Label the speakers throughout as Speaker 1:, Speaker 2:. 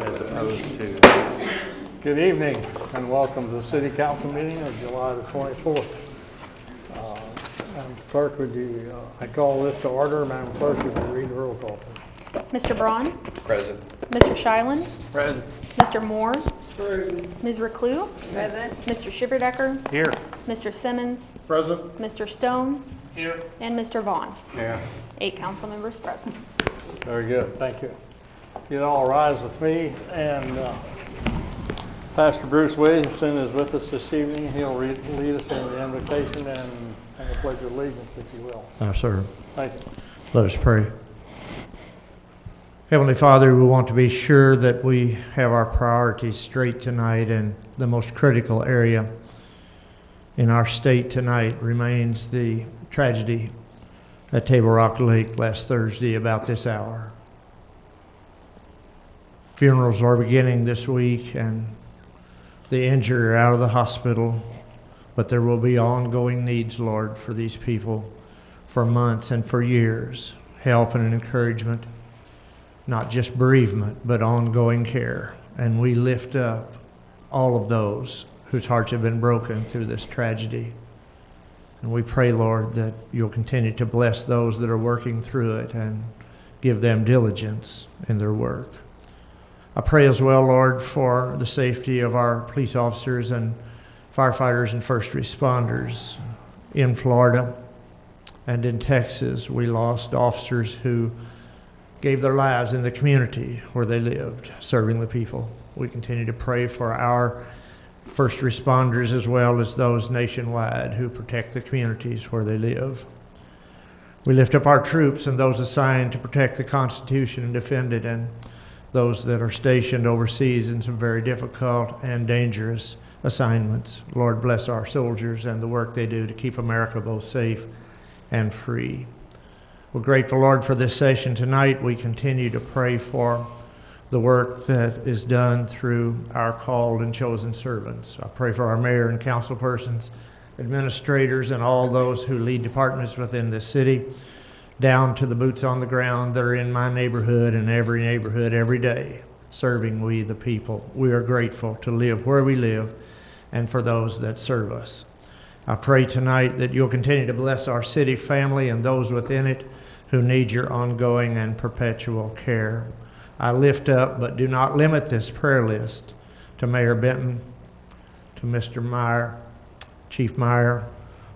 Speaker 1: as opposed to. Good evening and welcome to the City Council meeting of July the 24th. Madam Clerk, would you, I call this to order. Madam Clerk, would you read the roll call, please?
Speaker 2: Mr. Braun?
Speaker 3: Present.
Speaker 2: Mr. Shilen?
Speaker 1: Present.
Speaker 2: Mr. Moore?
Speaker 3: Present.
Speaker 2: Ms. Reclue? Present. Mr. Shiverdecker?
Speaker 1: Here.
Speaker 2: Mr. Simmons?
Speaker 3: Present.
Speaker 2: Mr. Stone?
Speaker 3: Here.
Speaker 2: And Mr. Vaughn.
Speaker 1: Here.
Speaker 2: 8 council members present.
Speaker 1: Very good. Thank you. You'd all rise with me, and Pastor Bruce Williamson is with us this evening. He'll lead us in the invitation and the Pledge of Allegiance, if you will.
Speaker 4: Sir.
Speaker 1: Thank you.
Speaker 4: Let us pray. Heavenly Father, we want to be sure that we have our priorities straight tonight, and the most critical area in our state tonight remains the tragedy at Table Rock Lake last Thursday about this hour. Funerals are beginning this week, and the injured are out of the hospital, but there will be ongoing needs, Lord, for these people for months and for years. Help and encouragement, not just bereavement, but ongoing care. And we lift up all of those whose hearts have been broken through this tragedy. And we pray, Lord, that you'll continue to bless those that are working through it and give them diligence in their work. I pray as well, Lord, for the safety of our police officers and firefighters and first responders in Florida and in Texas. We lost officers who gave their lives in the community where they lived, serving the people. We continue to pray for our first responders as well as those nationwide who protect the communities where they live. We lift up our troops and those assigned to protect the Constitution and defend it, and those that are stationed overseas in some very difficult and dangerous assignments. Lord, bless our soldiers and the work they do to keep America both safe and free. We're grateful, Lord, for this session tonight. We continue to pray for the work that is done through our called and chosen servants. I pray for our mayor and council persons, administrators, and all those who lead departments within this city, down to the boots on the ground that are in my neighborhood and every neighborhood every day, serving we the people. We are grateful to live where we live and for those that serve us. I pray tonight that you'll continue to bless our city family and those within it who need your ongoing and perpetual care. I lift up, but do not limit this prayer list, to Mayor Benton, to Mr. Meyer, Chief Meyer,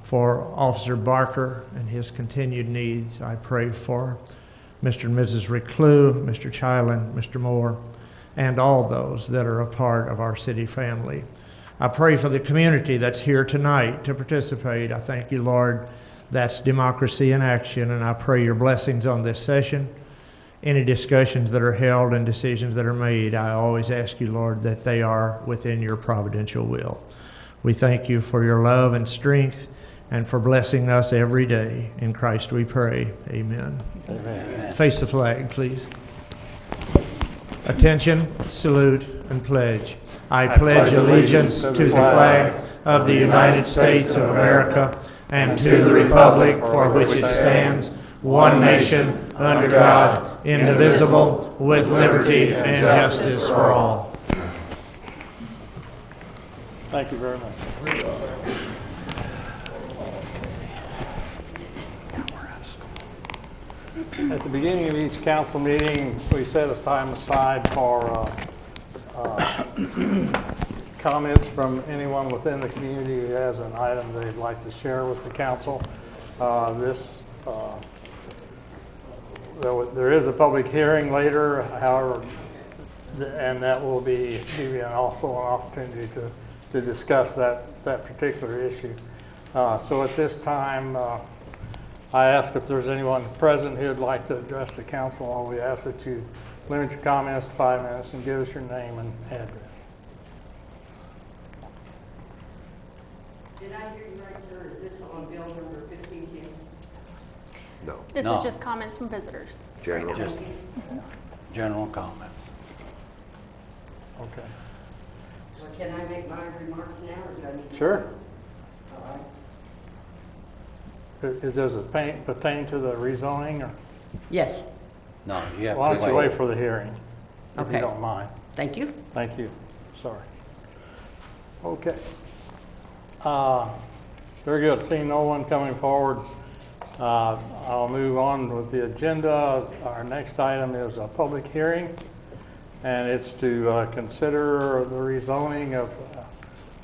Speaker 4: for Officer Barker and his continued needs. I pray for Mr. and Mrs. Reclue, Mr. Chilen, Mr. Moore, and all those that are a part of our city family. I pray for the community that's here tonight to participate. I thank you, Lord. That's democracy in action, and I pray your blessings on this session. Any discussions that are held and decisions that are made, I always ask you, Lord, that they are within your providential will. We thank you for your love and strength and for blessing us every day. In Christ we pray. Amen.
Speaker 1: Amen.
Speaker 4: Face the flag, please. Attention, salute, and pledge. I pledge allegiance to the flag of the United States of America and to the republic for which it stands, one nation, under God, indivisible, with liberty and justice for all.
Speaker 1: Thank you very much. At the beginning of each council meeting, we set a time aside for comments from anyone within the community who has an item they'd like to share with the council. There is a public hearing later, however, and that will be also an opportunity to discuss that particular issue. So at this time, I ask if there's anyone present who would like to address the council. All we ask that you limit your comments to 5 minutes and give us your name and address.
Speaker 5: Did I hear you right, sir? Is this on bill number 1510?
Speaker 3: No.
Speaker 2: This
Speaker 6: No.
Speaker 2: is just comments from visitors.
Speaker 3: General.
Speaker 6: Just general comments.
Speaker 1: Okay.
Speaker 5: Or can I make my remarks now, or do I need to?
Speaker 1: Sure.
Speaker 5: All right.
Speaker 1: Does it pertain to the rezoning, or
Speaker 5: Yes.
Speaker 6: No, you have
Speaker 1: why
Speaker 6: to
Speaker 1: don't you
Speaker 6: wait.
Speaker 1: wait for the hearing, if
Speaker 5: Okay.
Speaker 1: you don't mind?
Speaker 5: Thank you.
Speaker 1: Thank you. Sorry. Okay. Very good. Seeing no one coming forward, I'll move on with the agenda. Our next item is a public hearing, and it's to consider the rezoning of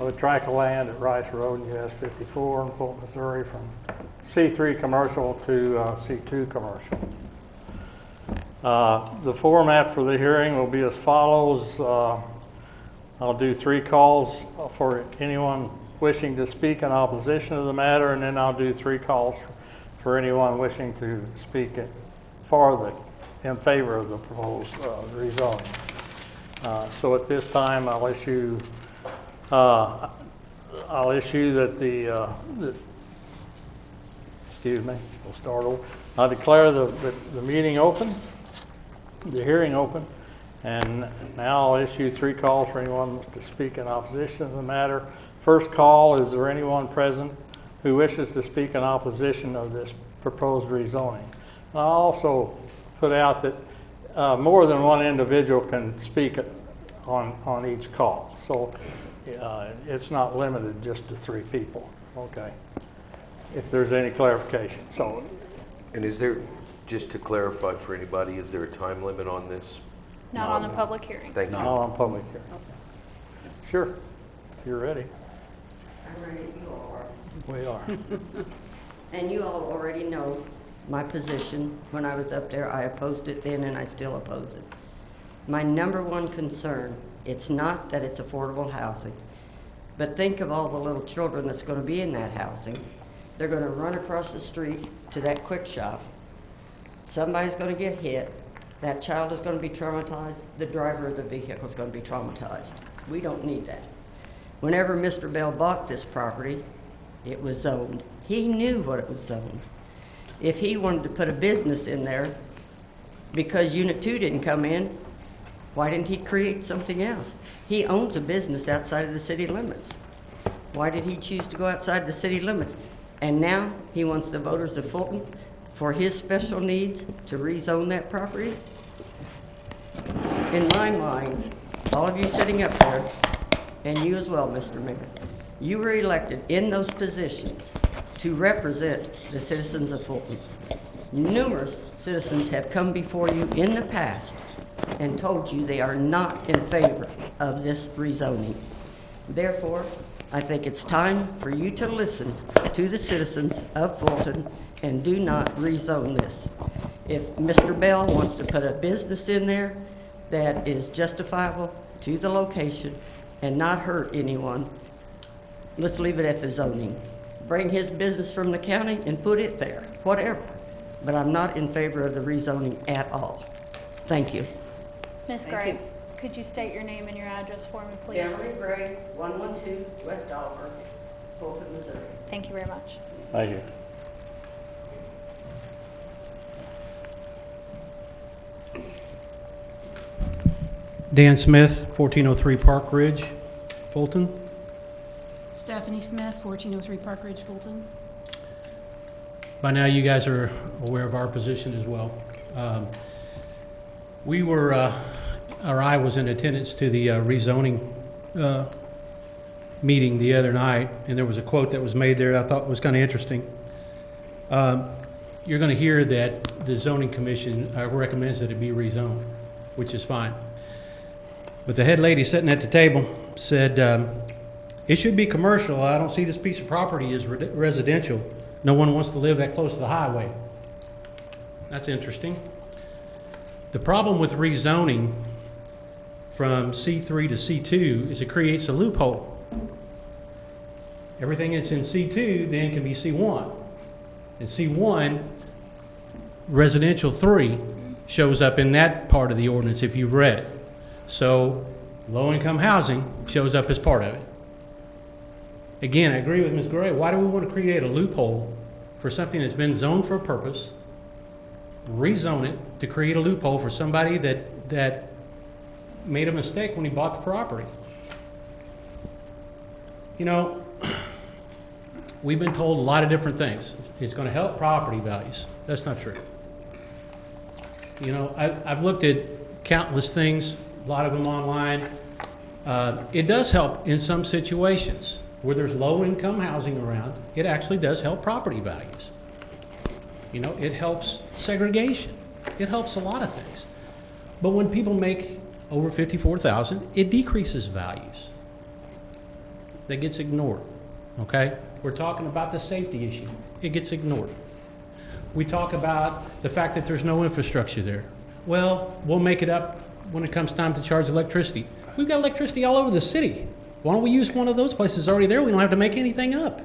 Speaker 1: a tract of land at Rice Road and US 54 in Fulton, Missouri from C3 commercial to C2 commercial. The format for the hearing will be as follows. I'll do 3 calls for anyone wishing to speak in opposition to the matter, and then I'll do 3 calls for anyone wishing to speak in favor of the proposed rezoning. So at this time, I'll issue that excuse me, we'll start over. I'll declare the meeting open, the hearing open, and now I'll issue 3 calls for anyone to speak in opposition to the matter. First call, is there anyone present who wishes to speak in opposition of this proposed rezoning? I'll also put out that more than one individual can speak on each call. So it's not limited just to 3 people, okay? If there's any clarification. So,
Speaker 3: And is there, just to clarify for anybody, is there a time limit on this?
Speaker 2: Not on the public hearing.
Speaker 3: Thank you.
Speaker 1: now on public hearing. Sure, if you're ready.
Speaker 5: I'm ready. You all are.
Speaker 1: We are.
Speaker 5: And you all already know my position. When I was up there, I opposed it then, and I still oppose it. My number one concern, it's not that it's affordable housing, but think of all the little children that's going to be in that housing. They're going to run across the street to that quick shop. Somebody's going to get hit. That child is going to be traumatized. The driver of the vehicle is going to be traumatized. We don't need that. Whenever Mr. Bell bought this property, it was zoned. He knew what it was zoned. If he wanted to put a business in there, because Unit 2 didn't come in, why didn't he create something else? He owns a business outside of the city limits. Why did he choose to go outside the city limits? And now he wants the voters of Fulton, for his special needs, to rezone that property? In my mind, all of you sitting up there, and you as well, Mr. Mayor, you were elected in those positions to represent the citizens of Fulton. Numerous citizens have come before you in the past and told you they are not in favor of this rezoning. Therefore, I think it's time for you to listen to the citizens of Fulton and do not rezone this. If Mr. Bell wants to put a business in there that is justifiable to the location and not hurt anyone, let's leave it at the zoning. Bring his business from the county and put it there, whatever. But I'm not in favor of the rezoning at all. Thank you.
Speaker 2: Ms.
Speaker 5: Thank
Speaker 2: Gray,
Speaker 5: you.
Speaker 2: could you state your name and your address for me, please?
Speaker 5: Emily Gray, 112 West Oliver, Fulton, Missouri.
Speaker 2: Thank you very much.
Speaker 1: Thank you.
Speaker 7: Dan Smith, 1403 Park Ridge, Fulton.
Speaker 8: Stephanie Smith, 1403 Park Ridge, Fulton.
Speaker 7: By now, you guys are aware of our position as well. I was in attendance to the rezoning meeting the other night, and there was a quote that was made there that I thought was kind of interesting. You're going to hear that the zoning commission recommends that it be rezoned, which is fine. But the head lady sitting at the table said, it should be commercial. I don't see this piece of property as residential. No one wants to live that close to the highway. That's interesting. The problem with rezoning from C3 to C2 is it creates a loophole. Everything that's in C2 then can be C1. And C1, residential 3, shows up in that part of the ordinance if you've read it. So low-income housing shows up as part of it. Again, I agree with Ms. Gray. Why do we want to create a loophole for something that's been zoned for a purpose, rezone it to create a loophole for somebody that made a mistake when he bought the property? You know, we've been told a lot of different things. It's going to help property values. That's not true. You know, I've looked at countless things a lot of them online. It does help in some situations where there's low-income housing around. It actually does help property values. You know, it helps segregation. It helps a lot of things. But when people make over $54,000, it decreases values. That gets ignored, okay? We're talking about the safety issue. It gets ignored. We talk about the fact that there's no infrastructure there. Well, we'll make it up when it comes time to charge electricity. We've got electricity all over the city. Why don't we use one of those places? It's already there. We don't have to make anything up.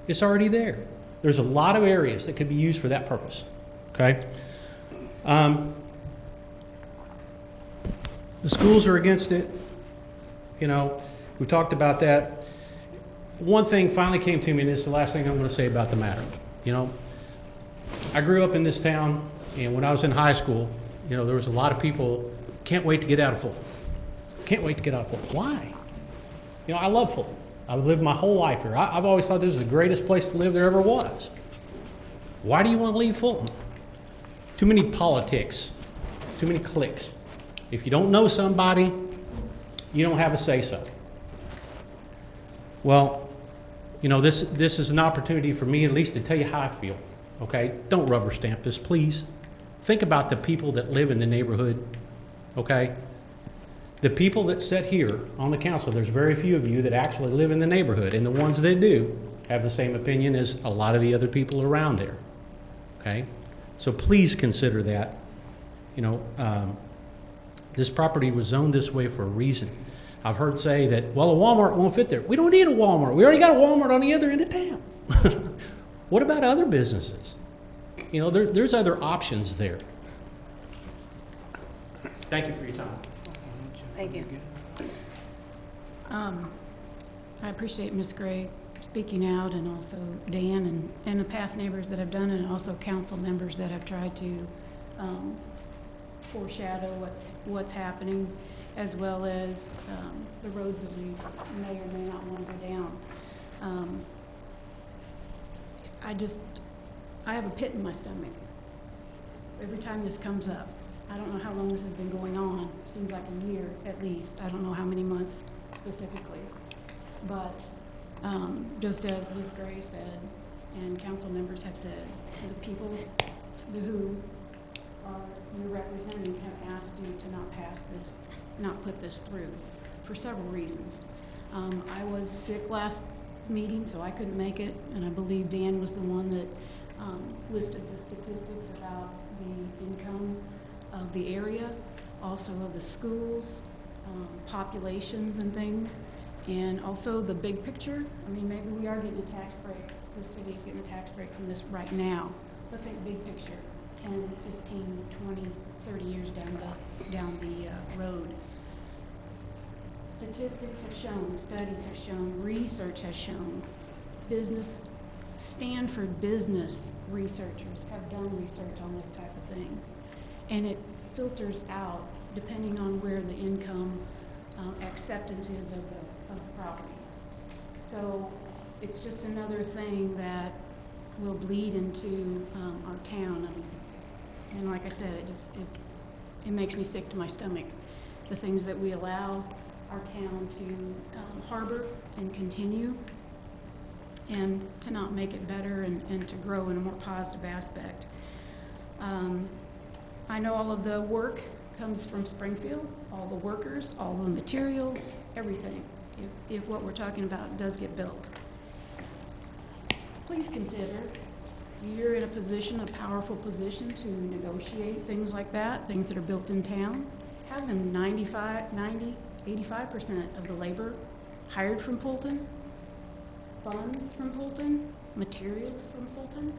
Speaker 7: It's already there. There's a lot of areas that could be used for that purpose, okay? The schools are against it. You know, we talked about that. One thing finally came to me, and this is the last thing I'm going to say about the matter. You know, I grew up in this town, and when I was in high school, you know, there was a lot of people, can't wait to get out of Fulton. Can't wait to get out of Fulton. Why? You know, I love Fulton. I've lived my whole life here. I've always thought this was the greatest place to live there ever was. Why do you want to leave Fulton? Too many politics, too many cliques. If you don't know somebody, you don't have a say-so. Well, you know, this is an opportunity for me at least to tell you how I feel, okay? Don't rubber stamp this, please. Think about the people that live in the neighborhood, okay? The people that sit here on the council, there's very few of you that actually live in the neighborhood, and the ones that do have the same opinion as a lot of the other people around there, okay? So please consider that. You know, this property was zoned this way for a reason. I've heard say that, well, a Walmart won't fit there. We don't need a Walmart. We already got a Walmart on the other end of town. What about other businesses? You know, there's other options there. Thank you for your time.
Speaker 8: Thank you. I appreciate Ms. Gray speaking out, and also Dan and the past neighbors that have done it, and also council members that have tried to foreshadow what's happening, as well as the roads that we may or may not want to go down. I have a pit in my stomach every time this comes up. I don't know how long this has been going on. It seems like a year at least. I don't know how many months specifically. But just as Ms. Gray said, and council members have said, the people who are your representative have asked you to not put this through for several reasons. I was sick last meeting, so I couldn't make it, and I believe Dan was the one that listed the statistics about the income of the area, also of the schools, populations and things, and also the big picture. I mean, maybe we are getting a tax break. The city is getting a tax break from this right now. But think big picture, 10, 15, 20, 30 years down the road. Statistics have shown, studies have shown, research has shown, Stanford business researchers have done research on this type of thing. And it filters out depending on where the income acceptance is of the properties. So it's just another thing that will bleed into our town. And like I said, it makes me sick to my stomach, the things that we allow our town to harbor and continue, and to not make it better and to grow in a more positive aspect. I know all of the work comes from Springfield, all the workers, all the materials, everything, if what we're talking about does get built. Please consider, you're in a position, a powerful position to negotiate things like that, things that are built in town. Have them 85% of the labor hired from Fulton, funds from Fulton, materials from Fulton.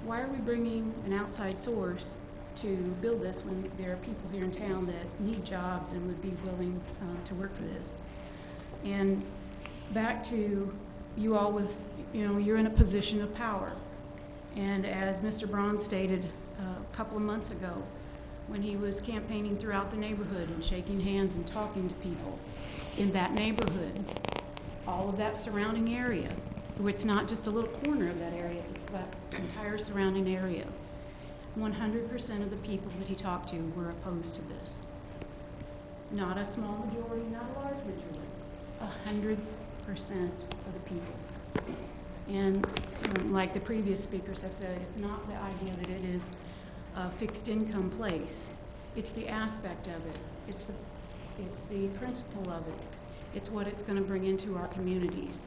Speaker 8: Why are we bringing an outside source to build this when there are people here in town that need jobs and would be willing to work for this? And back to you all with, you're in a position of power. And as Mr. Braun stated a couple of months ago, when he was campaigning throughout the neighborhood and shaking hands and talking to people in that neighborhood, all of that surrounding area, it's not just a little corner of that area, it's that entire surrounding area. 100% of the people that he talked to were opposed to this. Not a small majority, not a large majority. 100% of the people. And like the previous speakers have said, it's not the idea that it is a fixed income place. It's the aspect of it. It's the principle of it. It's what it's going to bring into our communities.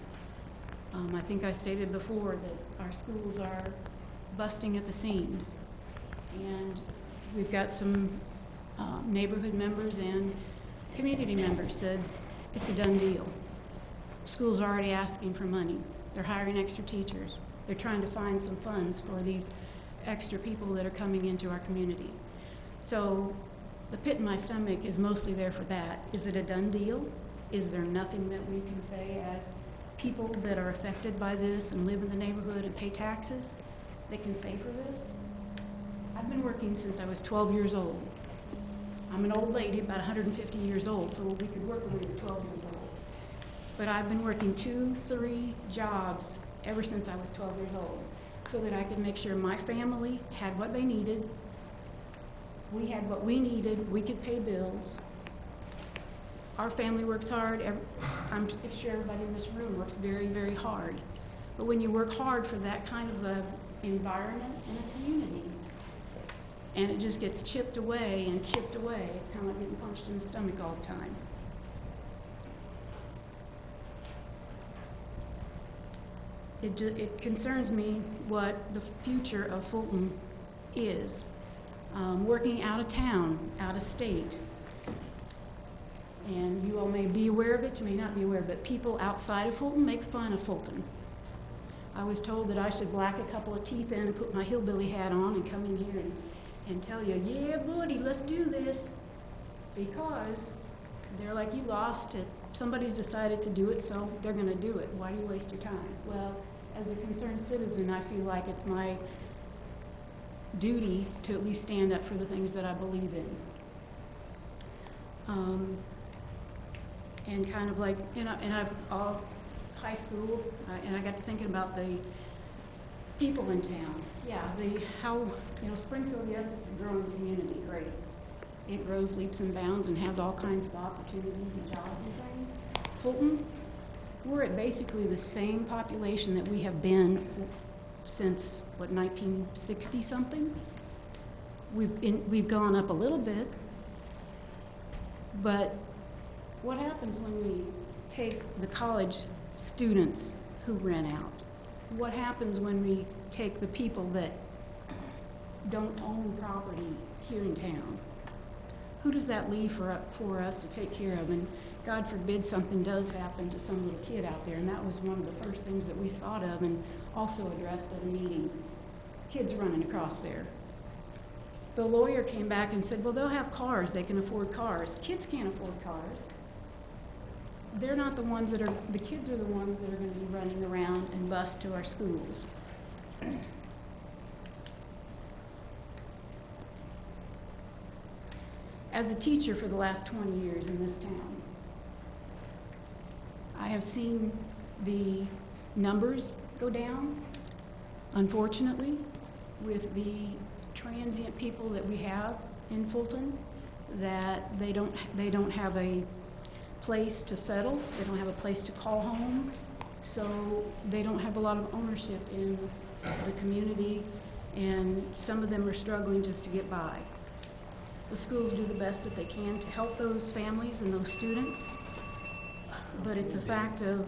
Speaker 8: I think I stated before that our schools are busting at the seams. And we've got some neighborhood members and community members said it's a done deal. Schools are already asking for money. They're hiring extra teachers. They're trying to find some funds for these extra people that are coming into our community. So the pit in my stomach is mostly there for that. Is it a done deal? Is there nothing that we can say as people that are affected by this and live in the neighborhood and pay taxes that can say for this? I've been working since I was 12 years old. I'm an old lady, about 150 years old, so we could work when we were 12 years old. But I've been working 2, 3 jobs ever since I was 12 years old so that I could make sure my family had what they needed, we had what we needed, we could pay bills. Our family works hard. I'm sure everybody in this room works very, very hard. But when you work hard for that kind of a environment and a community, and it just gets chipped away and chipped away, it's kind of like getting punched in the stomach all the time. It concerns me what the future of Fulton is. Working out of town, out of state. And you all may be aware of it, you may not be aware, but people outside of Fulton make fun of Fulton. I was told that I should black a couple of teeth in and put my hillbilly hat on and come in here and tell you, yeah, buddy, let's do this. Because they're like, you lost it. Somebody's decided to do it, so they're going to do it. Why do you waste your time? Well, as a concerned citizen, I feel like it's my duty to at least stand up for the things that I believe in. And kind of like, and I've all high school, and I got to thinking about the people in town. Yeah, Springfield, yes, it's a growing community, great. It grows leaps and bounds and has all kinds of opportunities and jobs and things. Fulton, we're at basically the same population that we have been since, 1960 something? We've gone up a little bit, but what happens when we take the college students who rent out? What happens when we take the people that don't own property here in town? Who does that leave for us to take care of? And God forbid something does happen to some little kid out there, and that was one of the first things that we thought of and also addressed at a meeting. Kids running across there. The lawyer came back and said, well, they'll have cars, they can afford cars. Kids can't afford cars. They're not the ones the kids are the ones that are going to be running around and bus to our schools. As a teacher for the last 20 years in this town, I have seen the numbers go down, unfortunately, with the transient people that we have in Fulton, that they don't have a place to settle, they don't have a place to call home, so they don't have a lot of ownership in the community, and some of them are struggling just to get by. The schools do the best that they can to help those families and those students, but it's a fact of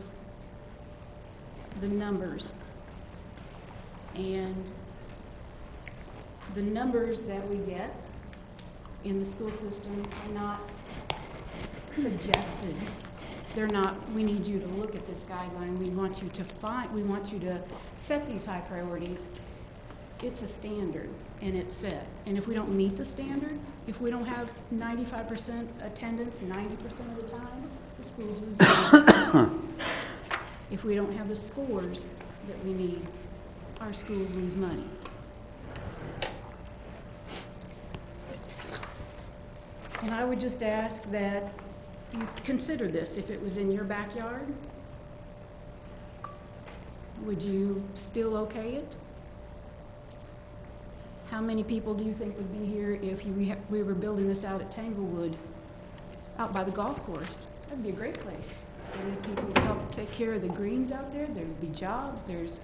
Speaker 8: the numbers. And the numbers that we get in the school system are not suggested. They're not, we need you to look at this guideline, we want you to set these high priorities. It's a standard, and it's set. And if we don't meet the standard, if we don't have 95% attendance 90% of the time, the schools lose money. If we don't have the scores that we need, our schools lose money. And I would just ask that you consider this. If it was in your backyard, would you still okay it? How many people do you think would be here if we were building this out at Tanglewood out by the golf course. That'd be a great place. There would be people to help take care of the greens out there. There would be jobs. There's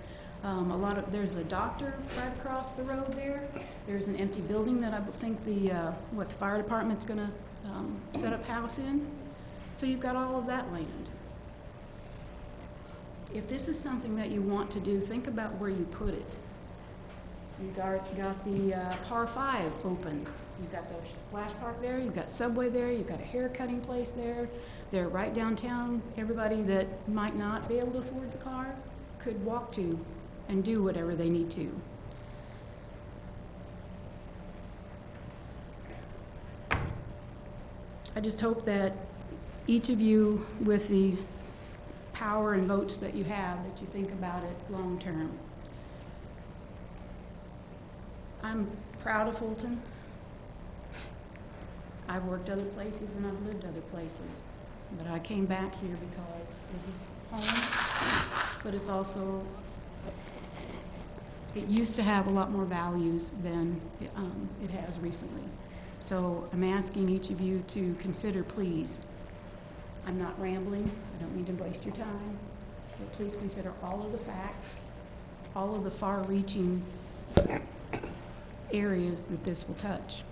Speaker 8: there's a doctor right across the road there. There's an empty building that I think the fire department's gonna set up house in. So you've got all of that land. If this is something that you want to do, think about where you put it. You've got the par 5 open. You've got the splash park there. You've got Subway there. You've got a hair cutting place there. They're right downtown. Everybody that might not be able to afford the car could walk to and do whatever they need to. I just hope that each of you, with the power and votes that you have, that you think about it long term. I'm proud of Fulton. I've worked other places and I've lived other places, but I came back here because this is home, but it's also, it used to have a lot more values than it has recently. So I'm asking each of you to consider, please. I'm not rambling. I don't mean to waste your time, but please consider all of the facts, all of the far-reaching areas that this will touch.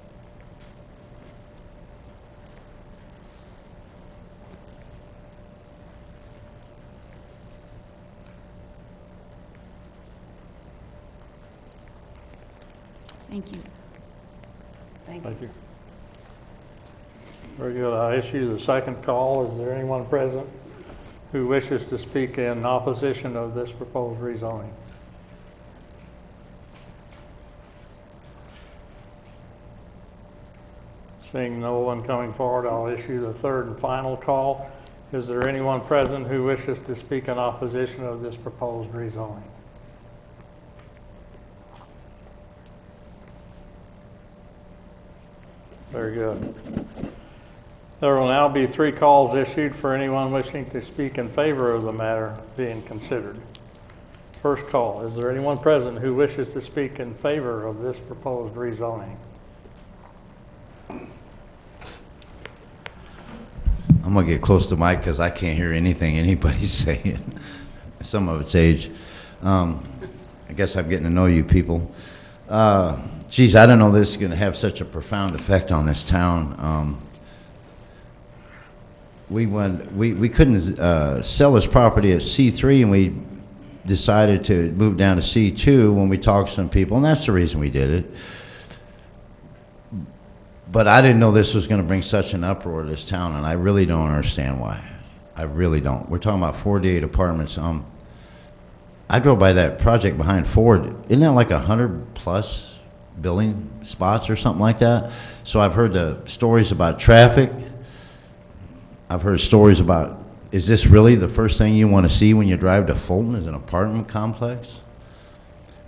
Speaker 8: Thank you.
Speaker 1: Thank you. Very good. I issue the second call. Is there anyone present who wishes to speak in opposition of this proposed rezoning? Seeing no one coming forward, I'll issue the third and final call. Is there anyone present who wishes to speak in opposition of this proposed rezoning? Very good. There will now be 3 calls issued for anyone wishing to speak in favor of the matter being considered. First call, is there anyone present who wishes to speak in favor of this proposed rezoning?
Speaker 9: I'm going to get close to the mic because I can't hear anything anybody's saying. Some of it's age. I guess I'm getting to know you people. Geez, I don't know this is going to have such a profound effect on this town. We couldn't sell this property at C3, and we decided to move down to C2 when we talked to some people, and that's the reason we did it. But I didn't know this was going to bring such an uproar to this town, and I really don't understand why. I really don't. We're talking about 48 apartments. I drove by that project behind Ford. Isn't that like 100+ building spots or something like that? So I've heard the stories about traffic. I've heard stories about, is this really the first thing you want to see when you drive to Fulton, is an apartment complex?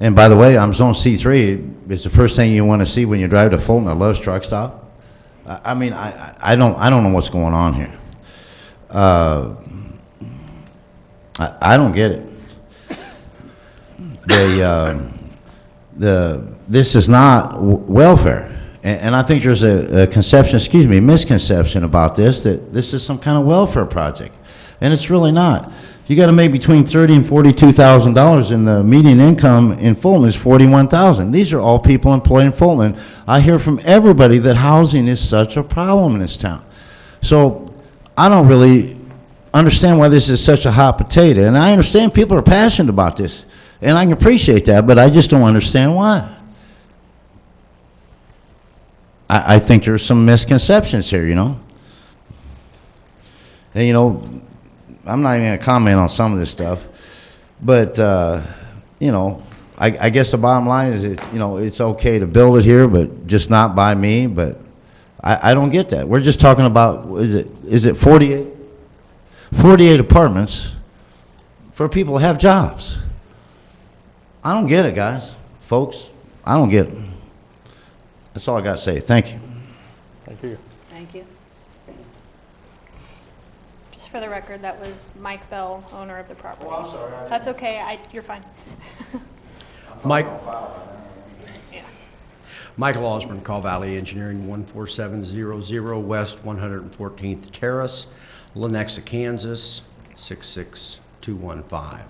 Speaker 9: And by the way, I'm zone C3. It's the first thing you want to see when you drive to Fulton, a Love's truck stop. I mean, I don't know what's going on here. I don't get it. This is not welfare. And I think there's a misconception about this, that this is some kind of welfare project. And it's really not. You got to make between $30,000 and $42,000, and the median income in Fulton is $41,000. These are all people employed in Fulton. I hear from everybody that housing is such a problem in this town. So I don't really understand why this is such a hot potato. And I understand people are passionate about this, and I can appreciate that, but I just don't understand why. I think there's some misconceptions here, you know. And, you know, I'm not even going to comment on some of this stuff, but, you know, I guess the bottom line is, it's okay to build it here, but just not by me. But I don't get that. We're just talking about, is it 48 apartments for people to have jobs? I don't get it, guys, folks. I don't get it. That's all I got to say. Thank you.
Speaker 1: Thank you.
Speaker 2: Thank you. Just for the record, that was Mike Bell, owner of the property.
Speaker 9: Oh, I'm sorry.
Speaker 2: That's okay. You're fine.
Speaker 7: Mike,
Speaker 10: Michael Osborne, Call Valley Engineering, 14700 West 114th Terrace, Lenexa, Kansas, 66215.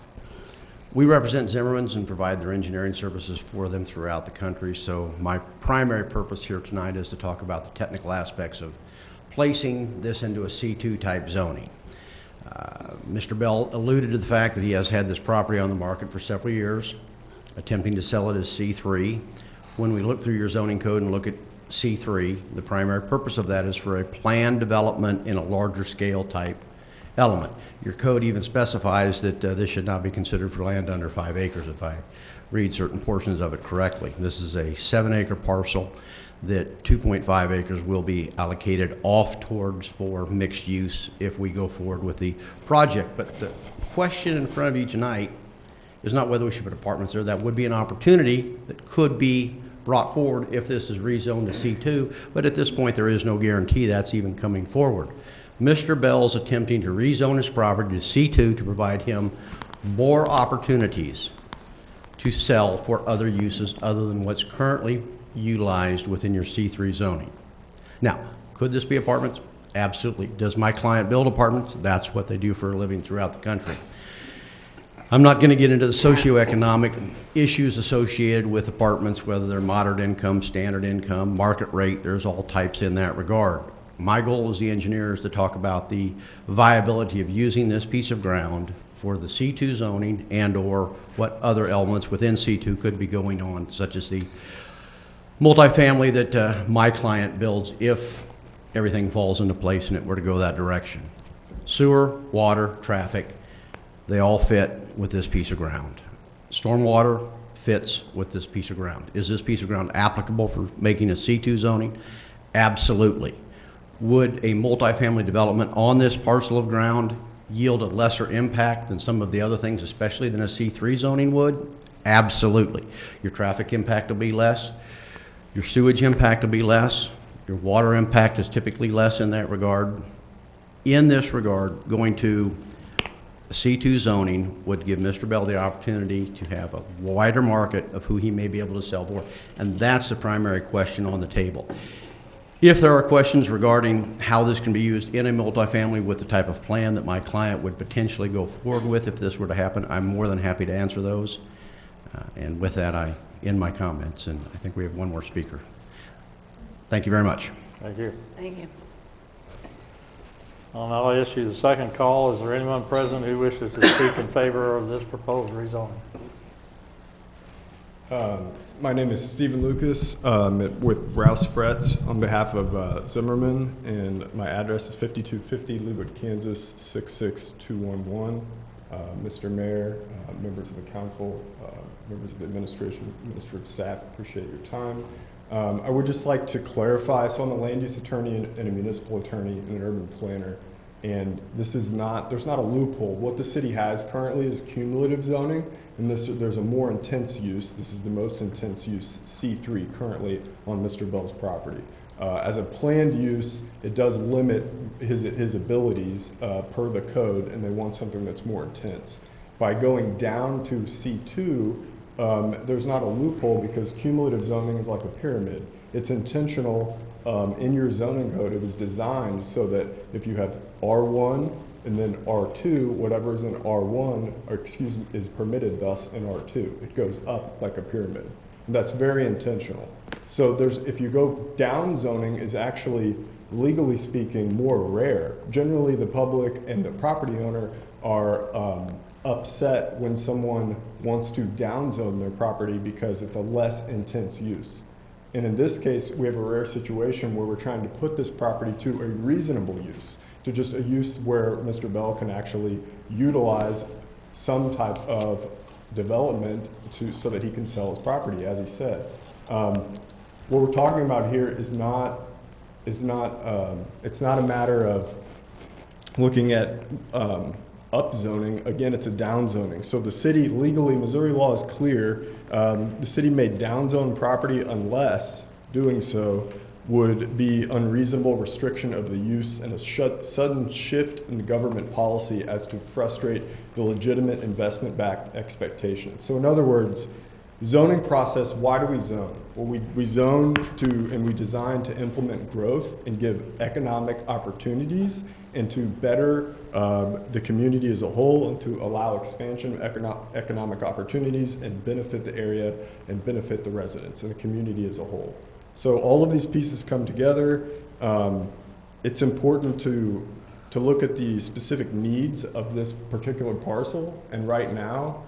Speaker 10: We represent Zimmermans and provide their engineering services for them throughout the country, so my primary purpose here tonight is to talk about the technical aspects of placing this into a C2 type zoning. Mr. Bell alluded to the fact that he has had this property on the market for several years, attempting to sell it as C3. When we look through your zoning code and look at C3, the primary purpose of that is for a planned development in a larger scale type element. Your code even specifies that this should not be considered for land under 5 acres if I read certain portions of it correctly. This is a 7-acre parcel that 2.5 acres will be allocated off towards for mixed use if we go forward with the project. But the question in front of you tonight is not whether we should put apartments there. That would be an opportunity that could be brought forward if this is rezoned to C2, but at this point there is no guarantee that's even coming forward. Mr. Bell's attempting to rezone his property to C2 to provide him more opportunities to sell for other uses other than what's currently utilized within your C3 zoning. Now, could this be apartments? Absolutely. Does my client build apartments? That's what they do for a living throughout the country. I'm not going to get into the socioeconomic issues associated with apartments, whether they're moderate income, standard income, market rate. There's all types in that regard. My goal as the engineer is to talk about the viability of using this piece of ground for the C2 zoning and or what other elements within C2 could be going on, such as the multifamily that my client builds if everything falls into place and it were to go that direction. Sewer, water, traffic, they all fit with this piece of ground. Stormwater fits with this piece of ground. Is this piece of ground applicable for making a C2 zoning? Absolutely. Would a multifamily development on this parcel of ground yield a lesser impact than some of the other things, especially than a C3 zoning would? Absolutely. Your traffic impact will be less. Your sewage impact will be less. Your water impact is typically less in that regard. In this regard, going to C2 zoning would give Mr. Bell the opportunity to have a wider market of who he may be able to sell for, and that's the primary question on the table. If there are questions regarding how this can be used in a multifamily with the type of plan that my client would potentially go forward with if this were to happen, I'm more than happy to answer those. And with that, I end my comments, and I think we have one more speaker. Thank you very much.
Speaker 1: Thank you.
Speaker 5: Thank you.
Speaker 1: I'll issue the second call. Is there anyone present who wishes to speak in favor of this proposed rezoning?
Speaker 11: My name is Stephen Lucas with Rouse Fretz on behalf of Zimmerman, and my address is 5250 Leawood, Kansas 66211. Mr. Mayor, members of the council, members of the administration, administrative staff, appreciate your time. I would just like to clarify, so I'm a land use attorney and a municipal attorney and an urban planner, and this is not, there's not a loophole. What the city has currently is cumulative zoning, and there's a more intense use. This is the most intense use, C3, currently on Mr. Bell's property. As a planned use, it does limit his abilities per the code, and they want something that's more intense. By going down to C2, there's not a loophole because cumulative zoning is like a pyramid. It's intentional in your zoning code. It was designed so that if you have R1 and then R2, whatever is in R1, or excuse me, is permitted thus in R2. It goes up like a pyramid. And that's very intentional. So if you go down, zoning is actually, legally speaking, more rare. Generally, the public and the property owner are upset when someone wants to downzone their property because it's a less intense use. And in this case, we have a rare situation where we're trying to put this property to a reasonable use, to just a use where Mr. Bell can actually utilize some type of development so that he can sell his property, as he said. What we're talking about here is not it's not a matter of looking at upzoning. Again, it's a downzoning. So the city legally, Missouri law is clear. The city may downzone property unless doing so would be unreasonable restriction of the use and a sudden shift in the government policy as to frustrate the legitimate investment-backed expectations. So in other words, Zoning process, why do we zone? Well, we zone to, and we design to implement growth and give economic opportunities and to better the community as a whole and to allow expansion of economic opportunities and benefit the area and benefit the residents and the community as a whole. So all of these pieces come together. It's important to look at the specific needs of this particular parcel, and right now,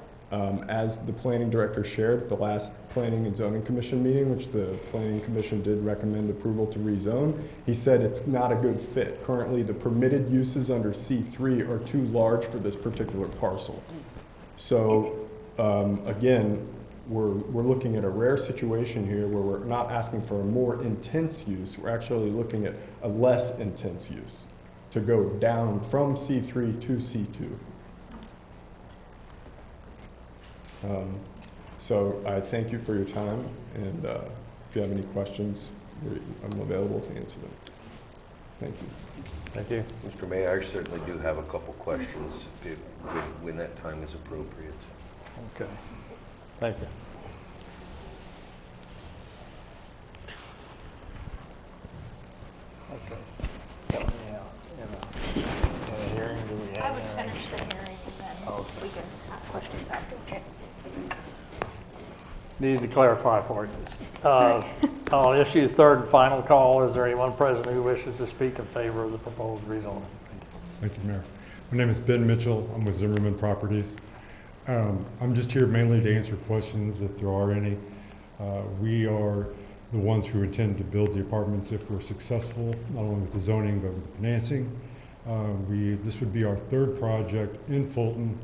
Speaker 11: as the planning director shared at the last Planning and Zoning Commission meeting, which the Planning Commission did recommend approval to rezone, he said it's not a good fit. Currently, the permitted uses under C3 are too large for this particular parcel. So again, we're looking at a rare situation here where we're not asking for a more intense use, we're actually looking at a less intense use to go down from C3 to C2. So I thank you for your time, and if you have any questions, I'm available to answer them. Thank you.
Speaker 1: Thank you.
Speaker 3: Mr. Mayor, I certainly do have a couple questions when that time is appropriate.
Speaker 1: Okay. Thank you. Okay. Yeah. In a hearing, do we have?
Speaker 2: I would finish the hearing and then we can ask questions after.
Speaker 1: Need to clarify for you.
Speaker 2: Sorry.
Speaker 1: I'll issue third and final call. Is there anyone present who wishes to speak in favor of the proposed rezoning?
Speaker 12: Thank you, Mayor. My name is Ben Mitchell. I'm with Zimmerman Properties. I'm just here mainly to answer questions if there are any. We are the ones who intend to build the apartments if we're successful, not only with the zoning but with the financing. This would be our third project in Fulton,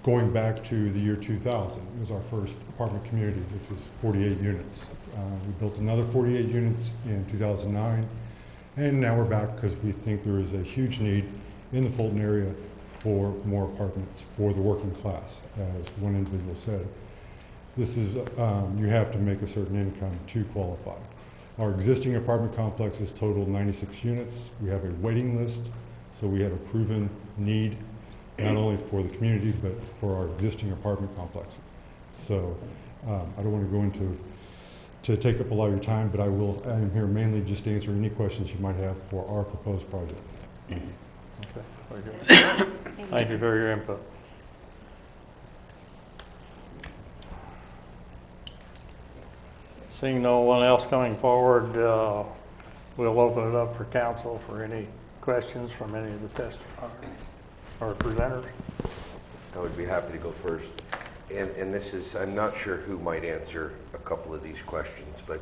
Speaker 12: going back to the year 2000. It was our first apartment community, which was 48 units. We built another 48 units in 2009, and now we're back because we think there is a huge need in the Fulton area for more apartments for the working class, as one individual said. This is, you have to make a certain income to qualify. Our existing apartment complexes total 96 units. We have a waiting list, so we have a proven need, not only for the community, but for our existing apartment complexes. So I don't want to go into to take up a lot of your time, but I am here mainly just to answer any questions you might have for our proposed project.
Speaker 1: Okay, very good. Thank you for your input. Seeing no one else coming forward, we'll open it up for council for any questions from any of the testifiers or presenters.
Speaker 3: I would be happy to go first. And this is, I'm not sure who might answer a couple of these questions, but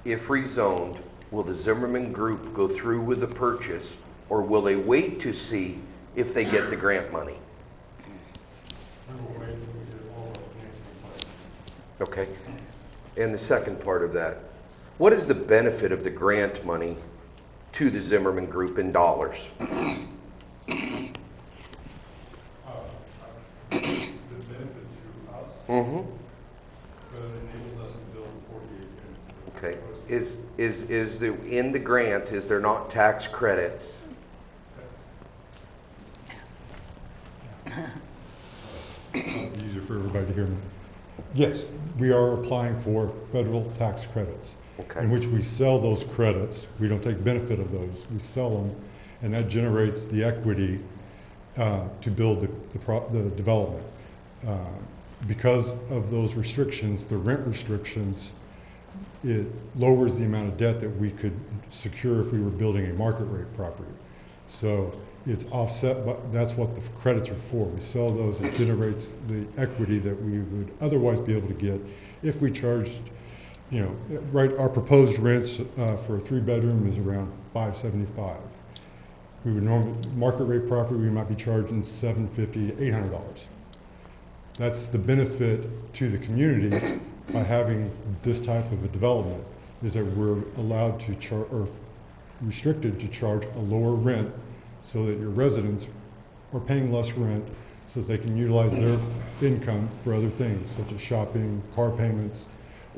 Speaker 3: if rezoned, will the Zimmerman Group go through with the purchase, or will they wait to see if they get the grant money? Okay. And the second part of that, what is the benefit of the grant money to the Zimmerman Group in dollars?
Speaker 12: The benefit to us, but it enables us to build 48 units.
Speaker 3: Okay. Is the, in the grant, is there not tax credits?
Speaker 12: Easier for everybody to hear me. Yes, we are applying for federal tax credits,
Speaker 3: Okay.
Speaker 12: in which we sell those credits. We don't take benefit of those. We sell them, and that generates the equity to build the development. Because of those restrictions, the rent restrictions, it lowers the amount of debt that we could secure if we were building a market rate property. So it's offset, but that's what the credits are for. We sell those, it generates the equity that we would otherwise be able to get if we charged, you know, right, our proposed rents for a 3-bedroom is around $575. We would normally, market rate property, we might be charging $750 to $800. That's the benefit to the community by having this type of a development, is that we're allowed to charge, or restricted to charge a lower rent so that your residents are paying less rent so that they can utilize their income for other things, such as shopping, car payments,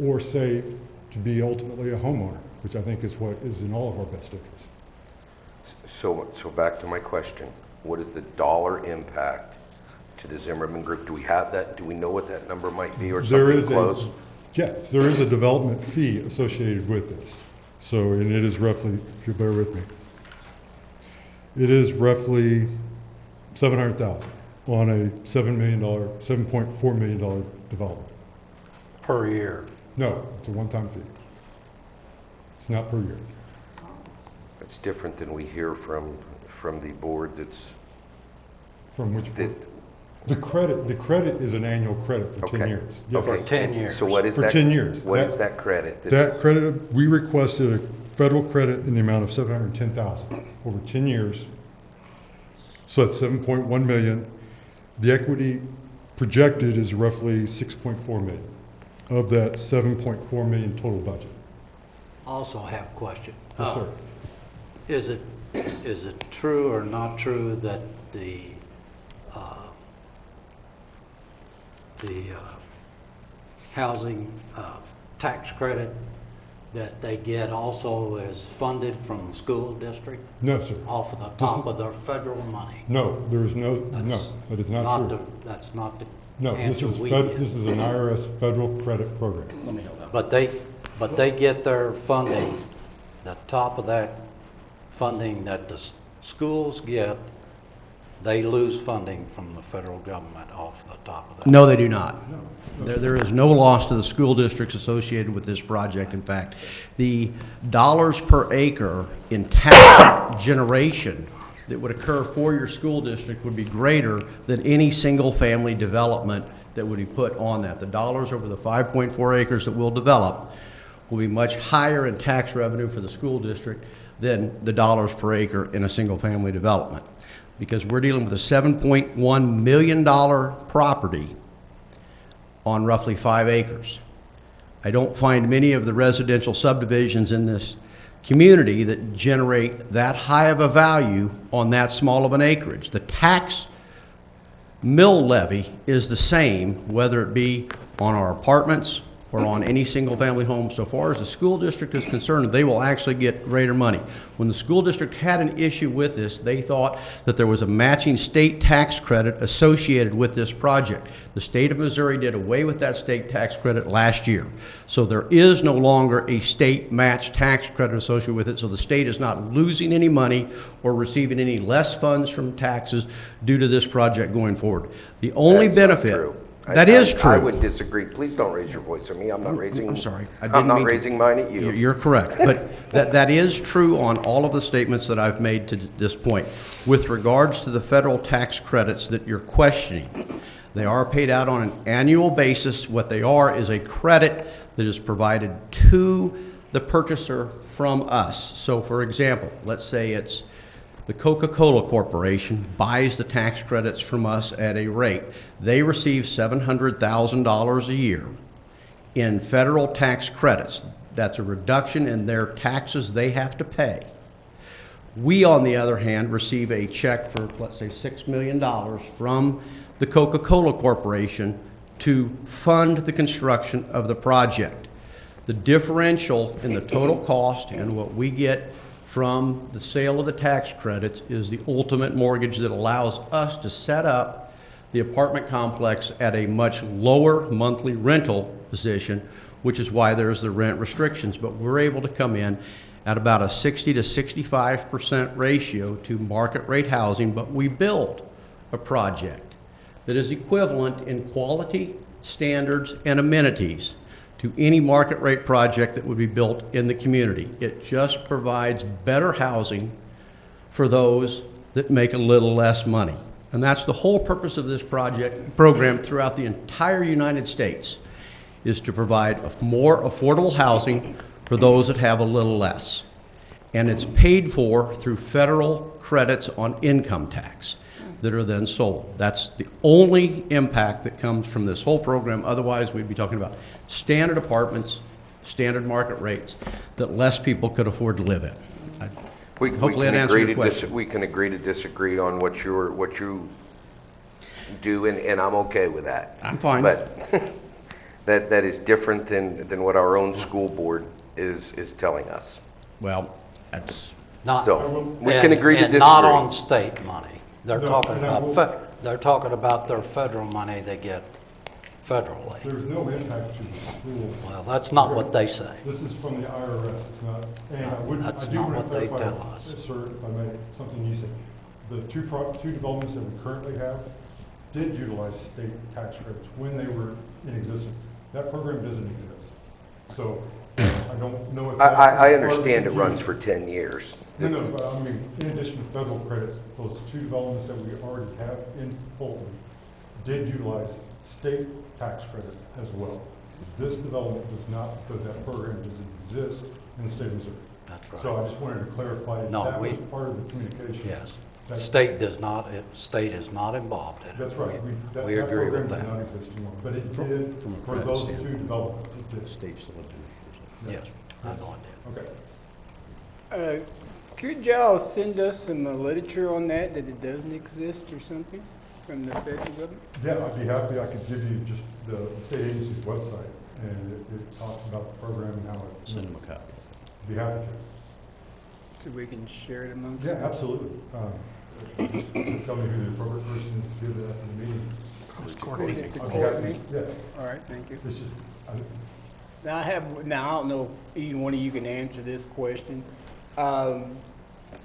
Speaker 12: or save to be ultimately a homeowner, which I think is what is in all of our best interest.
Speaker 3: So back to my question. What is the dollar impact to the Zimmerman Group? Do we have that? Do we know what that number might be or
Speaker 12: There
Speaker 3: something
Speaker 12: is
Speaker 3: close?
Speaker 12: yes, there is a development fee associated with this. So, and it is roughly, if you bear with me, it is roughly $700,000 on a $7.4 million development.
Speaker 6: Per year.
Speaker 12: No, it's a one-time fee. It's not per year.
Speaker 3: It's different than we hear from the board that's,
Speaker 12: From which
Speaker 3: that,
Speaker 12: point? The credit is an annual credit for 10
Speaker 3: okay.
Speaker 12: years. Yes.
Speaker 3: Okay.
Speaker 6: For 10 years.
Speaker 3: So what is
Speaker 12: For
Speaker 3: that?
Speaker 12: 10 years.
Speaker 3: What is that credit?
Speaker 12: That credit, we requested a federal credit in the amount of $710,000 over 10 years. So that's 7.1 million. The equity projected is roughly 6.4 million of that 7.4 million total budget.
Speaker 6: Also have a question.
Speaker 12: Yes, sir.
Speaker 6: Is it true or not true that the housing tax credit that they get also is funded from the school district
Speaker 12: No, sir.
Speaker 6: off of the
Speaker 12: This
Speaker 6: top
Speaker 12: is-
Speaker 6: of their federal money?
Speaker 12: No, there is no, no,
Speaker 6: That's
Speaker 12: that is not true.
Speaker 6: That's not the
Speaker 12: No,
Speaker 6: answer we
Speaker 12: this
Speaker 6: get.
Speaker 12: is an IRS federal credit program.
Speaker 6: But they get their funding, the top of that funding that the schools get, they lose funding from the federal government off the top of that.
Speaker 10: No, they do not. There is no loss to the school districts associated with this project. In fact, the dollars per acre in tax generation that would occur for your school district would be greater than any single-family development that would be put on that. The dollars over the 5.4 acres that we'll develop will be much higher in tax revenue for the school district than the dollars per acre in a single-family development. Because we're dealing with a $7.1 million property on roughly 5 acres. I don't find many of the residential subdivisions in this community that generate that high of a value on that small of an acreage. The tax mill levy is the same, whether it be on our apartments or on any single-family home. So far as the school district is concerned, they will actually get greater money. When the school district had an issue with this, they thought that there was a matching state tax credit associated with this project. The state of Missouri did away with that state tax credit last year. So there is no longer a state match tax credit associated with it, so the state is not losing any money or receiving any less funds from taxes due to this project going forward. The only
Speaker 3: That's not
Speaker 10: benefit...
Speaker 3: true.
Speaker 10: That is true.
Speaker 3: I would disagree. Please don't raise your voice at me. I'm not raising.
Speaker 10: I'm sorry. I
Speaker 3: I'm
Speaker 10: didn't
Speaker 3: not
Speaker 10: mean to-
Speaker 3: raising mine at you.
Speaker 10: You're correct, but that is true on all of the statements that I've made to this point. With regards to the federal tax credits that you're questioning, they are paid out on an annual basis. What they are is a credit that is provided to the purchaser from us. So for example, let's say it's the Coca-Cola Corporation buys the tax credits from us at a rate. They receive $700,000 a year in federal tax credits. That's a reduction in their taxes they have to pay. We, on the other hand, receive a check for, let's say, $6 million from the Coca-Cola Corporation to fund the construction of the project. The differential in the total cost and what we get from the sale of the tax credits is the ultimate mortgage that allows us to set up the apartment complex at a much lower monthly rental position, which is why there's the rent restrictions. But we're able to come in at about a 60 to 65% ratio to market rate housing, but we build a project that is equivalent in quality, standards, and amenities to any market rate project that would be built in the community. It just provides better housing for those that make a little less money. And that's the whole purpose of this program throughout the entire United States, is to provide more affordable housing for those that have a little less. And it's paid for through federal credits on income tax that are then sold. That's the only impact that comes from this whole program. Otherwise, we'd be talking about standard apartments, standard market rates that less people could afford to live in. Hopefully that answered your question.
Speaker 3: We can agree to disagree on what you do, and I'm okay with that.
Speaker 10: I'm fine.
Speaker 3: But that is different than what our own school board is telling us.
Speaker 10: Well, that's...
Speaker 6: Not,
Speaker 3: So we can agree to
Speaker 6: and not
Speaker 3: disagree.
Speaker 6: on state money. They're
Speaker 12: No,
Speaker 6: talking
Speaker 12: and I
Speaker 6: about
Speaker 12: will-
Speaker 6: They're talking about their federal money they get federally.
Speaker 12: There's no impact to the school.
Speaker 6: Well, that's not what they say.
Speaker 12: This is from the IRS, it's not, and I would,
Speaker 6: That's
Speaker 12: I do
Speaker 6: not
Speaker 12: want
Speaker 6: what
Speaker 12: to
Speaker 6: they
Speaker 12: clarify,
Speaker 6: tell us.
Speaker 12: sir, if I may, something you said. The two developments that we currently have did utilize state tax credits when they were in existence. That program doesn't exist. So I don't know if.
Speaker 3: I understand it runs for 10 years.
Speaker 12: No, but I mean, in addition to federal credits, those two developments that we already have in Fulton did utilize state tax credits as well. This development does not, because that program doesn't exist in the state of Missouri.
Speaker 6: That's right.
Speaker 12: So I just wanted to clarify
Speaker 6: No,
Speaker 12: that was
Speaker 6: we-
Speaker 12: part of the communication.
Speaker 6: Yes.
Speaker 12: That-
Speaker 6: State is not involved in it.
Speaker 12: That's right. That
Speaker 6: We agree
Speaker 12: program
Speaker 6: with
Speaker 12: does
Speaker 6: that.
Speaker 12: not exist anymore, but it did
Speaker 10: from a
Speaker 12: for
Speaker 10: credit
Speaker 12: those two
Speaker 10: standpoint.
Speaker 12: developments. It did.
Speaker 10: State still administers.
Speaker 6: Yes, I know it did.
Speaker 12: Okay.
Speaker 13: Could y'all send us some literature on that it doesn't exist or something from the federal government?
Speaker 12: Yeah, I'd be happy. I could give you just the state agency's website, and it talks about the program and how it's.
Speaker 10: Send them a copy.
Speaker 12: Be happy to.
Speaker 13: So we can share it amongst
Speaker 12: Yeah,
Speaker 13: us?
Speaker 12: absolutely. Just tell me who the appropriate person is to give it after the meeting.
Speaker 13: Send it to
Speaker 12: I'll be
Speaker 13: court
Speaker 12: happy.
Speaker 13: me?
Speaker 12: Yes,
Speaker 13: All right, thank you.
Speaker 12: it's just,
Speaker 13: Now, I don't know if either one of you can answer this question.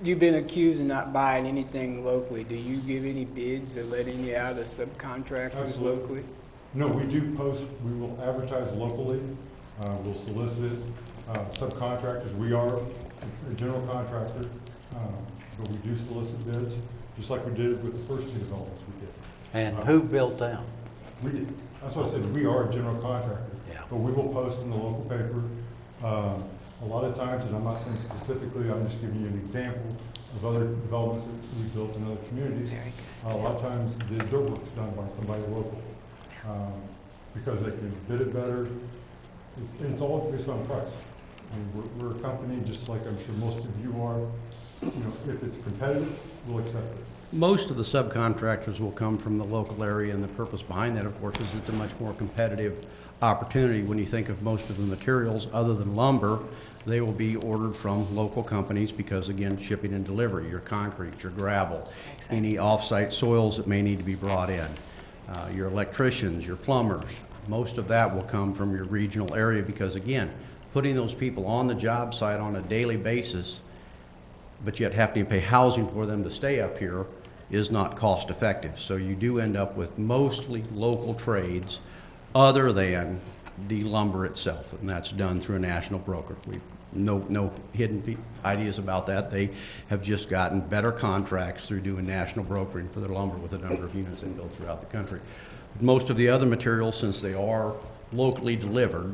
Speaker 13: You've been accused of not buying anything locally. Do you give any bids or let any out of subcontractors
Speaker 12: Absolutely.
Speaker 13: locally?
Speaker 12: no, we do post, we will advertise locally. We'll solicit subcontractors. We are a general contractor, but we do solicit bids, just like we did with the first two developments we did.
Speaker 6: And who built them?
Speaker 12: We did. That's what I said, we are a general contractor.
Speaker 6: Yeah.
Speaker 12: But we will post in the local paper. A lot of times, and I'm not saying specifically, I'm just giving you an example of other developments that we built in other communities. A lot of times, the dirt work's done by somebody local, because they can bid it better. It's all based on price. I mean, we're a company, just like I'm sure most of you are. You know, if it's competitive, we'll accept it.
Speaker 10: Most of the subcontractors will come from the local area, and the purpose behind that, of course, is it's a much more competitive opportunity. When you think of most of the materials, other than lumber, they will be ordered from local companies because, again, shipping and delivery, your concrete, your gravel, any off-site soils that may need to be brought in, your electricians, your plumbers, most of that will come from your regional area because, again, putting those people on the job site on a daily basis, but yet having to pay housing for them to stay up here is not cost effective. So you do end up with mostly local trades other than the lumber itself, and that's done through a national broker. We've no hidden ideas about that. They have just gotten better contracts through doing national brokering for their lumber with a number of units they build throughout the country. Most of the other materials, since they are locally delivered,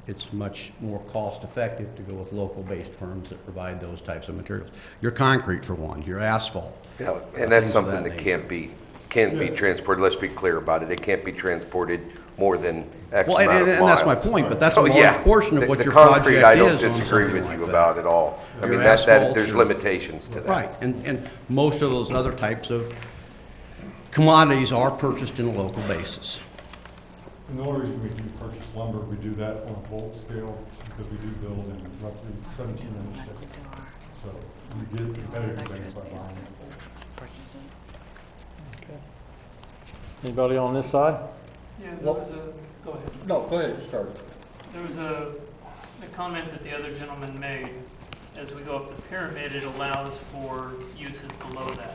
Speaker 10: it's much more cost-effective to go with local-based firms that provide those types of materials. Your concrete, for one, your asphalt.
Speaker 3: Yeah, and that's
Speaker 10: things of
Speaker 3: something that
Speaker 10: nature.
Speaker 3: can't be transported, let's be clear about it, it can't be transported more than X
Speaker 10: Well,
Speaker 3: amount of
Speaker 10: and
Speaker 3: miles.
Speaker 10: that's my point, but that's a
Speaker 3: So,
Speaker 10: large
Speaker 3: yeah,
Speaker 10: portion of
Speaker 3: the-
Speaker 10: what
Speaker 3: the
Speaker 10: your
Speaker 3: concrete,
Speaker 10: project
Speaker 3: I don't
Speaker 10: is on
Speaker 3: disagree
Speaker 10: something
Speaker 3: with you
Speaker 10: like
Speaker 3: about
Speaker 10: that.
Speaker 3: at all. I
Speaker 10: Your
Speaker 3: mean, that,
Speaker 10: asphalt,
Speaker 3: there's
Speaker 10: your-
Speaker 3: limitations to that.
Speaker 10: Right, and most of those other types of commodities are purchased in a local basis.
Speaker 12: And the only reason we do purchase lumber, we do that on a bulk scale because we do build in roughly 17-inch sections. So we get competitive things by buying it.
Speaker 1: Anybody on this side?
Speaker 14: Yeah, there was a, go ahead.
Speaker 15: No, go ahead, start.
Speaker 14: There was a comment that the other gentleman made. As we go up the pyramid, it allows for uses below that.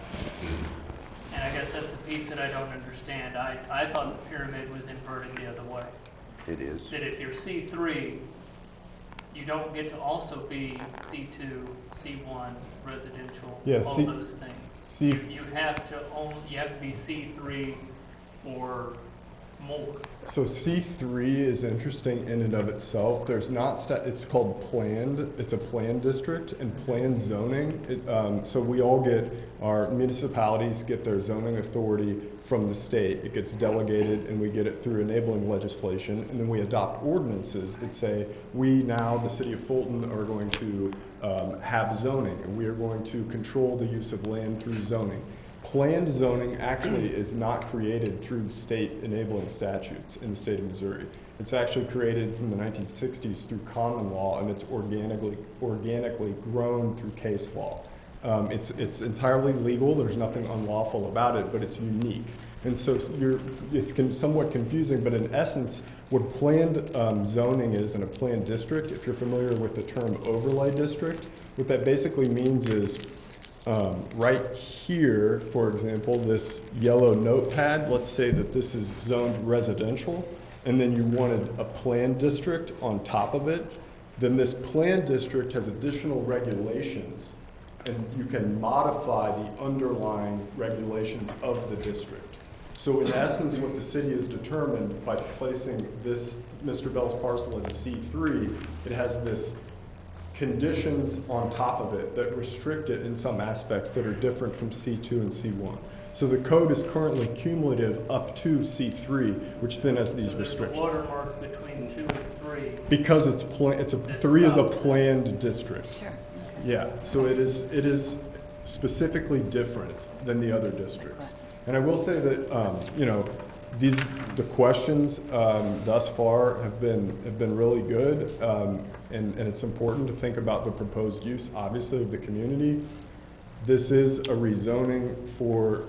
Speaker 14: And I guess that's the piece that I don't understand. I thought the pyramid was inverted the other way.
Speaker 3: It is.
Speaker 14: That if you're C3, you don't get to also be C2, C1, residential,
Speaker 11: Yeah,
Speaker 14: all
Speaker 11: C-
Speaker 14: those things.
Speaker 11: C,
Speaker 14: You have to be C3 or more.
Speaker 11: so C3 is interesting in and of itself. There's not, it's called planned, it's a planned district and planned zoning. So we all get, our municipalities get their zoning authority from the state. It gets delegated and we get it through enabling legislation. And then we adopt ordinances that say, we now, the city of Fulton, are going to have zoning and we are going to control the use of land through zoning. Planned zoning actually is not created through state enabling statutes in the state of Missouri. It's actually created from the 1960s through common law, and it's organically grown through case law. It's entirely legal. There's nothing unlawful about it, but it's unique. And so it's somewhat confusing, but in essence, what planned zoning is in a planned district, if you're familiar with the term overlay district, what that basically means is right here, for example, this yellow notepad, let's say that this is zoned residential, and then you wanted a planned district on top of it, then this planned district has additional regulations, and you can modify the underlying regulations of the district. So in essence, what the city has determined by placing this Mr. Bell's parcel as a C3, it has this conditions on top of it that restrict it in some aspects that are different from C2 and C1. So the code is currently cumulative up to C3, which then has these restrictions.
Speaker 14: So there's a watermark between 2 and 3.
Speaker 11: Because it's 3 is a planned district.
Speaker 5: Sure.
Speaker 11: Yeah, so it is specifically different than the other districts. And I will say that the questions thus far have been really good, and it's important to think about the proposed use, obviously, of the community. This is a rezoning for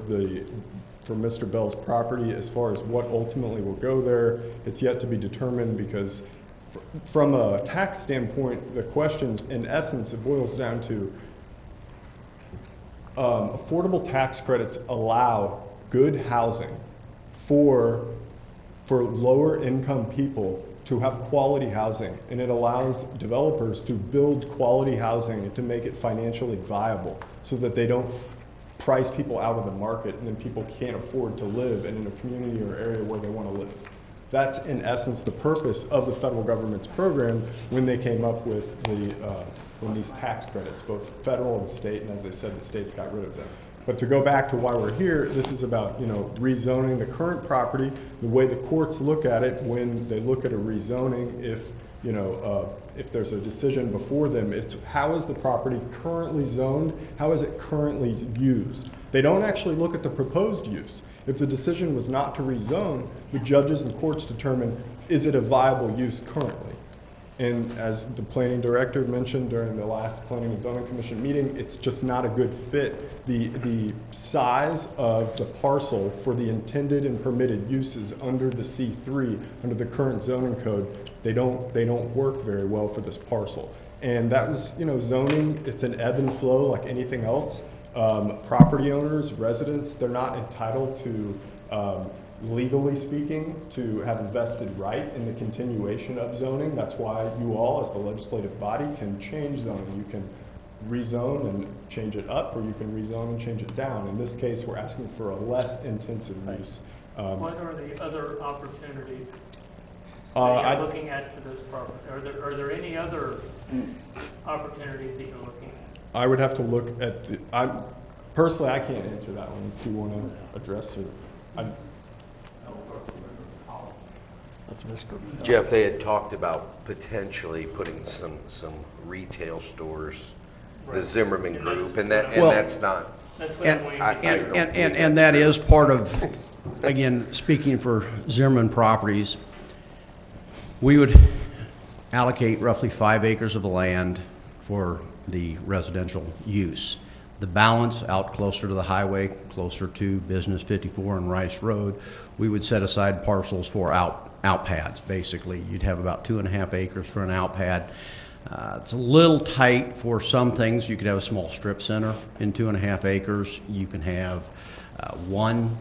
Speaker 11: Mr. Bell's property. As far as what ultimately will go there, it's yet to be determined, because from a tax standpoint, the questions, in essence, it boils down to affordable tax credits allow good housing for lower income people to have quality housing, and it allows developers to build quality housing and to make it financially viable so that they don't price people out of the market and then people can't afford to live in a community or area where they want to live. That's in essence the purpose of the federal government's program when they came up with these tax credits, both federal and state, and as they said, the states got rid of them. But to go back to why we're here, this is about rezoning the current property. The way the courts look at it when they look at a rezoning, if there's a decision before them, it's how is the property currently zoned? How is it currently used? They don't actually look at the proposed use. If the decision was not to rezone, the judges and courts determine, is it a viable use currently? And as the planning director mentioned during the last Planning and Zoning Commission meeting, it's just not a good fit. The size of the parcel for the intended and permitted uses under the C3, under the current zoning code, they don't work very well for this parcel. And that was, zoning, it's an ebb and flow like anything else. Property owners, residents, they're not entitled to, legally speaking, to have a vested right in the continuation of zoning. That's why you all, as the legislative body, can change zoning. You can rezone and change it up, or you can rezone and change it down. In this case, we're asking for a less intensive use.
Speaker 14: What are the other opportunities
Speaker 11: that
Speaker 14: you're looking at for this property? Are there any other opportunities that you're looking at?
Speaker 11: I would have to look at personally, I can't answer that one. If you want to address it.
Speaker 3: Jeff, they had talked about potentially putting some retail stores, the Zimmerman Group, and that's not.
Speaker 14: That's what I'm waiting to hear.
Speaker 10: And that is part of, again, speaking for Zimmerman Properties, we would allocate roughly 5 acres of the land for the residential use. The balance out closer to the highway, closer to Business 54 and Rice Road, we would set aside parcels for out pads, basically. You'd have about 2.5 acres for an out pad. It's a little tight for some things. You could have a small strip center in 2.5 acres. You can have one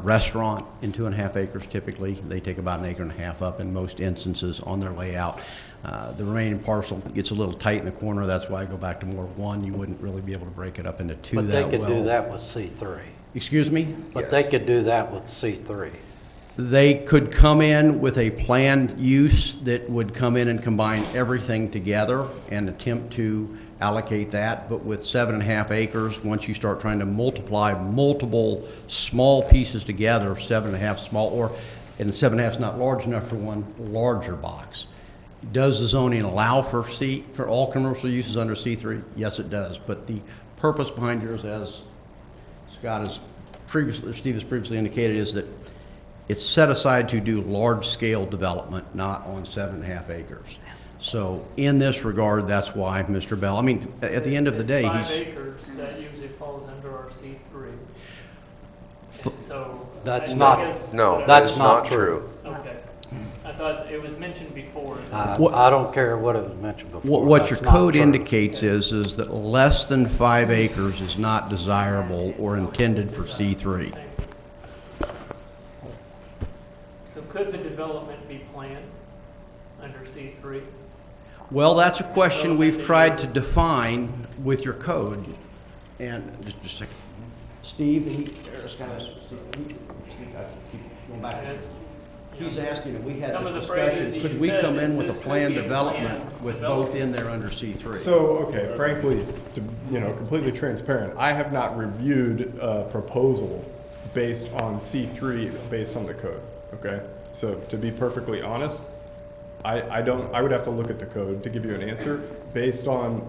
Speaker 10: restaurant in 2.5 acres typically. They take about 1.5 acres up in most instances on their layout. The remaining parcel gets a little tight in the corner. That's why I go back to more one. You wouldn't really be able to break it up into two
Speaker 6: But
Speaker 10: that
Speaker 6: they could
Speaker 10: well.
Speaker 6: do that with C3.
Speaker 10: Excuse me?
Speaker 6: But they could do that with C3.
Speaker 10: They could come in with a planned use that would come in and combine everything together and attempt to allocate that. But with 7.5 acres, once you start trying to multiply multiple small pieces together, 7.5 small, and 7.5 is not large enough for one larger box. Does the zoning allow for all commercial uses under C3? Yes, it does. But the purpose behind yours, as Steve has previously indicated, is that it's set aside to do large-scale development, not on 7.5 acres. So in this regard, that's why Mr. Bell, at the end of the day,
Speaker 14: 5 acres, that usually falls under our C3. So.
Speaker 6: That's
Speaker 14: I
Speaker 6: not-
Speaker 14: guess-
Speaker 3: No, that
Speaker 6: That's
Speaker 3: is
Speaker 6: not
Speaker 3: not
Speaker 6: true.
Speaker 3: true.
Speaker 14: Okay. I thought it was mentioned before.
Speaker 6: I don't care what it was mentioned before.
Speaker 10: What your
Speaker 6: That's not
Speaker 10: code
Speaker 6: true.
Speaker 10: indicates is that less than 5 acres is not desirable or intended for C3.
Speaker 14: So could the development be planned under C3?
Speaker 10: Well, that's a question we've tried to define with your code. And, just a second. Steve, going back. He's asking, if we had
Speaker 14: Some of
Speaker 10: this
Speaker 14: the phrases
Speaker 10: discussion,
Speaker 14: you
Speaker 10: could we
Speaker 14: said,
Speaker 10: come in
Speaker 14: this
Speaker 10: with a
Speaker 14: could
Speaker 10: planned
Speaker 14: be a
Speaker 10: development
Speaker 14: planned
Speaker 10: with
Speaker 14: development.
Speaker 10: both in there under C3?
Speaker 11: So, okay, frankly, to, completely transparent, I have not reviewed a proposal based on C3, based on the code, okay? So to be perfectly honest, I would have to look at the code to give you an answer based on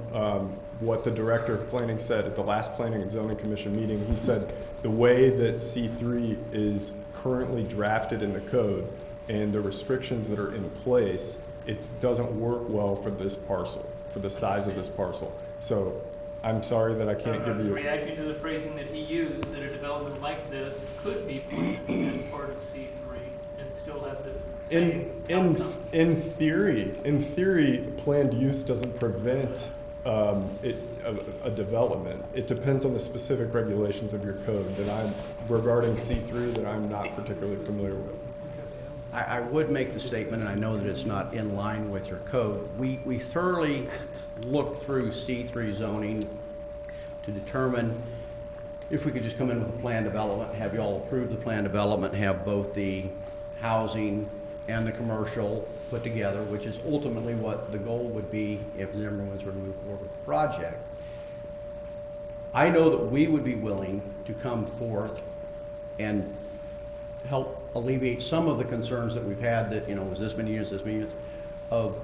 Speaker 11: what the director of planning said at the last Planning and Zoning Commission meeting. He said the way that C3 is currently drafted in the code and the restrictions that are in place, it doesn't work well for this parcel, for the size of this parcel. So I'm sorry that I can't
Speaker 14: I
Speaker 11: give
Speaker 14: was
Speaker 11: you.
Speaker 14: reacting to the phrasing that he used, that a development like this could be planned as part of C3 and still have the same outcome.
Speaker 11: In theory, planned use doesn't prevent a development. It depends on the specific regulations of your code regarding C3 that I'm not particularly familiar with.
Speaker 10: I would make the statement, and I know that it's not in line with your code. We thoroughly looked through C3 zoning to determine if we could just come in with a planned development, have you all approve the planned development, have both the housing and the commercial put together, which is ultimately what the goal would be if Zimmerman's were to move forward with the project. I know that we would be willing to come forth and help alleviate some of the concerns that we've had that, was this many units, of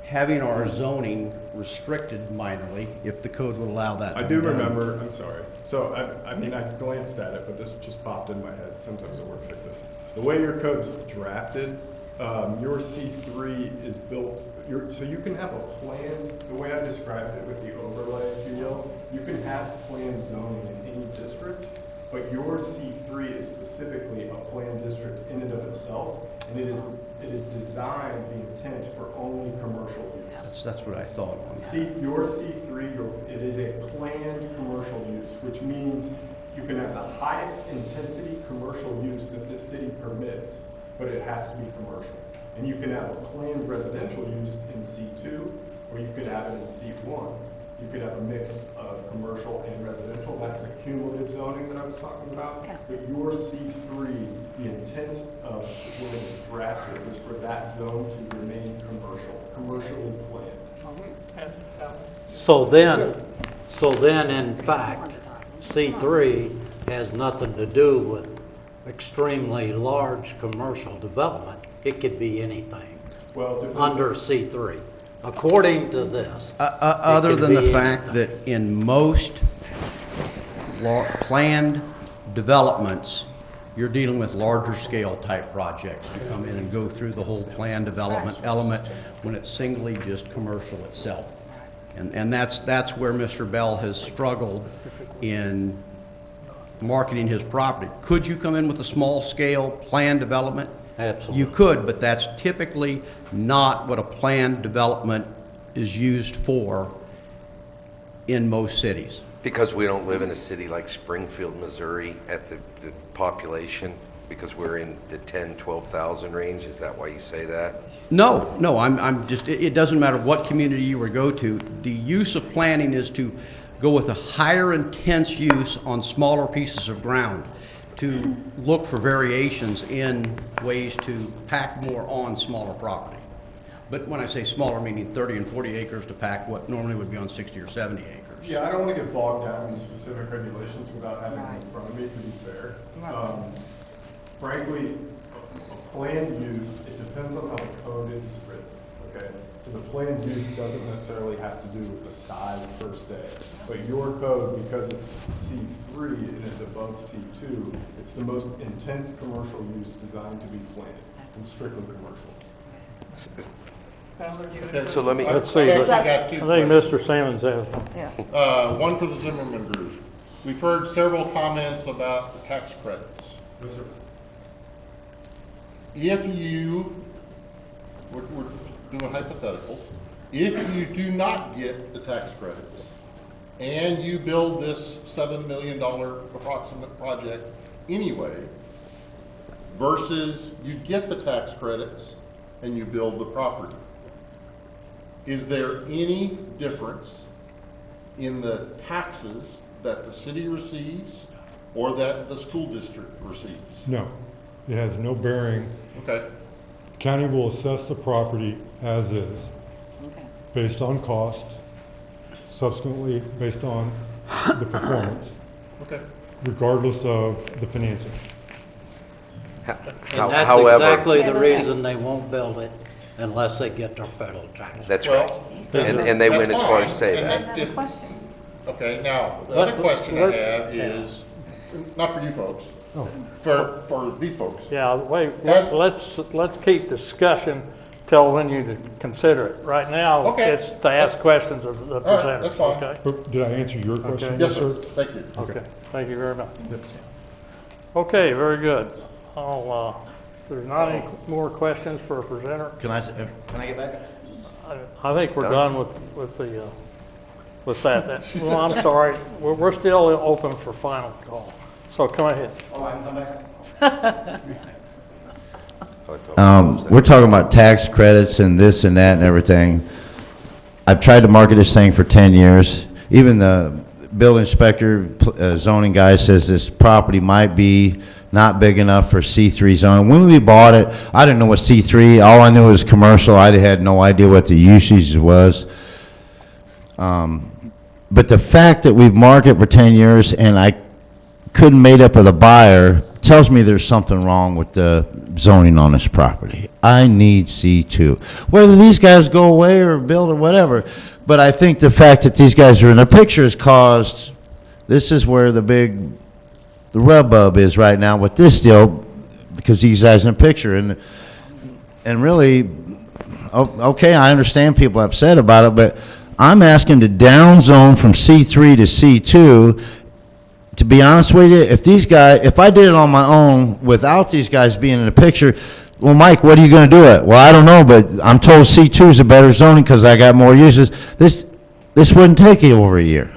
Speaker 10: having our zoning restricted minorly, if the code would allow that to
Speaker 11: I
Speaker 10: be
Speaker 11: do
Speaker 10: done.
Speaker 11: remember, I'm sorry. So, I glanced at it, but this just popped in my head. Sometimes it works like this. The way your code's drafted, your C3 is built, so you can have a plan, the way I described it with the overlay, if you will, you can have planned zoning in any district, but your C3 is specifically a planned district in and of itself, and it is designed, the intent, for only commercial use.
Speaker 10: That's what I thought on that.
Speaker 11: Your C3, it is a planned commercial use, which means you can have the highest intensity commercial use that this city permits, but it has to be commercial. And you can have a planned residential use in C2, or you could have it in C1. You could have a mix of commercial and residential. That's the cumulative zoning that I was talking about.
Speaker 2: Yeah.
Speaker 11: But your C3, the intent of when it was drafted was for that zone to remain commercially planned.
Speaker 14: Pass it down.
Speaker 6: So then, in fact, C3 has nothing to do with extremely large commercial development. It could be anything
Speaker 11: Well, it depends.
Speaker 6: under C3, according to this.
Speaker 10: Other
Speaker 6: could
Speaker 10: than the
Speaker 6: be
Speaker 10: fact that in most planned developments, you're dealing with larger scale type projects to come in and go through the whole planned development element when it's singly just commercial itself. And that's where Mr. Bell has struggled in marketing his property. Could you come in with a small scale planned development?
Speaker 6: Absolutely.
Speaker 10: You could, but that's typically not what a planned development is used for in most cities.
Speaker 3: Because we don't live in a city like Springfield, Missouri at the population, because we're in the 10, 12,000 range, is that why you say that?
Speaker 10: No, I'm just, it doesn't matter what community you would go to. The use of planning is to go with a higher intense use on smaller pieces of ground, to look for variations in ways to pack more on smaller property. But when I say smaller, meaning 30 and 40 acres to pack what normally would be on 60 or 70 acres.
Speaker 11: Yeah, I don't want to get bogged down in specific regulations without having them in front of me, to be fair. Frankly, a planned use, it depends on how the code is written, okay? So the planned use doesn't necessarily have to do with the size per se. But your code, because it's C3 and it's above C2, it's the most intense commercial use designed to be planned. It's strictly commercial.
Speaker 14: Fowler, do you have any
Speaker 3: So let me,
Speaker 1: Let's see,
Speaker 15: I
Speaker 1: but I
Speaker 15: got two
Speaker 1: think
Speaker 15: questions.
Speaker 1: Mr. Salmon's asking.
Speaker 15: One for the Zimmerman Group. we've heard several comments about the tax credits.
Speaker 11: Yes, sir.
Speaker 15: If you, we're doing hypotheticals, if you do not get the tax credits and you build this $7 million approximate project anyway, versus you get the tax credits and you build the property, is there any difference in the taxes that the city receives or that the school district receives?
Speaker 12: No, it has no bearing.
Speaker 15: Okay.
Speaker 12: County will assess the property as is,
Speaker 16: Okay.
Speaker 12: based on cost, subsequently based on the performance,
Speaker 15: Okay.
Speaker 12: regardless of the financing.
Speaker 6: And that's
Speaker 3: However,
Speaker 6: exactly the reason they won't build it unless they get their federal tax.
Speaker 3: that's right. And they win as far as say that.
Speaker 15: Another question. Okay, now, the other question I have is, not for you folks, for these folks.
Speaker 1: Yeah, wait,
Speaker 15: Yes.
Speaker 1: let's keep discussion till when you consider it. Right now,
Speaker 15: Okay.
Speaker 1: it's to ask questions of the
Speaker 15: All right,
Speaker 1: presenters,
Speaker 15: that's fine.
Speaker 1: okay?
Speaker 12: But did I answer your question?
Speaker 15: Yes, sir, thank you.
Speaker 1: Okay, thank you very much. Okay, very good. If there's not any more questions for a presenter,
Speaker 9: Can I get back?
Speaker 1: I think we're done with that. Well, I'm sorry, we're still open for final call. So come ahead.
Speaker 9: Oh, I can come back?
Speaker 3: Oh,
Speaker 9: We're talking about tax credits and this and that and everything. I've tried to market this thing for 10 years. Even the building inspector, zoning guy says this property might be not big enough for C3 zone. When we bought it, I didn't know what C3, all I knew was commercial. I had no idea what the usage was. But the fact that we've marketed for 10 years and I couldn't made up with a buyer tells me there's something wrong with the zoning on this property. I need C2. Whether these guys go away or build or whatever, but I think the fact that these guys are in the picture has caused, this is where the rub is right now with this deal, because these guys in the picture, and really, okay, I understand people are upset about it, but I'm asking to down zone from C3 to C2. To be honest with you, if I did it on my own without these guys being in the picture, well, Mike, what are you going to do it? Well, I don't know, but I'm told C2 is a better zoning because I got more uses. This wouldn't take you over a year.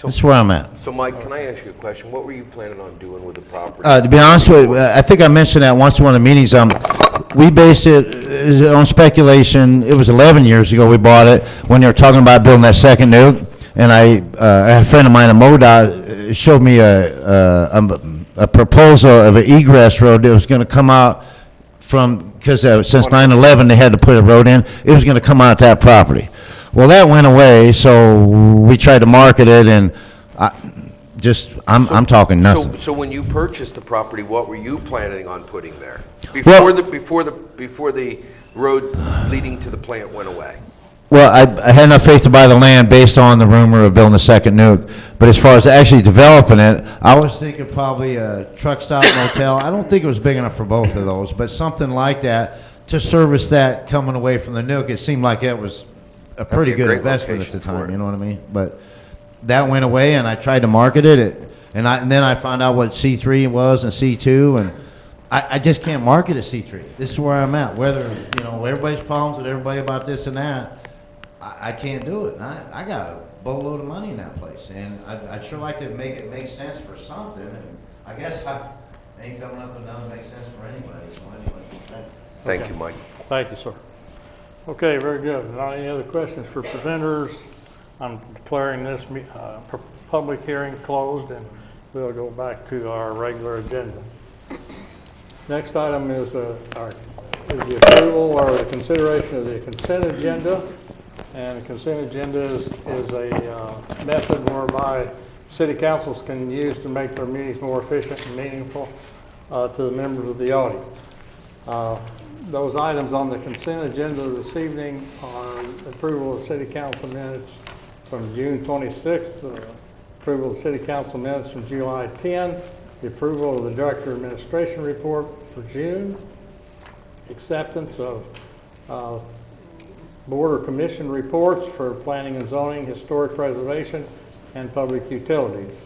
Speaker 9: That's where I'm at.
Speaker 3: So Mike, can I ask you a question? What were you planning on doing with the property?
Speaker 9: To be honest with you, I think I mentioned that once in one of the meetings. We based it on speculation. It was 11 years ago we bought it when they were talking about building that second nuke. And I had a friend of mine in MoDOT showed me a proposal of an egress road that was going to come out from, because since 9/11 they had to put a road in, it was going to come out that property. Well, that went away, so we tried to market it, and I'm talking nothing.
Speaker 3: So when you purchased the property, what were you planning on putting there? Before the road leading to the plant went away?
Speaker 9: Well, I had enough faith to buy the land based on the rumor of building a second nuke. But as far as actually developing it, I was thinking probably a truck stop motel. I don't think it was big enough for both of those, but something like that to service that coming away from the nuke. It seemed like it was a pretty good investment at the time, you know what I mean? But that went away, and I tried to market it, and then I found out what C3 was and C2, and I just can't market a C3. This is where I'm at. Whether, everybody's problems with everybody about this and that, I can't do it. I got a boatload of money in that place, and I'd sure like to make it make sense for something. And I guess I ain't coming up with nothing that makes sense for anybody. So anyway,
Speaker 3: Thank you, Mike.
Speaker 1: Thank you, sir. Okay, very good. Not any other questions for presenters? I'm declaring this public hearing closed, and we'll go back to our regular agenda. Next item is the approval or the consideration of the consent agenda. And the consent agenda is a method whereby city councils can use to make their meetings more efficient and meaningful to the members of the audience. Those items on the consent agenda this evening are approval of city council minutes from June 26th, approval of city council minutes from July 10, the approval of the director administration report for June, acceptance of board or commission reports for planning and zoning, historic preservation, and public utilities.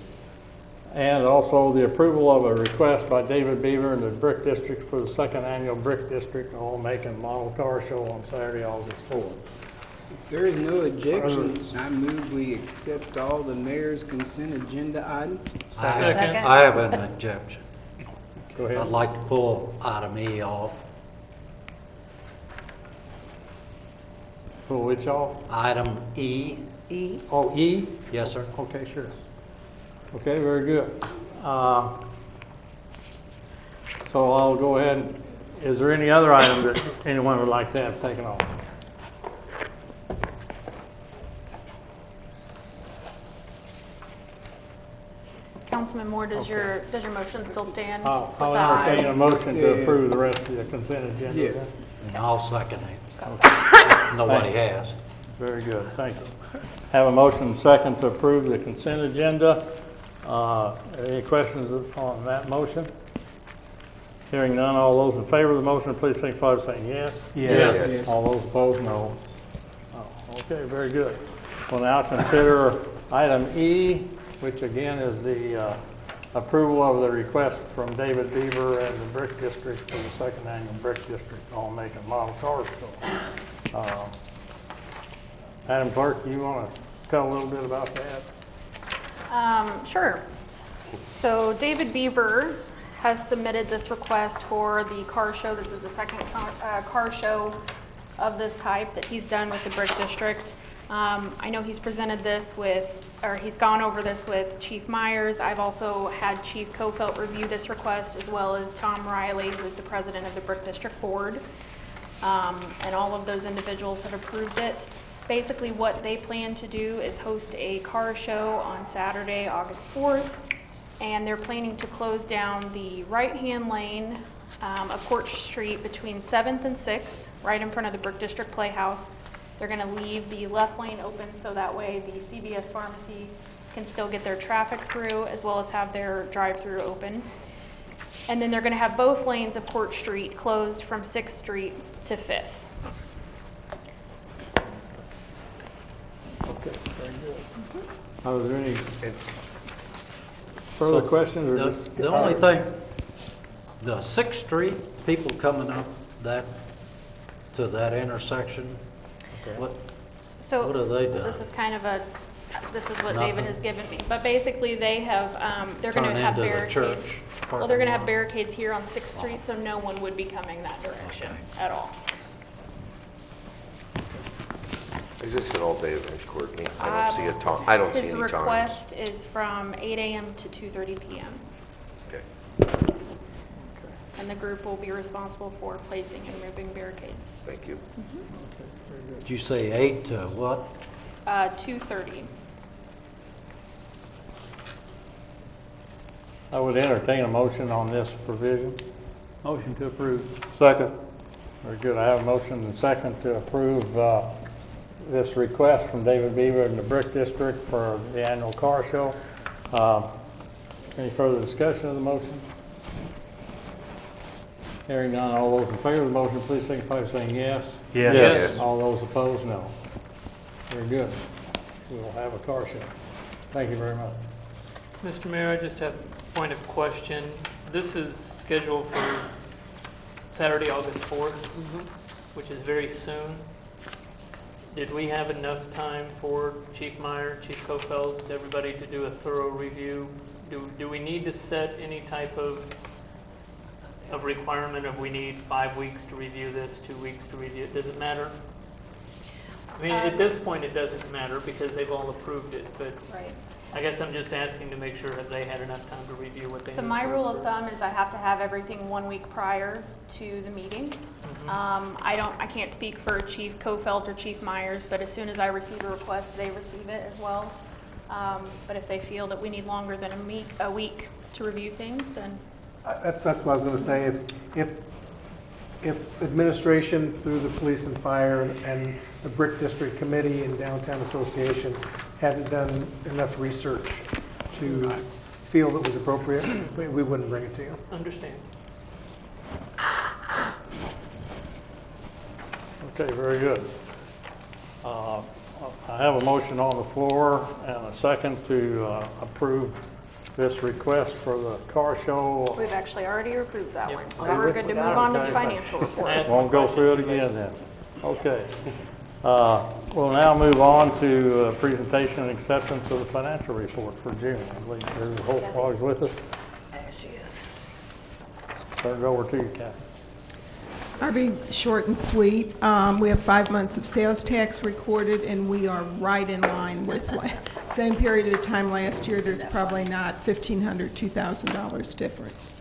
Speaker 1: And also the approval of a request by David Beaver and the Brick District for the second annual Brick District All-Make and Model Car Show on Saturday, August 4th.
Speaker 13: If there is no objections, I move we accept all the mayor's consent agenda items.
Speaker 6: I have an objection.
Speaker 1: Go ahead.
Speaker 6: I'd like to pull item E off.
Speaker 1: Pull which off?
Speaker 6: Item E.
Speaker 1: Oh, E?
Speaker 6: Yes, sir.
Speaker 1: Okay, sure. Okay, very good. So I'll go ahead. Is there any other item that anyone would like to have taken off?
Speaker 2: Councilman Moore, does your motion still stand?
Speaker 1: I'll
Speaker 2: with that?
Speaker 1: entertain a motion to approve the rest of the consent agenda.
Speaker 13: Yes.
Speaker 1: then.
Speaker 6: And I'll second it. Nobody has.
Speaker 1: Very good, thank you. Have a motion and second to approve the consent agenda. Any questions on that motion? Hearing none, all those in favor of the motion, please signify by saying yes.
Speaker 13: Yes.
Speaker 1: All those opposed, no. Oh, okay, very good. We'll now consider item E, which again is the approval of the request from David Beaver and the Brick District for the second annual Brick District All-Make and Model Car Show. Madam Clerk, you want to tell a little bit about that?
Speaker 2: Sure. So David Beaver has submitted this request for the car show. This is the second car show of this type that he's done with the Brick District. I know he's presented this with, or he's gone over this with Chief Myers. I've also had Chief Kofelt review this request, as well as Tom Riley, who is the president of the Brick District Board. And all of those individuals have approved it. Basically, what they plan to do is host a car show on Saturday, August 4th, and they're planning to close down the right-hand lane of Court Street between 7th and 6th, right in front of the Brick District Playhouse. They're going to leave the left lane open so that way the CVS pharmacy can still get their traffic through, as well as have their drive-through open. And then they're going to have both lanes of Court Street closed from 6th Street to 5th.
Speaker 1: Okay, very good. Are there any further questions? Or just-
Speaker 6: The only thing, the 6th Street, people coming up to that intersection, what
Speaker 2: So
Speaker 6: have they done?
Speaker 2: this is kind of this is what
Speaker 6: Nothing.
Speaker 2: David has given me. But basically, they have, they're going to
Speaker 6: Turn
Speaker 2: have
Speaker 6: into the
Speaker 2: barricades.
Speaker 6: church
Speaker 2: Well, they're going to have
Speaker 6: parking lot.
Speaker 2: barricades here on 6th Street, so no one would be coming that direction at all.
Speaker 3: Is this an all-day event, Courtney? I don't see a time, I don't see any
Speaker 2: His
Speaker 3: times.
Speaker 2: request is from 8 a.m. to 2:30 p.m.
Speaker 3: Okay,
Speaker 2: And the group will be responsible for placing and removing barricades.
Speaker 3: thank you.
Speaker 6: Did you say 8 to what?
Speaker 2: 2:30.
Speaker 1: I would entertain a motion on this provision. Motion to approve.
Speaker 15: Second.
Speaker 1: Very good. I have a motion and second to approve this request from David Beaver and the Brick District for the annual car show. Any further discussion of the motion? Hearing none, all those in favor of the motion, please signify by saying yes.
Speaker 3: Yes.
Speaker 1: All those opposed, no. Very good. We'll have a car show. Thank you very much.
Speaker 16: Mr. Mayor, I just have a point of question. This is scheduled for Saturday, August 4th, which is very soon. Did we have enough time for Chief Meyer, Chief Kofeld, everybody to do a thorough review? Do we need to set any type of requirement of we need 5 weeks to review this, 2 weeks to review it? Does it matter? I mean, at this point, it doesn't matter because they've all approved it, but
Speaker 2: Right.
Speaker 16: I guess I'm just asking to make sure that they had enough time to review what they need.
Speaker 2: So my
Speaker 16: to
Speaker 2: rule of
Speaker 16: approve.
Speaker 2: thumb is I have to have everything 1 week prior to the meeting. I can't speak for Chief Kofelt or Chief Myers, but as soon as I receive a request, they receive it as well. But if they feel that we need longer than a week to review things, then
Speaker 17: That's what I was going to say. If administration through the police and fire and the Brick District Committee and Downtown Association hadn't done enough research to feel it was appropriate, we wouldn't bring it to you.
Speaker 16: Understand.
Speaker 1: Okay, very good. I have a motion on the floor and a second to approve this request for the car show.
Speaker 2: We've actually already approved that
Speaker 16: Yep.
Speaker 2: one, so we're good to move on to the financial report.
Speaker 1: Won't go through it again then. Okay. We'll now move on to presentation and acceptance of the financial report for June. I believe Mrs. Holtzclaw is with us. Turn it over to you, Kathy.
Speaker 18: I'll be short and sweet. We have 5 months of sales tax recorded, and we are right in line with same period of time last year. There's probably not $1,500, $2,000 difference.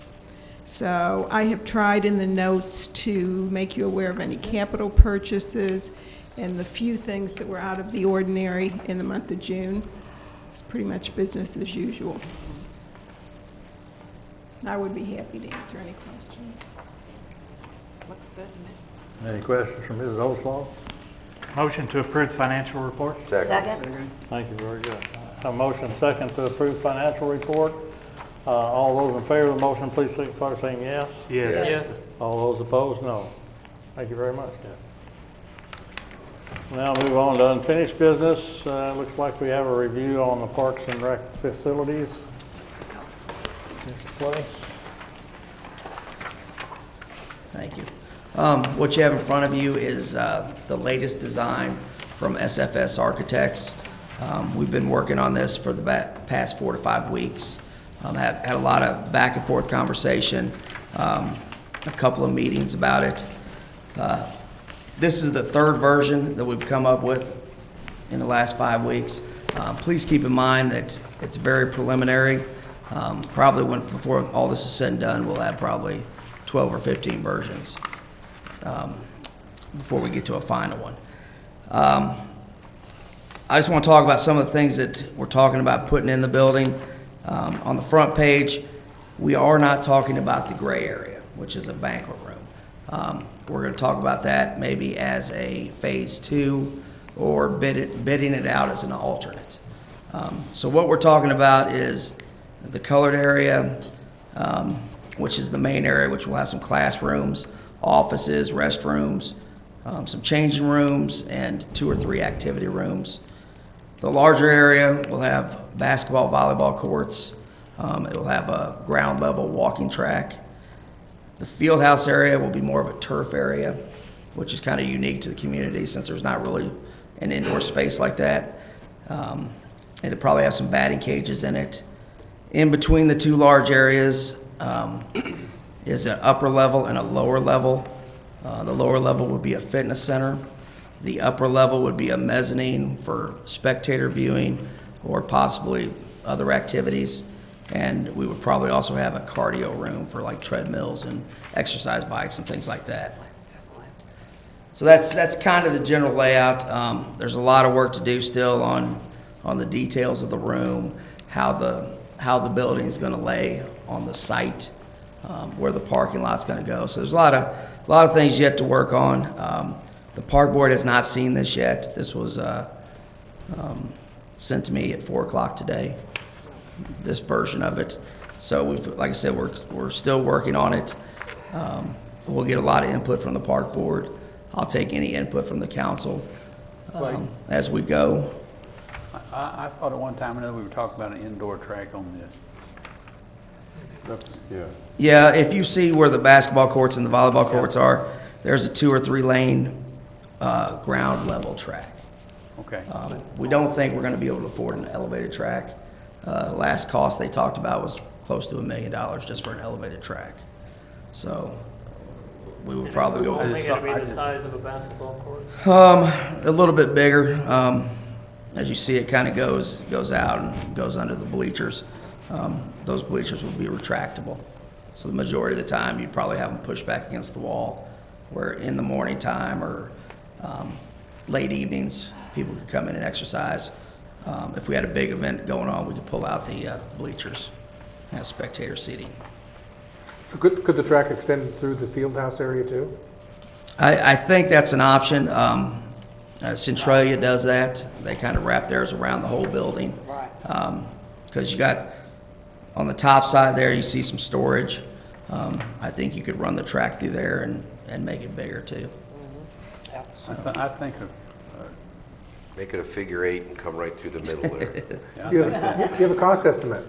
Speaker 18: So I have tried in the notes to make you aware of any capital purchases and the few things that were out of the ordinary in the month of June. It's pretty much business as usual. I would be happy to answer any questions.
Speaker 19: Looks good to me.
Speaker 1: Any questions from Mrs. Holtzclaw?
Speaker 20: Motion to approve the financial report.
Speaker 19: Second.
Speaker 1: Thank you, very good. A motion second to approve financial report. All those in favor of the motion, please signify by saying yes.
Speaker 20: Yes.
Speaker 16: Yes.
Speaker 1: All those opposed, no. Thank you very much, Kathy. Now move on to unfinished business. Looks like we have a review on the Parks and Rec facilities. Mr. Clay?
Speaker 16: Thank you. What you have in front of you is the latest design from SFS Architects. We've been working on this for the past 4 to 5 weeks. Had a lot of back and forth conversation, a couple of meetings about it. This is the third version that we've come up with in the last 5 weeks. Please keep in mind that it's very preliminary. Probably before all this is said and done, we'll have probably 12 or 15 versions before we get to a final one. I just want to talk about some of the things that we're talking about putting in the building. On the front page, we are not talking about the gray area, which is a banquet room. We're going to talk about that maybe as a phase 2 or bidding it out as an alternate. So what we're talking about is the colored area, which is the main area, which will have some classrooms, offices, restrooms, some changing rooms, and 2 or 3 activity rooms. The larger area will have basketball, volleyball courts. It will have a ground level walking track. The field house area will be more of a turf area, which is kind of unique to the community since there's not really an indoor space like that. It'll probably have some batting cages in it. In between the 2 large areas is an upper level and a lower level. The lower level would be a fitness center. The upper level would be a mezzanine for spectator viewing or possibly other activities. And we would probably also have a cardio room for like treadmills and exercise bikes and things like that. So that's kind of the general layout. There's a lot of work to do still on the details of the room, how the building is going to lay on the site, where the parking lot's going to go. So there's a lot of things yet to work on. The park board has not seen this yet. This was sent to me at 4 o'clock today, this version of it. So like I said, we're still working on it. We'll get a lot of input from the park board. I'll take any input from the council as we go.
Speaker 17: I thought at one time or another we were talking about an indoor track on this.
Speaker 16: Yeah, if you see where the basketball courts and the volleyball courts are, there's a 2 or 3 lane ground level track.
Speaker 17: Okay.
Speaker 16: We don't think we're going to be able to afford an elevated track. Last cost they talked about was close to $1 million just for an elevated track. So we would probably go through. I
Speaker 14: think it'll be the size of a basketball court?
Speaker 16: A little bit bigger. As you see, it kind of goes out and goes under the bleachers. Those bleachers would be retractable. So the majority of the time, you'd probably have them pushed back against the wall, where in the morning time or late evenings, people could come in and exercise. If we had a big event going on, we could pull out the bleachers and have spectator seating.
Speaker 17: So could the track extend through the field house area too?
Speaker 16: I think that's an option. Centralia does that. They kind of wrap theirs around the whole building. Right. Because you got, on the top side there, you see some storage. I think you could run the track through there and make it bigger too.
Speaker 17: I think of...
Speaker 3: Make it a figure 8 and come right through the middle there.
Speaker 17: You have a cost estimate?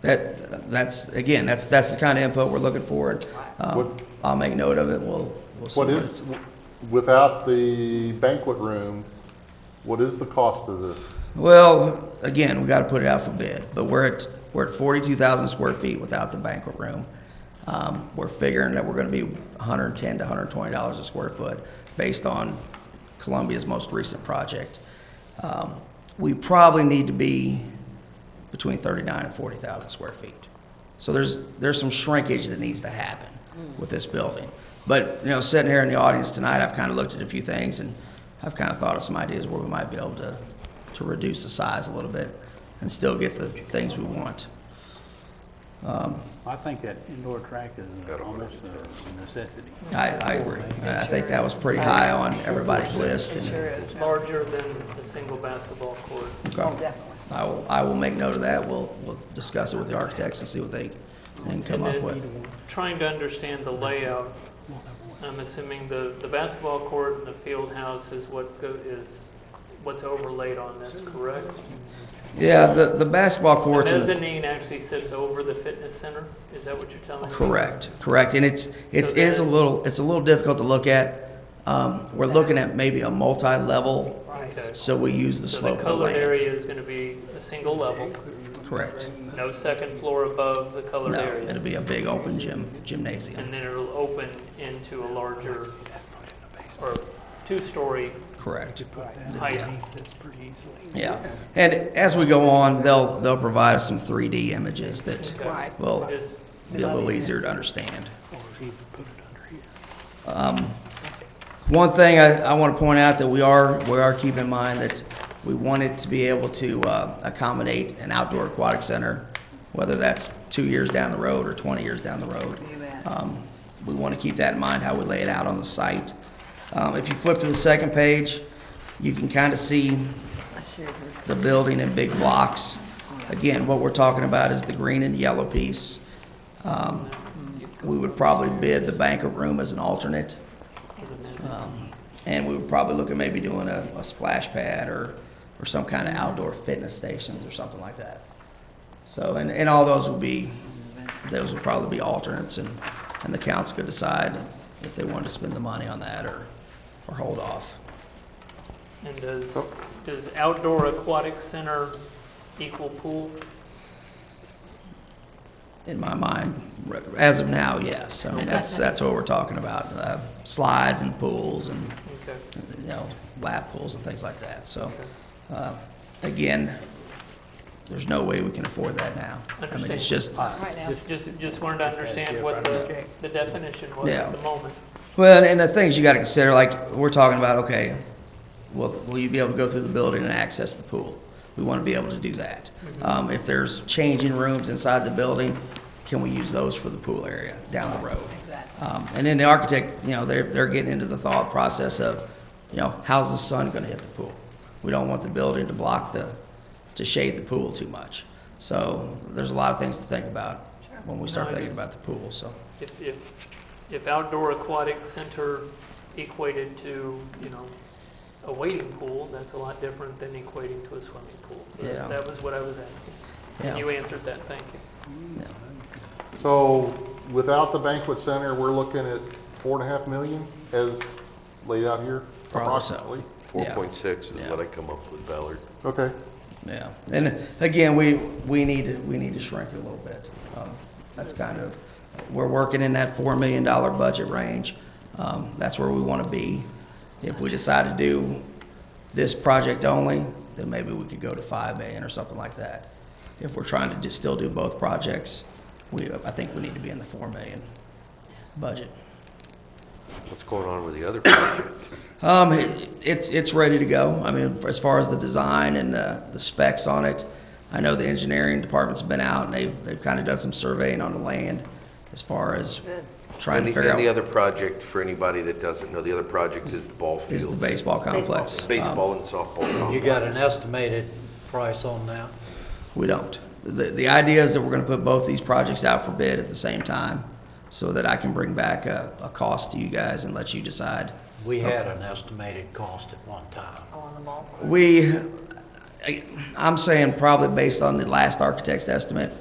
Speaker 16: That's the kind of input we're looking for. And, I'll make note of it. We'll see.
Speaker 15: What is, without the banquet room, what is the cost of this?
Speaker 16: Well, again, we got to put it out for bid, but we're at 42,000 square feet without the banquet room. We're figuring that we're going to be $110 to $120 a square foot based on Columbia's most recent project. We probably need to be between 39 and 40,000 square feet. So there's some shrinkage that needs to happen with this building. But, sitting here in the audience tonight, I've kind of looked at a few things, and I've kind of thought of some ideas where we might be able to reduce the size a little bit and still get the things we want.
Speaker 20: I think that indoor track is almost a necessity.
Speaker 16: I agree. I think that was pretty high on everybody's list. And
Speaker 17: It's larger than the single basketball court.
Speaker 16: okay. I will make note of that. We'll discuss it with the architects and see what they can come up with.
Speaker 17: Trying to understand the layout, I'm assuming the basketball court and the field house is what's overlaid on this, correct?
Speaker 16: Yeah, the basketball courts.
Speaker 17: The mezzanine actually sits over the fitness center. Is that what you're telling me?
Speaker 16: Correct, and it is a little difficult to look at. We're looking at maybe a multi-level,
Speaker 17: Okay.
Speaker 16: so we use the
Speaker 17: So
Speaker 16: slope
Speaker 17: the
Speaker 16: of the
Speaker 17: colored
Speaker 16: land.
Speaker 17: area is going to be a single level,
Speaker 16: Correct.
Speaker 17: no second floor above the colored
Speaker 16: No,
Speaker 17: area.
Speaker 16: it'll be a big open gymnasium.
Speaker 17: And then it'll open into a larger, or two-story
Speaker 16: Correct.
Speaker 17: height.
Speaker 16: Yeah, and as we go on, they'll provide us some 3D images that will
Speaker 17: Just-
Speaker 16: be a little easier to understand. One thing I want to point out that we are keeping in mind that we want it to be able to accommodate an outdoor aquatic center, whether that's 2 years down the road or 20 years down the road. We want to keep that in mind, how we lay it out on the site. If you flip to the second page, you can kind of see the building in big blocks. Again, what we're talking about is the green and yellow piece. We would probably bid the banquet room as an alternate. And we would probably look at maybe doing a splash pad or some kind of outdoor fitness stations or something like that. So, and all those would probably be alternates, and the council could decide if they wanted to spend the money on that or hold off.
Speaker 17: And does outdoor aquatic center equal pool?
Speaker 16: In my mind, as of now, yes. I mean, that's what we're talking about, slides and pools and,
Speaker 17: Okay.
Speaker 16: lap pools and things like that. So, again, there's no way we can afford that now. I mean, it's just,
Speaker 17: Just wanted to understand what the definition was
Speaker 16: Yeah.
Speaker 17: at the moment.
Speaker 16: well, and the things you got to consider, like, we're talking about, okay, will you be able to go through the building and access the pool? We want to be able to do that. If there's changing rooms inside the building, can we use those for the pool area down the road? And then the architect, they're getting into the thought process of, how's the sun going to hit the pool? We don't want the building to shade the pool too much. So there's a lot of things to think about when we start thinking about the pool. So
Speaker 17: If outdoor aquatic center equated to, a wading pool, that's a lot different than equating to a swimming pool. So
Speaker 16: Yeah.
Speaker 17: that was what I was asking.
Speaker 16: Yeah.
Speaker 17: And you answered that, thank you.
Speaker 15: So without the banquet center, we're looking at 4.5 million as laid out here,
Speaker 16: Probably so.
Speaker 15: approximately?
Speaker 3: 4.6 is
Speaker 16: Yeah.
Speaker 3: what I come up with, Ballard.
Speaker 15: Okay.
Speaker 16: yeah, and again, we need to shrink it a little bit. That's kind of, we're working in that $4 million budget range. That's where we want to be. If we decide to do this project only, then maybe we could go to 5 million or something like that. If we're trying to just still do both projects, I think we need to be in the 4 million budget.
Speaker 3: What's going on with the other project?
Speaker 16: It's ready to go. I mean, as far as the design and the specs on it, I know the engineering department's been out and they've kind of done some surveying on the land as far as trying to figure out.
Speaker 3: And the other project, for anybody that doesn't know, the other project is the ball field.
Speaker 16: Is the baseball complex.
Speaker 3: Baseball and softball complex.
Speaker 6: You got an estimated price on that?
Speaker 16: We don't. The idea is that we're going to put both these projects out for bid at the same time so that I can bring back a cost to you guys and let you decide.
Speaker 6: We had an estimated cost at one time.
Speaker 16: I'm saying probably based on the last architect's estimate,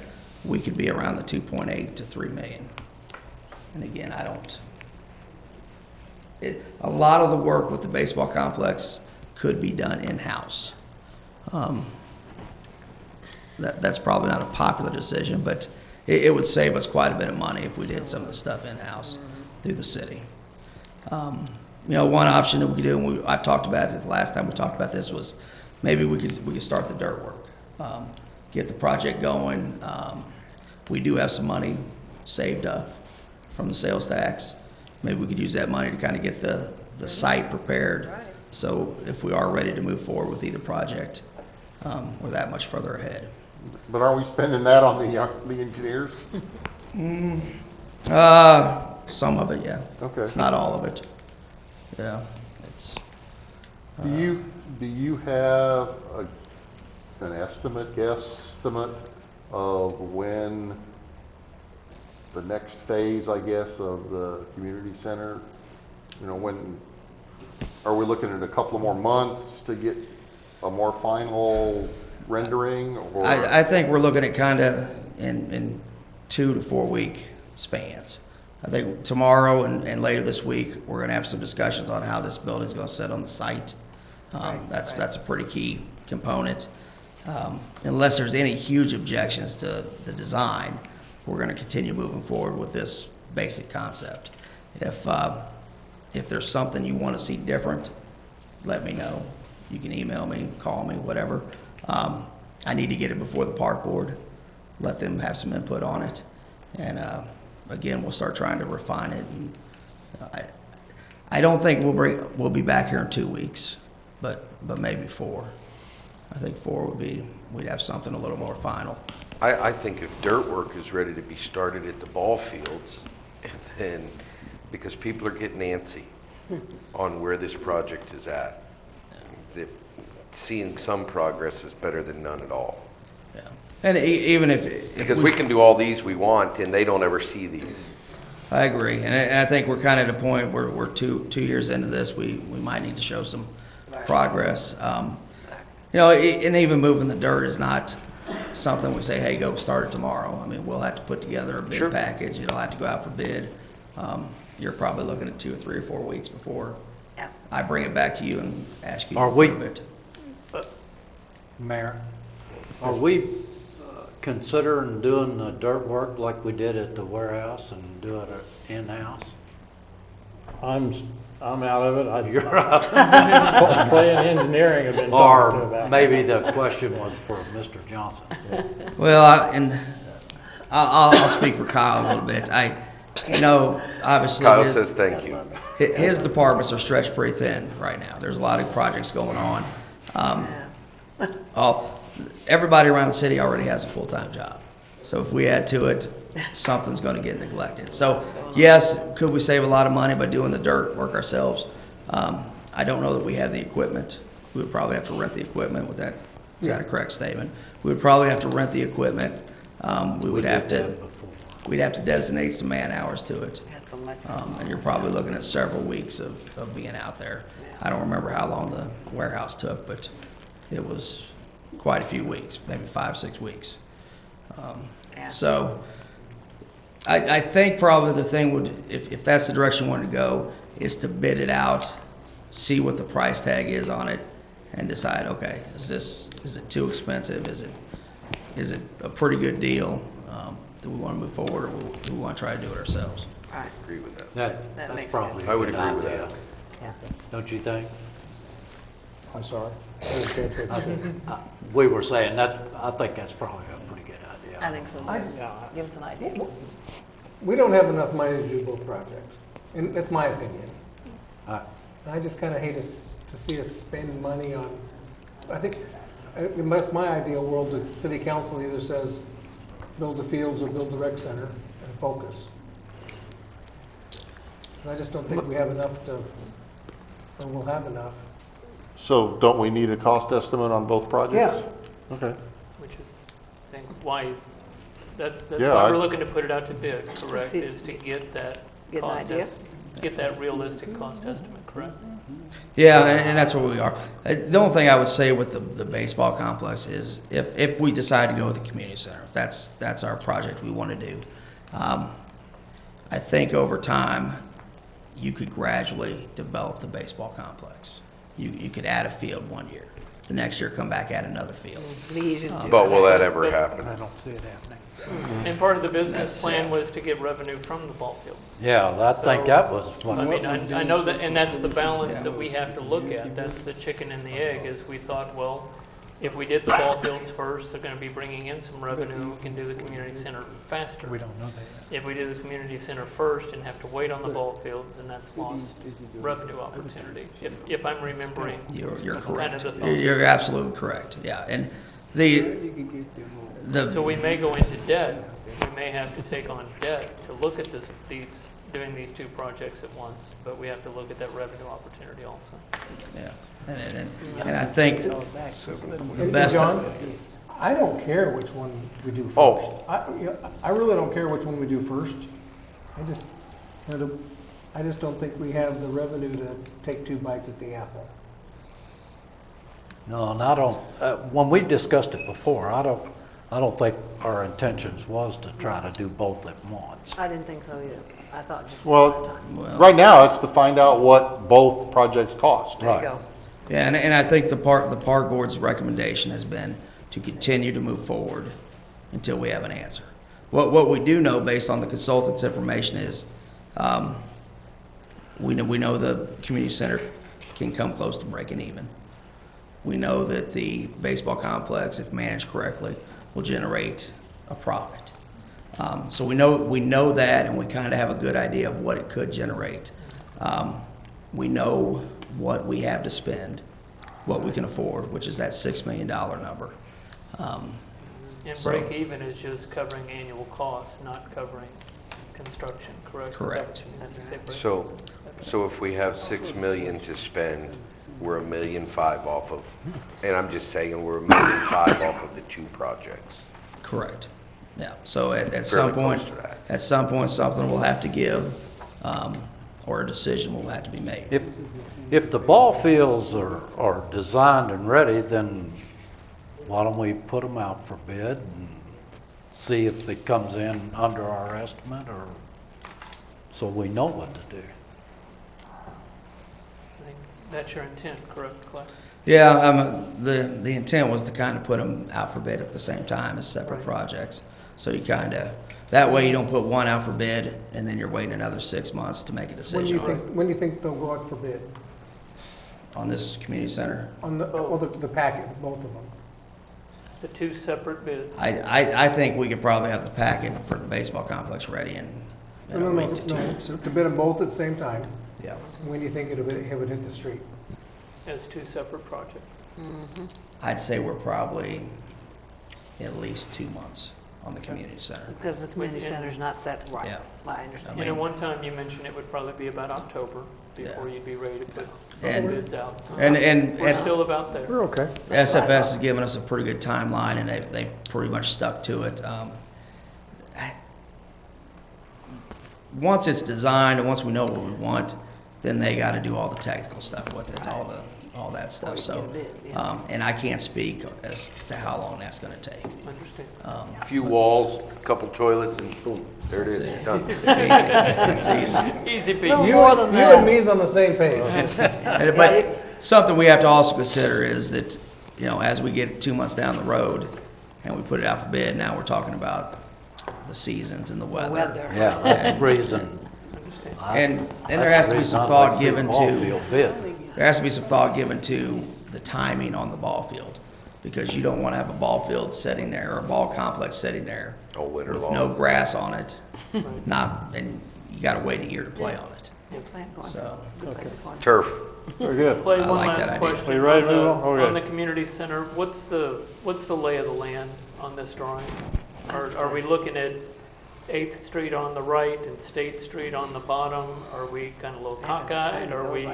Speaker 16: we could be around the 2.8 to 3 million. And again, a lot of the work with the baseball complex could be done in-house. That's probably not a popular decision, but it would save us quite a bit of money if we did some of the stuff in-house through the city. One option that we could do, and I've talked about it the last time we talked about this, was maybe we could start the dirt work, get the project going. We do have some money saved up from the sales tax. Maybe we could use that money to kind of get the site prepared. So if we are ready to move forward with either project, we're that much further ahead.
Speaker 15: But are we spending that on the engineers?
Speaker 16: Some of it, yeah.
Speaker 15: Okay.
Speaker 16: Not all of it. Yeah, it's.
Speaker 15: Do you have an guesstimate of when the next phase, I guess, of the community center, when are we looking at a couple of more months to get a more final rendering? Or
Speaker 16: I think we're looking at kind of in 2 to 4 week spans. I think tomorrow and later this week, we're going to have some discussions on how this building is going to sit on the site. That's a pretty key component. Unless there's any huge objections to the design, we're going to continue moving forward with this basic concept. If there's something you want to see different, let me know. You can email me, call me, whatever. I need to get it before the park board, let them have some input on it. And again, we'll start trying to refine it. And, I don't think we'll be back here in 2 weeks, but maybe 4. I think 4 we'd have something a little more final.
Speaker 3: I think if dirt work is ready to be started at the ball fields, and then, because people are getting antsy on where this project is at, that seeing some progress is better than none at all.
Speaker 16: Yeah. And even if
Speaker 3: because we can do all these we want, and they don't ever see these.
Speaker 16: I agree, and I think we're kind of at a point where we're 2 years into this. We might need to show some progress. And even moving the dirt is not something we say, hey, go start it tomorrow. I mean, we'll have to put together a bid package. It'll have to go out for bid. You're probably looking at 2 or 3 or 4 weeks before I bring it back to you and ask you to approve it.
Speaker 6: Mayor, are we considering doing the dirt work like we did at the warehouse and do it in-house?
Speaker 1: I'm out of it. You're out. Clay and engineering have been talking to about.
Speaker 6: Or maybe the question was for Mr. Johnson.
Speaker 16: Well, I'll speak for Kyle a little bit. Obviously,
Speaker 3: Kyle says thank you.
Speaker 16: His departments are stretched pretty thin right now. There's a lot of projects going on. Everybody around the city already has a full-time job. So if we add to it, something's going to get neglected. So yes, could we save a lot of money by doing the dirt work ourselves? I don't know that we have the equipment. We would probably have to rent the equipment. Is that a correct statement? We would probably have to rent the equipment. We'd have to designate some man hours to it. And you're probably looking at several weeks of being out there. I don't remember how long the warehouse took, but it was quite a few weeks, maybe 5, 6 weeks. So I think probably the thing would, if that's the direction we want to go, is to bid it out, see what the price tag is on it, and decide, okay, is it too expensive? Is it a pretty good deal? Do we want to move forward, or do we want to try to do it ourselves?
Speaker 3: I agree with that.
Speaker 6: That's probably
Speaker 3: I would
Speaker 6: a good
Speaker 3: agree with
Speaker 6: idea.
Speaker 3: that.
Speaker 20: Yeah.
Speaker 6: Don't you think?
Speaker 1: I'm sorry.
Speaker 6: We were saying I think that's probably a pretty good idea.
Speaker 20: I think so. Give us an idea.
Speaker 17: We don't have enough money to do both projects, and that's my opinion. And I just kind of hate to see us spend money on, I think, that's my ideal world. The city council either says, build the fields or build the rec center and focus. And I just don't think we have enough or we'll have enough.
Speaker 15: So don't we need a cost estimate on both projects?
Speaker 17: Yeah.
Speaker 15: Okay.
Speaker 14: Which is, I think, wise. That's
Speaker 15: Yeah,
Speaker 14: why we're looking to put it out to bid, correct,
Speaker 20: see-
Speaker 14: is to get that
Speaker 20: Get an
Speaker 14: cost
Speaker 20: idea.
Speaker 14: estimate.
Speaker 16: get that realistic cost estimate, correct? Yeah, and that's where we are. The only thing I would say with the baseball complex is if we decide to go with the community center, if that's our project we want to do, I think over time you could gradually develop the baseball complex. You could add a field one year, the next year come back add another field.
Speaker 3: But will that ever happen?
Speaker 20: I don't see it happening.
Speaker 16: Mm-hmm.
Speaker 14: And part of the business
Speaker 16: That's-
Speaker 14: plan was to get revenue from the ball fields.
Speaker 6: Yeah, I think that was
Speaker 14: I mean,
Speaker 6: one.
Speaker 14: I know that, and that's the balance that we have to look at. That's the chicken and the egg, is we thought, well, if we did the ball fields first, they're gonna be bringing in some revenue, we can do the community center faster.
Speaker 20: We don't know that
Speaker 14: If we do the community center first and have to wait on the ball fields, then that's lost revenue opportunity, if I'm remembering.
Speaker 16: You're
Speaker 14: kind of
Speaker 16: correct.
Speaker 14: the thought.
Speaker 16: You're absolutely correct. Yeah, and
Speaker 14: So we may go into debt, we may have to take on debt to look at doing these two projects at once, but we have to look at that revenue opportunity also.
Speaker 16: yeah, and I think the
Speaker 17: And
Speaker 16: best.
Speaker 17: John, I don't care which one we do first.
Speaker 3: Oh.
Speaker 17: I really don't care which one we do first. I just don't think we have the revenue to take two bites at the apple.
Speaker 6: No, and I don't, when we discussed it before, I don't think our intentions was to try to do both at once.
Speaker 14: I didn't think so either. I thought just
Speaker 15: Well,
Speaker 14: one time.
Speaker 15: right now, it's to find out what both projects cost.
Speaker 14: There you go.
Speaker 16: Yeah, and I think the park board's recommendation has been to continue to move forward until we have an answer. What we do know based on the consultant's information is, we know the community center can come close to breaking even. We know that the baseball complex, if managed correctly, will generate a profit. So we know that, and we kind of have a good idea of what it could generate. We know what we have to spend, what we can afford, which is that $6 million number.
Speaker 14: And
Speaker 16: So-
Speaker 14: break even is just covering annual costs, not covering construction, correct? Is that what
Speaker 16: Correct.
Speaker 14: you mean when you say break?
Speaker 3: So if we have 6 million to spend, we're $1.5 million off of, and I'm just saying, we're $1.5 million off of the two projects.
Speaker 16: Correct. Yeah, so at some
Speaker 3: Fairly
Speaker 16: point,
Speaker 3: close to that.
Speaker 16: at some point, something will have to give, or a decision will have to be made.
Speaker 6: If the ball fields are designed and ready, then why don't we put them out for bid and see if it comes in under our estimate, or so we know what to do.
Speaker 14: I think that's your intent, correct, Clay?
Speaker 16: Yeah, the intent was to kind of put them out for bid at the same time as separate
Speaker 14: Right.
Speaker 16: projects. So you kind of, that way you don't put one out for bid and then you're waiting another 6 months to make a
Speaker 17: When do
Speaker 16: decision
Speaker 17: you think they'll go out for bid?
Speaker 16: on this community center.
Speaker 17: On the packet, both of them?
Speaker 14: The two separate bids.
Speaker 16: I think we could probably have the packet for the baseball complex ready in a week to 2 weeks.
Speaker 17: To bid them both at the same time.
Speaker 16: Yeah.
Speaker 17: When do you think it would hit the street?
Speaker 14: As two separate projects.
Speaker 16: I'd say we're probably at least 2 months on the community center.
Speaker 14: Because the community center's
Speaker 2: not set
Speaker 16: right. Yeah.
Speaker 14: I understand.
Speaker 16: I
Speaker 14: And at
Speaker 16: mean-
Speaker 14: one time, you mentioned it would probably be about October before
Speaker 16: Yeah.
Speaker 14: you'd be ready to put
Speaker 16: And-
Speaker 14: bids out. So
Speaker 16: And
Speaker 14: we're still about there.
Speaker 17: We're okay.
Speaker 16: SFS has given us a pretty good timeline, and they've pretty much stuck to it. Once it's designed and once we know what we want, then they got to do all the technical stuff with it, all that stuff. So, and I can't speak as to how long that's going to take.
Speaker 14: Understand.
Speaker 3: A few walls, a couple toilets, and boom, there it is,
Speaker 16: That's it.
Speaker 3: done.
Speaker 16: It's easy. It's easy.
Speaker 14: Easy peasy.
Speaker 17: You and me's on the same page.
Speaker 16: But something we have to also consider is that, as we get 2 months down the road and we put it out for bid, now we're talking about the seasons and the weather.
Speaker 6: Yeah, that's the reason.
Speaker 16: And there has to be some thought given
Speaker 6: Ball
Speaker 16: to,
Speaker 6: field bid.
Speaker 16: there has to be some thought given to the timing on the ball field. Because you don't want to have a ball field sitting there or a ball complex sitting there
Speaker 3: All winter
Speaker 16: with
Speaker 3: long.
Speaker 16: no grass on it, and you got to wait a year to play on it. So,
Speaker 3: Turf.
Speaker 1: Very good.
Speaker 14: Clay,
Speaker 16: I
Speaker 14: one
Speaker 16: like that
Speaker 14: last
Speaker 16: idea.
Speaker 14: question.
Speaker 1: We ready to move on? Okay.
Speaker 14: On the community center, what's the lay of the land on this drawing? Are we looking at 8th Street on the right and State Street on the bottom? Are we kind of a little cockeyed? Are we?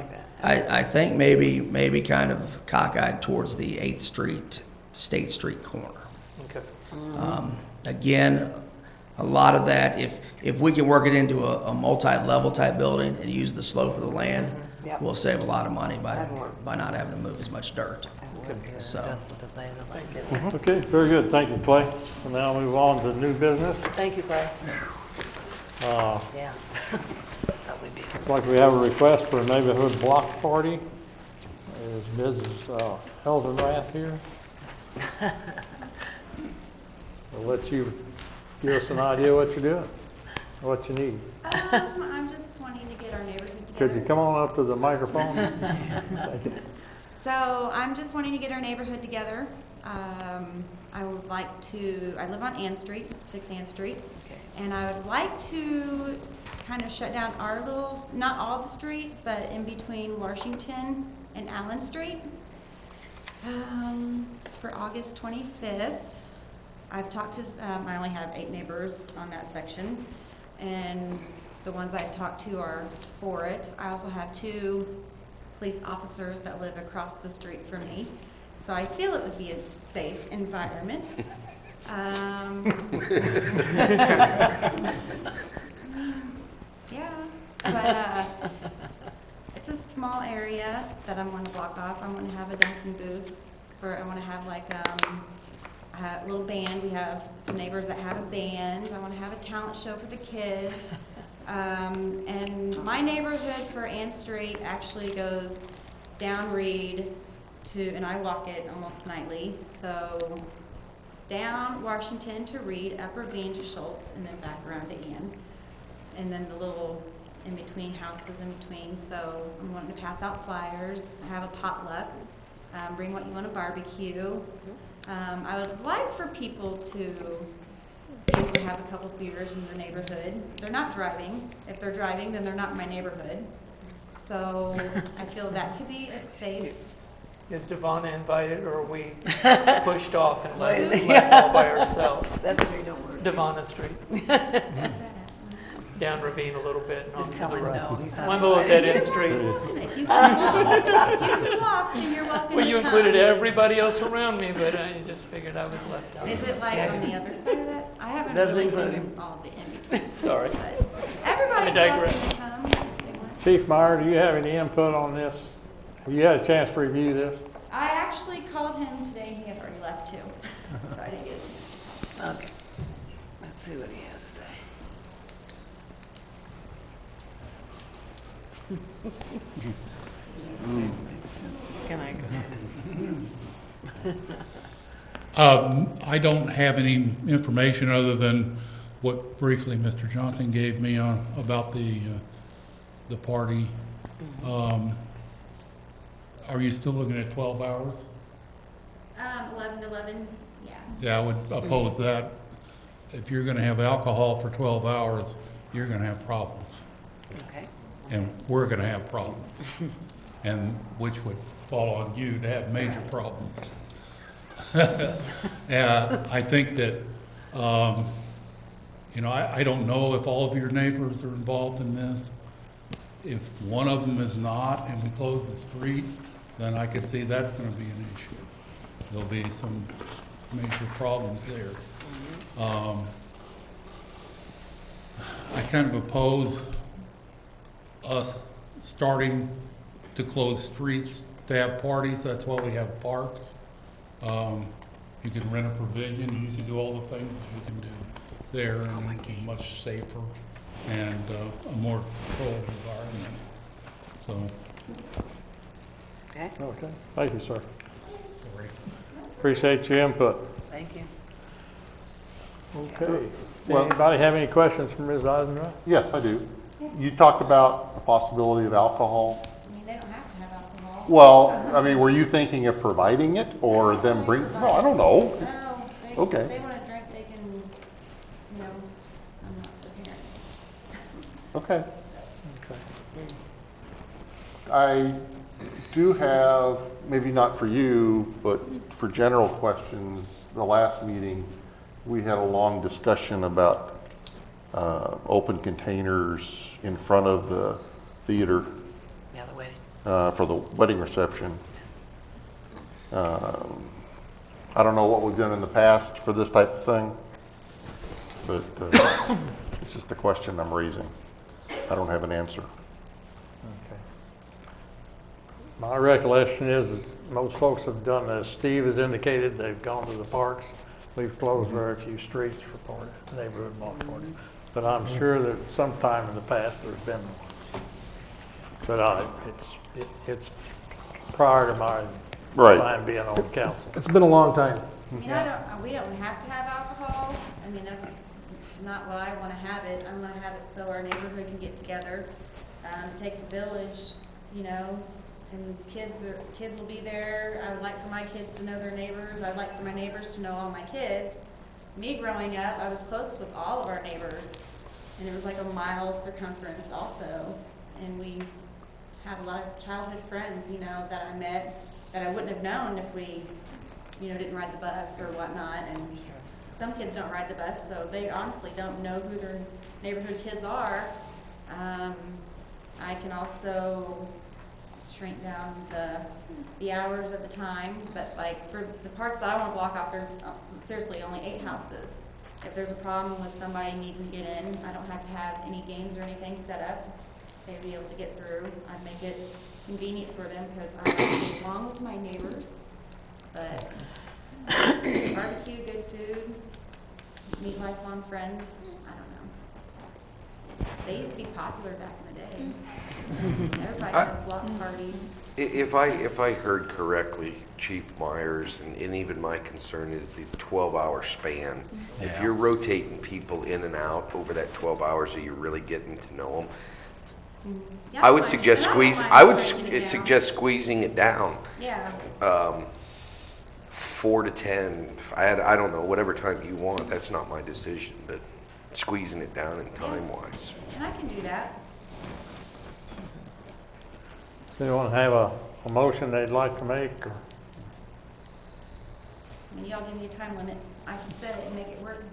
Speaker 16: I think maybe kind of cockeyed towards the 8th Street, State Street corner.
Speaker 14: Okay.
Speaker 16: Again, a lot of that, if we can work it into a multi-level type building and use the slope of the land,
Speaker 20: Yep.
Speaker 16: we'll save a lot of money
Speaker 20: That'd work.
Speaker 16: by not having to move as much dirt. So,
Speaker 1: Okay, very good. Thank you, Clay. So now move on to new business.
Speaker 20: Thank you, Clay.
Speaker 1: Uh,
Speaker 20: Yeah. That would be.
Speaker 1: Looks like we have a request for a neighborhood block party. Is Mrs. Elzenrath here? I'll let you give us an idea what you're doing, what you need.
Speaker 14: I'm just wanting to get our neighborhood together.
Speaker 1: Could you come on up to the microphone? Thank you.
Speaker 14: So I'm just wanting to get our neighborhood together. I would like to, I live on Ann Street, 6 Ann Street, and I would like to kind of shut down our little, not all the street, but in between Washington and Allen Street for August 25th. I've talked to, I only have 8 neighbors on that section, and the ones I've talked to are for it. I also have 2 police officers that live across the street from me, so I feel it would be a safe environment. I mean, yeah, but it's a small area that I'm going to block off. I want to have a Dunkin' booth for. I want to have like a little band. We have some neighbors that have a band. I want to have a talent show for the kids. And my neighborhood for Ann Street actually goes down Reed to, and I walk it almost nightly. So down Washington to Reed, up Ravine to Schultz, and then back around to Ann. And then the little in-between houses in between. So I'm wanting to pass out flyers, have a potluck, bring what you want to barbecue. I would like for people to be able to have a couple beers in their neighborhood. They're not driving. If they're driving, then they're not in my neighborhood. So I feel that could be a safe.
Speaker 17: Is Devonna invited, or are we pushed off and left all by ourselves?
Speaker 20: That street don't work.
Speaker 17: Devonna Street,
Speaker 14: Where's that at?
Speaker 17: down Ravine a little bit.
Speaker 20: Just tell him no, he's not
Speaker 17: One little
Speaker 20: invited.
Speaker 17: dead-end street.
Speaker 14: If you can walk, then you're welcome
Speaker 17: Well,
Speaker 14: to
Speaker 17: you
Speaker 14: come.
Speaker 17: everybody everybody else around me, but I just figured I was left out.
Speaker 14: Is it like on the other side of that? I haven't
Speaker 20: Doesn't
Speaker 14: really
Speaker 20: include
Speaker 14: been
Speaker 20: him.
Speaker 14: in all the in-between streets,
Speaker 17: Sorry.
Speaker 14: but everybody's
Speaker 17: I
Speaker 14: welcome
Speaker 17: digress.
Speaker 14: to come if they want.
Speaker 1: Chief Meyer, do you have any input on this? Have you had a chance to review this?
Speaker 14: I actually called him today and he had already left too, so I didn't get a chance to talk.
Speaker 20: Okay. Let's see what he has to say. Can I go? I don't have any information other than what briefly Mr. Johnson gave me on about the party. Are you still looking at 12 hours?
Speaker 14: 11 to 11, yeah.
Speaker 20: Yeah, I would oppose that. If you're going to have alcohol for 12 hours, you're going to have problems. Okay. And we're going to have problems. And which would fall on you to have major problems. I think that, I don't know if all of your neighbors are involved in this. If one of them is not and we close the street, then I could see that's going to be an issue. There'll be some major problems there. I kind of oppose us starting to close streets to have parties. That's why we have parks. You can rent a pavilion, you can do all the things that you can do there, and it can be much safer and a more controlled environment. So. Okay.
Speaker 1: Okay, thank you, sir. Appreciate your input.
Speaker 20: Thank you.
Speaker 1: Okay.
Speaker 15: Well-
Speaker 1: Anybody have any questions for Ms. Eisendrath?
Speaker 15: Yes, I do. You talked about the possibility of alcohol.
Speaker 14: I mean, they don't have to have alcohol.
Speaker 15: Well, I mean, were you thinking of providing it or them bring, no, I don't know.
Speaker 14: No,
Speaker 15: Okay.
Speaker 14: if they want to drink, they can, I'm not their parents.
Speaker 15: Okay. I do have, maybe not for you, but for general questions, the last meeting, we had a long discussion about open containers in front of the theater.
Speaker 20: Yeah, the wedding.
Speaker 15: For the wedding reception. I don't know what we've done in the past for this type of thing. but it's just a question I'm raising. I don't have an answer.
Speaker 1: Okay. My recollection is most folks have done this. Steve has indicated they've gone to the parks. We've closed very few streets for parties, neighborhood block parties. But I'm sure that sometime in the past there's been one. But it's prior to my time being on council.
Speaker 17: It's been a long time.
Speaker 16: I mean, we don't have to have alcohol. I mean, that's not why I want to have it. I want to have it so our neighborhood can get together. It takes a village, you know, and kids will be there. I would like for my kids to know their neighbors. I'd like for my neighbors to know all my kids. Me growing up, I was close with all of our neighbors, and it was like a mile circumference also. And we had a lot of childhood friends, you know, that I met that I wouldn't have known if we, you know, didn't ride the bus or whatnot. And some kids don't ride the bus, so they honestly don't know who their neighborhood kids are. I can also shrink down the hours of the time, but like for the parts that I want to block off, there's seriously only 8 houses. If there's a problem with somebody needing to get in, I don't have to have any games or anything set up. They'd be able to get through. I'd make it convenient for them because I like to get along with my neighbors. But barbecue, good food, meet lifelong friends, I don't know. They used to be popular back in the day. Everybody had block parties.
Speaker 3: If I heard correctly, Chief Myers, and even my concern is the 12-hour span. If
Speaker 6: Yeah.
Speaker 3: you're rotating people in and out over that 12 hours, are you really getting to know them?
Speaker 16: Yeah,
Speaker 3: I would
Speaker 16: don't
Speaker 3: suggest
Speaker 16: mind- and
Speaker 3: squeeze.
Speaker 16: don't
Speaker 3: I
Speaker 16: mind
Speaker 3: would
Speaker 16: breaking it down.
Speaker 3: suggest squeezing it down.
Speaker 16: Yeah.
Speaker 3: 4 to 10. I don't know, whatever time you want. That's not my decision, but squeezing it down in time-wise.
Speaker 16: And I can do that.
Speaker 1: So you want to have a motion they'd like to make? Or?
Speaker 16: I mean, y'all give me a time limit. I can set it and make it work.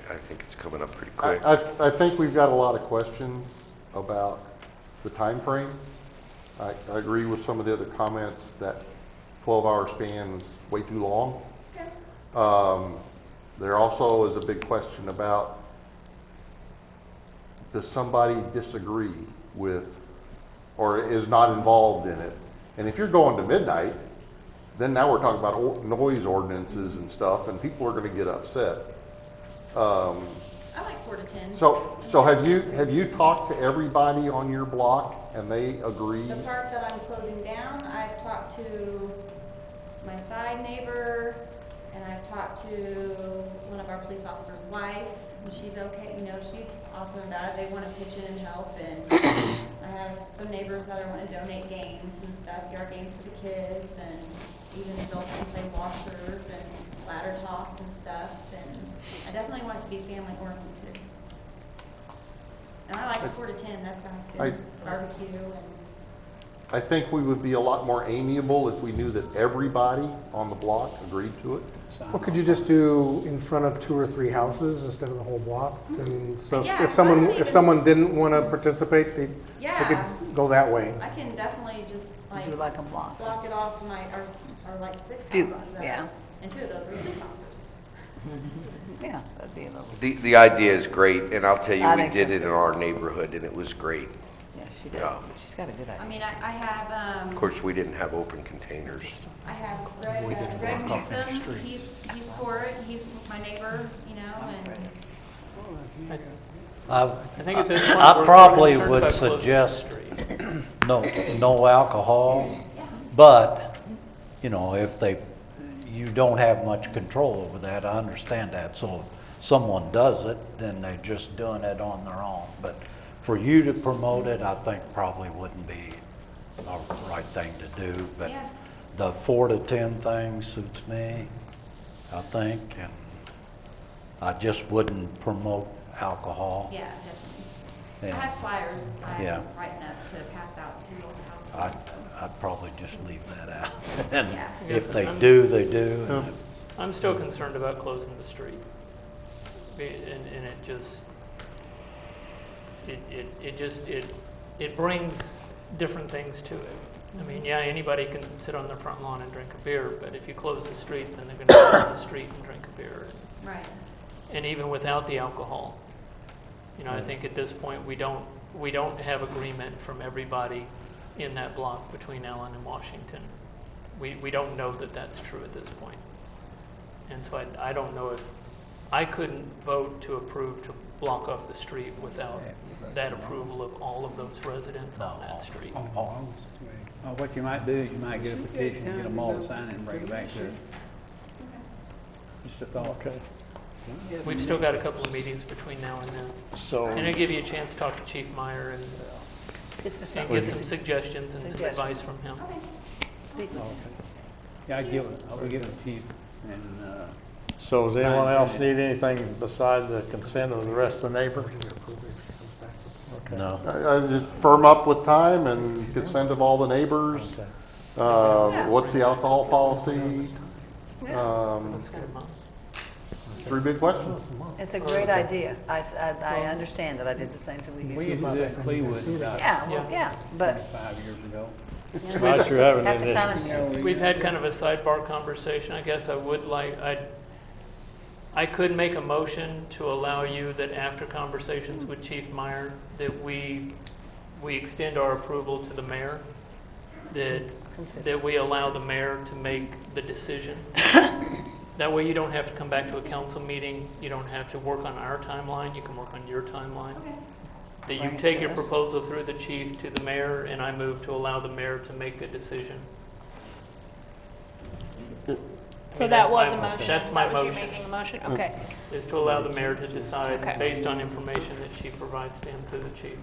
Speaker 3: I think it's coming up pretty quick.
Speaker 15: I think we've got a lot of questions about the time frame. I agree with some of the other comments that 12-hour span is way too long.
Speaker 16: Okay.
Speaker 15: There also is a big question about, does somebody disagree with or is not involved in it? And if you're going to midnight, then now we're talking about noise ordinances and stuff, and people are going to get upset.
Speaker 16: I like 4 to 10.
Speaker 15: So have you talked to everybody on your block and they agree?
Speaker 16: The part that I'm closing down, I've talked to my side neighbor, and I've talked to one of our police officers' wife, and she's okay. You know, she's awesome about it. They want to pitch in and help, and I have some neighbors that are wanting to donate games and stuff, yard games for the kids, and even adults can play washers and ladder toss and stuff. And I definitely want it to be family oriented. And I like a 4 to 10. That sounds good. Barbecue and.
Speaker 15: I think we would be a lot more amiable if we knew that everybody on the block agreed to it.
Speaker 17: Well, could you just do in front of 2 or 3 houses instead of the whole block? And so
Speaker 16: Yeah,
Speaker 17: if
Speaker 16: even-
Speaker 17: someone didn't want to participate, they
Speaker 16: Yeah.
Speaker 17: could go that way.
Speaker 16: I can definitely just
Speaker 20: Do like a block.
Speaker 16: block it off our like 6
Speaker 20: Do-
Speaker 16: houses.
Speaker 20: yeah.
Speaker 16: And 2 of those were police officers.
Speaker 20: Yeah, that'd be a little,
Speaker 3: The idea is great, and I'll tell you,
Speaker 20: I
Speaker 3: we
Speaker 20: think so,
Speaker 3: did it
Speaker 20: too.
Speaker 3: in our neighborhood, and it was great.
Speaker 20: yeah, she does.
Speaker 3: Yeah.
Speaker 20: She's got a good
Speaker 16: I
Speaker 20: idea.
Speaker 16: mean, I have,
Speaker 3: Of course, we didn't have open containers.
Speaker 16: I have Greg Newsom, he's for it, he's my neighbor, you know, and
Speaker 6: I
Speaker 14: think at this point,
Speaker 6: I
Speaker 14: we're
Speaker 6: probably
Speaker 14: concerned
Speaker 6: would
Speaker 14: about closing the
Speaker 6: suggest
Speaker 14: street.
Speaker 6: no alcohol,
Speaker 16: yeah.
Speaker 6: but, you know, if you don't have much control over that, I understand that. So if someone does it, then they're just doing it on their own. But for you to promote it, I think probably wouldn't be a right thing to do. But
Speaker 16: Yeah.
Speaker 6: the 4 to 10 thing suits me, I think, and I just wouldn't promote alcohol.
Speaker 16: Yeah, definitely.
Speaker 6: Yeah.
Speaker 16: I have flyers
Speaker 6: Yeah.
Speaker 16: I'm writing up to pass out to all the
Speaker 6: I'd,
Speaker 16: houses, so.
Speaker 6: I'd probably just leave that out. And
Speaker 16: Yeah.
Speaker 6: if they do, they do. and
Speaker 14: I'm still concerned about closing the street. And it brings different things to it.
Speaker 16: I mean, yeah, anybody can sit on their front lawn and drink a beer, but if you close the street, then they're going to sit on the street and drink a beer.
Speaker 14: Right.
Speaker 16: And even without the alcohol, you know, I think at this point, we don't have agreement from everybody in that block between Allen and Washington. We don't know that that's true at this point. And so I don't know if, I couldn't vote to approve to block off the street without that approval of all of those residents on that street.
Speaker 17: What you might do is you might get a petition, get them all to sign it and bring it back to us. Just a thought.
Speaker 1: Okay.
Speaker 16: We've still got a couple of meetings between now and then.
Speaker 1: So,
Speaker 16: And it'll give you a chance to talk to Chief Meyer and get some suggestions and some advice from him.
Speaker 14: Okay.
Speaker 17: Yeah, I'll be giving it to you. And,
Speaker 1: so does anyone else need anything beside the consent of the rest of the neighbors? Okay.
Speaker 6: No.
Speaker 15: I just firm up with time and consent of all the neighbors. What's the alcohol policy?
Speaker 16: That's kind of mine.
Speaker 15: 3 big questions.
Speaker 14: It's a great idea. I understand that I did the same thing
Speaker 17: we used to do it in Cleveland about
Speaker 14: Yeah, well, yeah, but
Speaker 17: 5 years ago.
Speaker 1: Nice you're having
Speaker 14: have
Speaker 1: an
Speaker 14: to
Speaker 1: issue.
Speaker 14: kind of,
Speaker 16: We've had kind of a sidebar conversation. I guess I would like, I could make a motion to allow you that after conversations with Chief Meyer, that we extend our approval to the mayor, that we allow the mayor to make the decision. That way you don't have to come back to a council meeting, you don't have to work on our timeline, you can work on your timeline. That you take your proposal through the chief to the mayor, and I move to allow the mayor to make a decision.
Speaker 2: So that was a motion?
Speaker 16: That's my
Speaker 2: That was you
Speaker 16: motion.
Speaker 2: making a motion? Okay.
Speaker 16: Is to allow the mayor to decide
Speaker 2: Okay.
Speaker 16: based on information that she provides to him to the chief.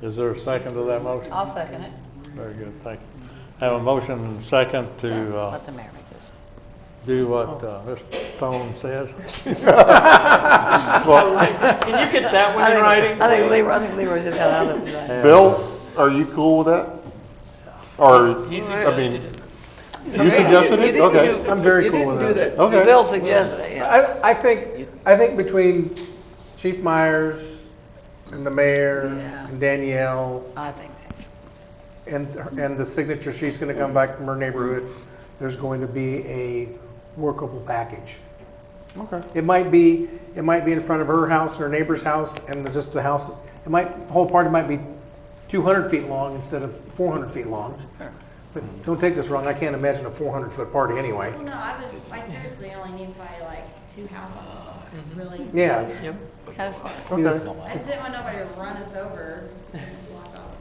Speaker 1: Is there a second to that motion?
Speaker 14: I'll second it.
Speaker 1: Very good, thank you. Have a motion and second to
Speaker 14: Let the mayor make this.
Speaker 1: do what Mr. Stone says.
Speaker 16: Can you get that one in writing?
Speaker 14: I think Leroy's just got out of it tonight.
Speaker 15: Bill, are you cool with that? Or,
Speaker 16: He
Speaker 15: I
Speaker 16: suggested
Speaker 15: mean,
Speaker 16: it.
Speaker 15: you suggested it? Okay.
Speaker 17: I'm very cool with that.
Speaker 15: Okay.
Speaker 14: Bill suggested it, yeah.
Speaker 17: I think between Chief Myers and the mayor
Speaker 14: Yeah.
Speaker 17: and Danielle
Speaker 14: I think
Speaker 17: and the signature she's going to come back from her neighborhood, there's going to be a workable package.
Speaker 15: Okay.
Speaker 17: It might be in front of her house and her neighbor's house and just the house. The whole party might be 200 feet long instead of 400 feet long. But don't take this wrong. I can't imagine a 400-foot party anyway.
Speaker 16: Well, no, I seriously only need probably like 2 houses, really.
Speaker 17: Yeah.
Speaker 16: Just-
Speaker 14: kind of fun.
Speaker 16: I just didn't want nobody to run us over and block off.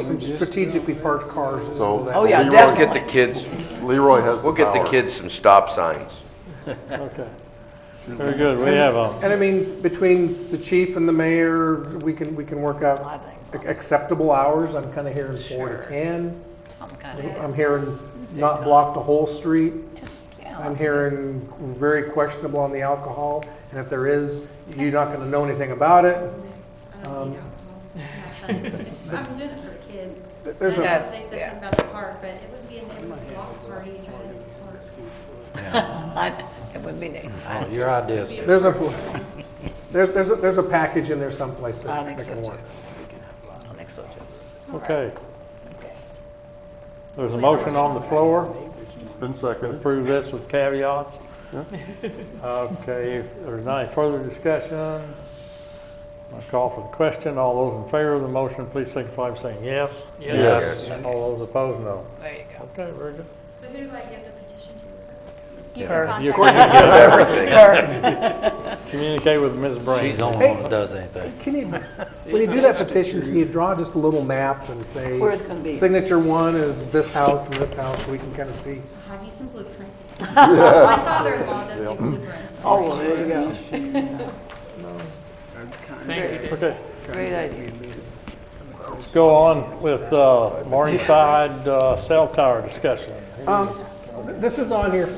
Speaker 17: Some strategically parked cars.
Speaker 15: So,
Speaker 14: Oh, yeah,
Speaker 15: Leroy-
Speaker 3: Let's get the kids,
Speaker 15: Leroy has the
Speaker 3: we'll get the
Speaker 15: power.
Speaker 3: kids some stop signs.
Speaker 1: Okay. Very good, we have a,
Speaker 17: And I mean, between the chief and the mayor, we can work
Speaker 14: I
Speaker 17: out
Speaker 14: think
Speaker 17: acceptable hours. I'm kind of hearing 4 to 10.
Speaker 14: some kind of,
Speaker 17: I'm hearing not block the whole street.
Speaker 14: just, yeah.
Speaker 17: I'm hearing very questionable on the alcohol. And if there is, you're not going to know anything about it.
Speaker 16: I don't need alcohol. I'm doing it for the kids.
Speaker 17: There's
Speaker 16: I know
Speaker 14: a-
Speaker 16: they said something about the park, but it would be a block party in the park.
Speaker 14: It would be neat.
Speaker 6: Oh, your ideas.
Speaker 17: There's a package in there someplace
Speaker 14: I
Speaker 17: that
Speaker 14: think so
Speaker 17: can
Speaker 14: too.
Speaker 17: work.
Speaker 14: I think so too.
Speaker 1: okay. There's a motion on the floor.
Speaker 15: It's been seconded.
Speaker 1: Approve this with caveats. Okay, if there's not any further discussion, I call for the question. All those in favor of the motion, please signify by saying yes.
Speaker 16: Yes.
Speaker 1: All those opposed, no.
Speaker 14: There you go.
Speaker 1: Okay, very good.
Speaker 16: So who do I give the petition to?
Speaker 2: You
Speaker 14: Her.
Speaker 2: can
Speaker 1: You
Speaker 2: contact
Speaker 3: Gets everything.
Speaker 1: communicate with Ms. Brand.
Speaker 6: She's the only one that does anything.
Speaker 17: Can you, when you do that petition, can you draw just a little map and say,
Speaker 14: Where it's gonna be.
Speaker 17: signature 1 is this house and this house, so we can kind of see?
Speaker 16: I'll have you some blueprints. My father-in-law does do blueprints.
Speaker 14: Oh, well, there you go.
Speaker 16: Thank you, Dave.
Speaker 1: Okay,
Speaker 14: Great idea.
Speaker 1: let's go on with Morningside cell tower discussion.
Speaker 17: This is on here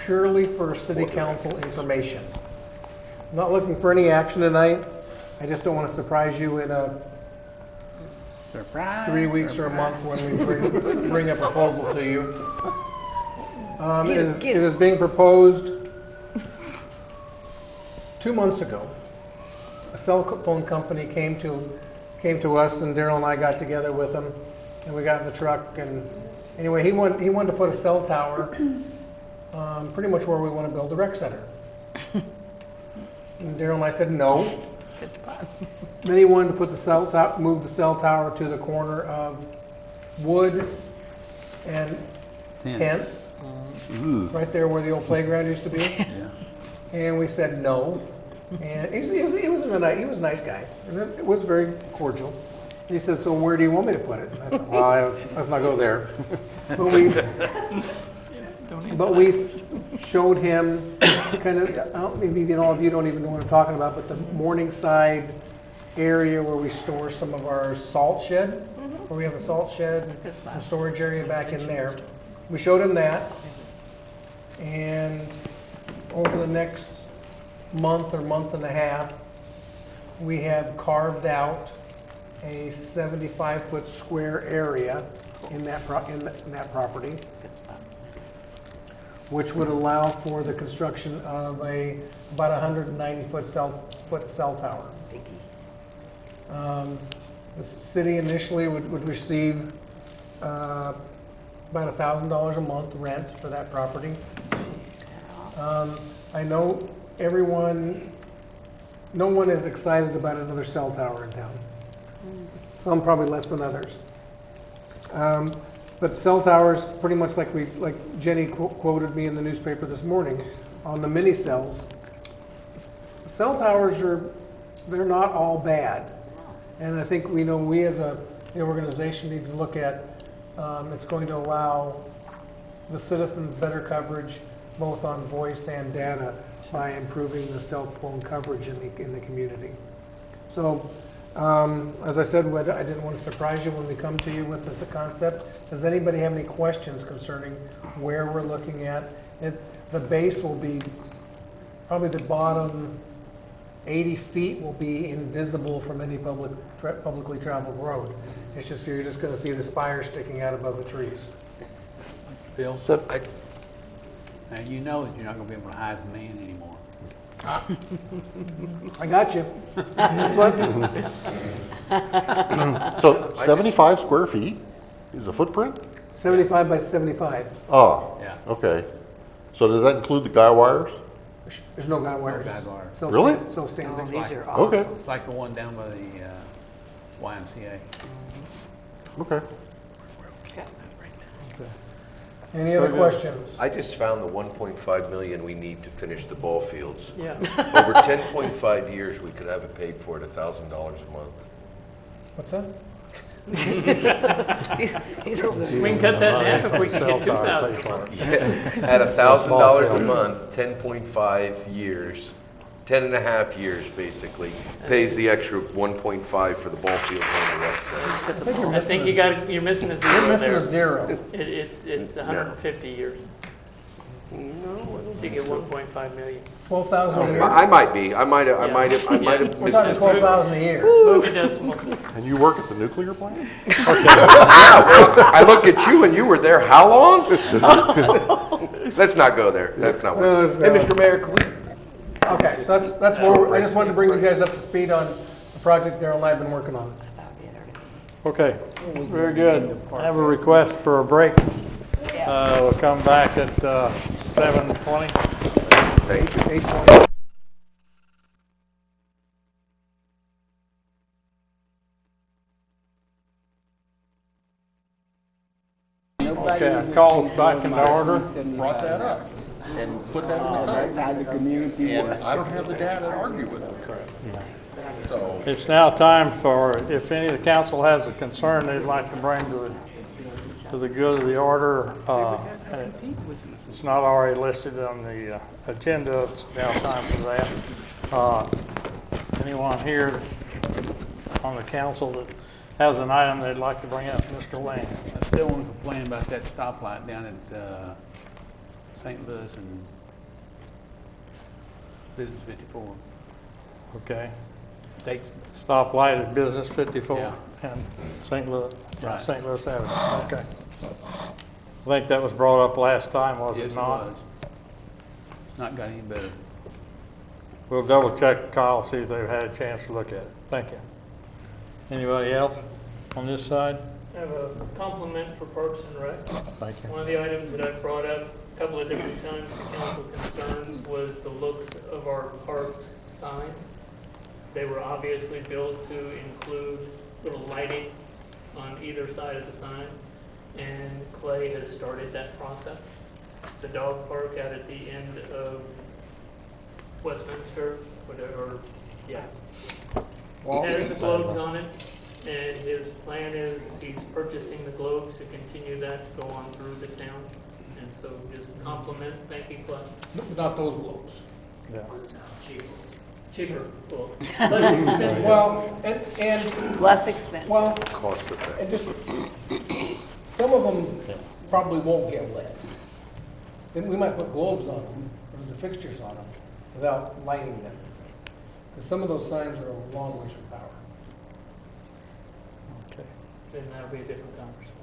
Speaker 17: purely for city council information. I'm not looking for any action tonight. I just don't want to surprise you in a
Speaker 13: Surprise.
Speaker 17: 3 weeks or a month when we bring a proposal to you. It is being proposed 2 months ago. A cell phone company came to us, and Daryl and I got together with them and we got in the truck, and anyway, he wanted to put a cell tower pretty much where we want to build the rec center. And Daryl and I said no. Then he wanted to put move the cell tower to the corner of Wood and 10th, right there where the old playground used to be. And we said no. And he was a nice guy, and it was very cordial. And he said, "So where do you want me to put it?" And I thought, well, let's not go there. But we showed him kind of, maybe all of you don't even know what I'm talking about, but the Morningside area where we store some of our salt shed, where we have a salt shed, some storage area back in there. We showed him that, and over the next month or month and a half, we have carved out a 75-foot square area in that property, which would allow for the construction of about 190-foot cell tower. The city initially would receive about $1,000 a month rent for that property. I know no one is excited about another cell tower in town. Some probably less than others. But cell towers, pretty much like Jenny quoted me in the newspaper this morning on the mini cells. Cell towers they're not all bad, and I think we as an organization needs to look at. It's going to allow the citizens better coverage, both on voice and data, by improving the cell phone coverage in the community. So. As I said, I didn't want to surprise you when we come to you with this concept. Does anybody have any questions concerning where we're looking at? The base will be, probably the bottom 80 feet will be invisible from any publicly traveled road. It's just, you're just going to see the spire sticking out above the trees.
Speaker 16: Phil, now you know that you're not going to be able to hide the man anymore.
Speaker 17: I got you. That's what,
Speaker 15: So 75 square feet is a footprint?
Speaker 17: 75 by 75.
Speaker 15: Oh,
Speaker 16: Yeah.
Speaker 15: okay. So does that include the guy wires?
Speaker 17: There's no guy wires.
Speaker 16: guy wires.
Speaker 17: So
Speaker 15: Really?
Speaker 17: So standing.
Speaker 16: These are
Speaker 15: Okay,
Speaker 16: It's like the one down by the YMCA.
Speaker 15: okay.
Speaker 17: Any other questions?
Speaker 3: I just found the 1.5 million we need to finish the ball fields.
Speaker 17: Yeah.
Speaker 3: Over 10.5 years, we could have it paid for at $1,000 a month.
Speaker 17: What's that?
Speaker 16: We can cut that in half if we can get 2,000.
Speaker 3: At $1,000 a month, 10.5 years, 10 and a half years basically, pays the extra 1.5 for the ball field and the rest.
Speaker 16: I think you're missing a
Speaker 17: You're
Speaker 16: zero
Speaker 17: missing a
Speaker 16: there.
Speaker 17: zero.
Speaker 16: It's 150 years. To get 1.5 million.
Speaker 17: 12,000 a year.
Speaker 3: I might have
Speaker 17: We're
Speaker 3: missed
Speaker 17: talking
Speaker 3: it.
Speaker 17: 12,000 a year.
Speaker 16: Move a decimal.
Speaker 15: And you work at the nuclear plant?
Speaker 3: Yeah, well, I look at you and you were there how long? Let's not go there. That's not what.
Speaker 17: Hey, Mr. Mayor, can we? Okay, so that's more, I just wanted to bring you guys up to speed on the project Daryl and I have been working on.
Speaker 1: Okay, very good. I have a request for a break. We'll come back at 7:20.
Speaker 3: Thank you.
Speaker 17: 8:20. Okay, I call us back into order.
Speaker 15: Brought that up and put that in the code.
Speaker 13: That's how the community
Speaker 15: And
Speaker 13: works.
Speaker 15: I don't have the data to argue with them. So,
Speaker 1: It's now time for, if any of the council has a concern they'd like to bring to the good of the order, and it's not already listed on the agenda, it's now time for that. Anyone here on the council that has an item they'd like to bring up? Mr. Lane.
Speaker 16: I still want to complain about that stoplight down at St. Louis and Business 54.
Speaker 1: Okay.
Speaker 16: Takes,
Speaker 1: Stoplight at Business 54
Speaker 16: Yeah.
Speaker 1: and St. Louis,
Speaker 16: Right.
Speaker 1: St. Louis Avenue. Okay. I think that was brought up last time, was
Speaker 16: yes,
Speaker 1: it
Speaker 16: it
Speaker 1: not?
Speaker 16: was. It's not got any better.
Speaker 1: We'll double check, Kyle, see if they've had a chance to look at it. Thank you. Anybody else on this side?
Speaker 16: I have a compliment for Parks and Rec. One of the items that I've brought up a couple of different times to council concerns was the looks of our parks signs. They were obviously built to include little lighting on either side of the sign, and Clay has started that process. The dog park out at the end of Westminster, whatever, yeah. It has the globes on it, and his plan is he's purchasing the globes to continue that to go on through the town. And so just compliment, thank you, Clay.
Speaker 17: Not those globes.
Speaker 1: Yeah.
Speaker 16: Cheaper, well, less expensive.
Speaker 17: Well, and,
Speaker 14: Less expensive.
Speaker 17: well,
Speaker 3: Cost effective.
Speaker 17: and just, some of them probably won't get lit. Then we might put globes on them, or the fixtures on them, without lighting them. Because some of those signs are a long ways from power.
Speaker 1: Okay,
Speaker 16: Then that'll be a different conversation.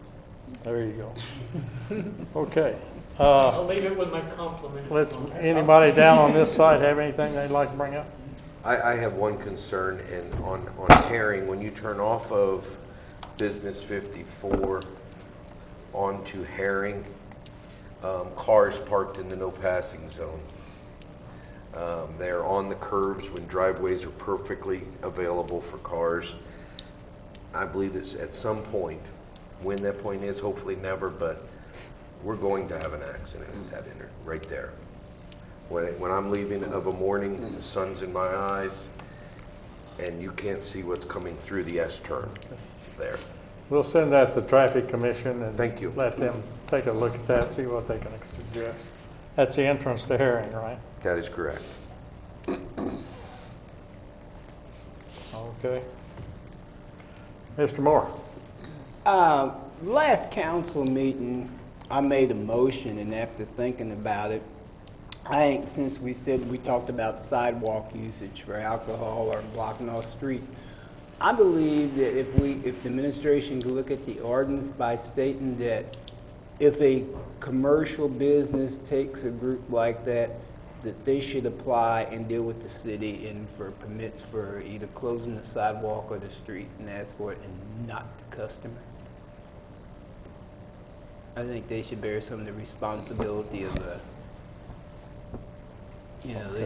Speaker 1: there you go. Okay.
Speaker 16: I'll leave it with my compliment.
Speaker 1: Anybody down on this side have anything they'd like to bring up?
Speaker 3: I have one concern, and on Herring, when you turn off of Business 54 onto Herring, cars parked in the no passing zone. They're on the curves when driveways are perfectly available for cars. I believe that at some point, when that point is, hopefully never, but we're going to have an accident at that right there. When I'm leaving of a morning, the sun's in my eyes, and you can't see what's coming through the S-turn there.
Speaker 1: We'll send that to Traffic Commission and
Speaker 3: Thank you.
Speaker 1: let them take a look at that, see what they can suggest. That's the entrance to Herring, right?
Speaker 3: That is correct.
Speaker 1: Okay. Mr. Moore?
Speaker 13: Last council meeting, I made a motion, and after thinking about it, I think since we talked about sidewalk usage for alcohol or blocking off street, I believe that if the administration could look at the ordinance by stating that if a commercial business takes a group like that, that they should apply and deal with the city and for permits for either closing the sidewalk or the street and ask for it, and not the customer. I think they should bear some of the responsibility of they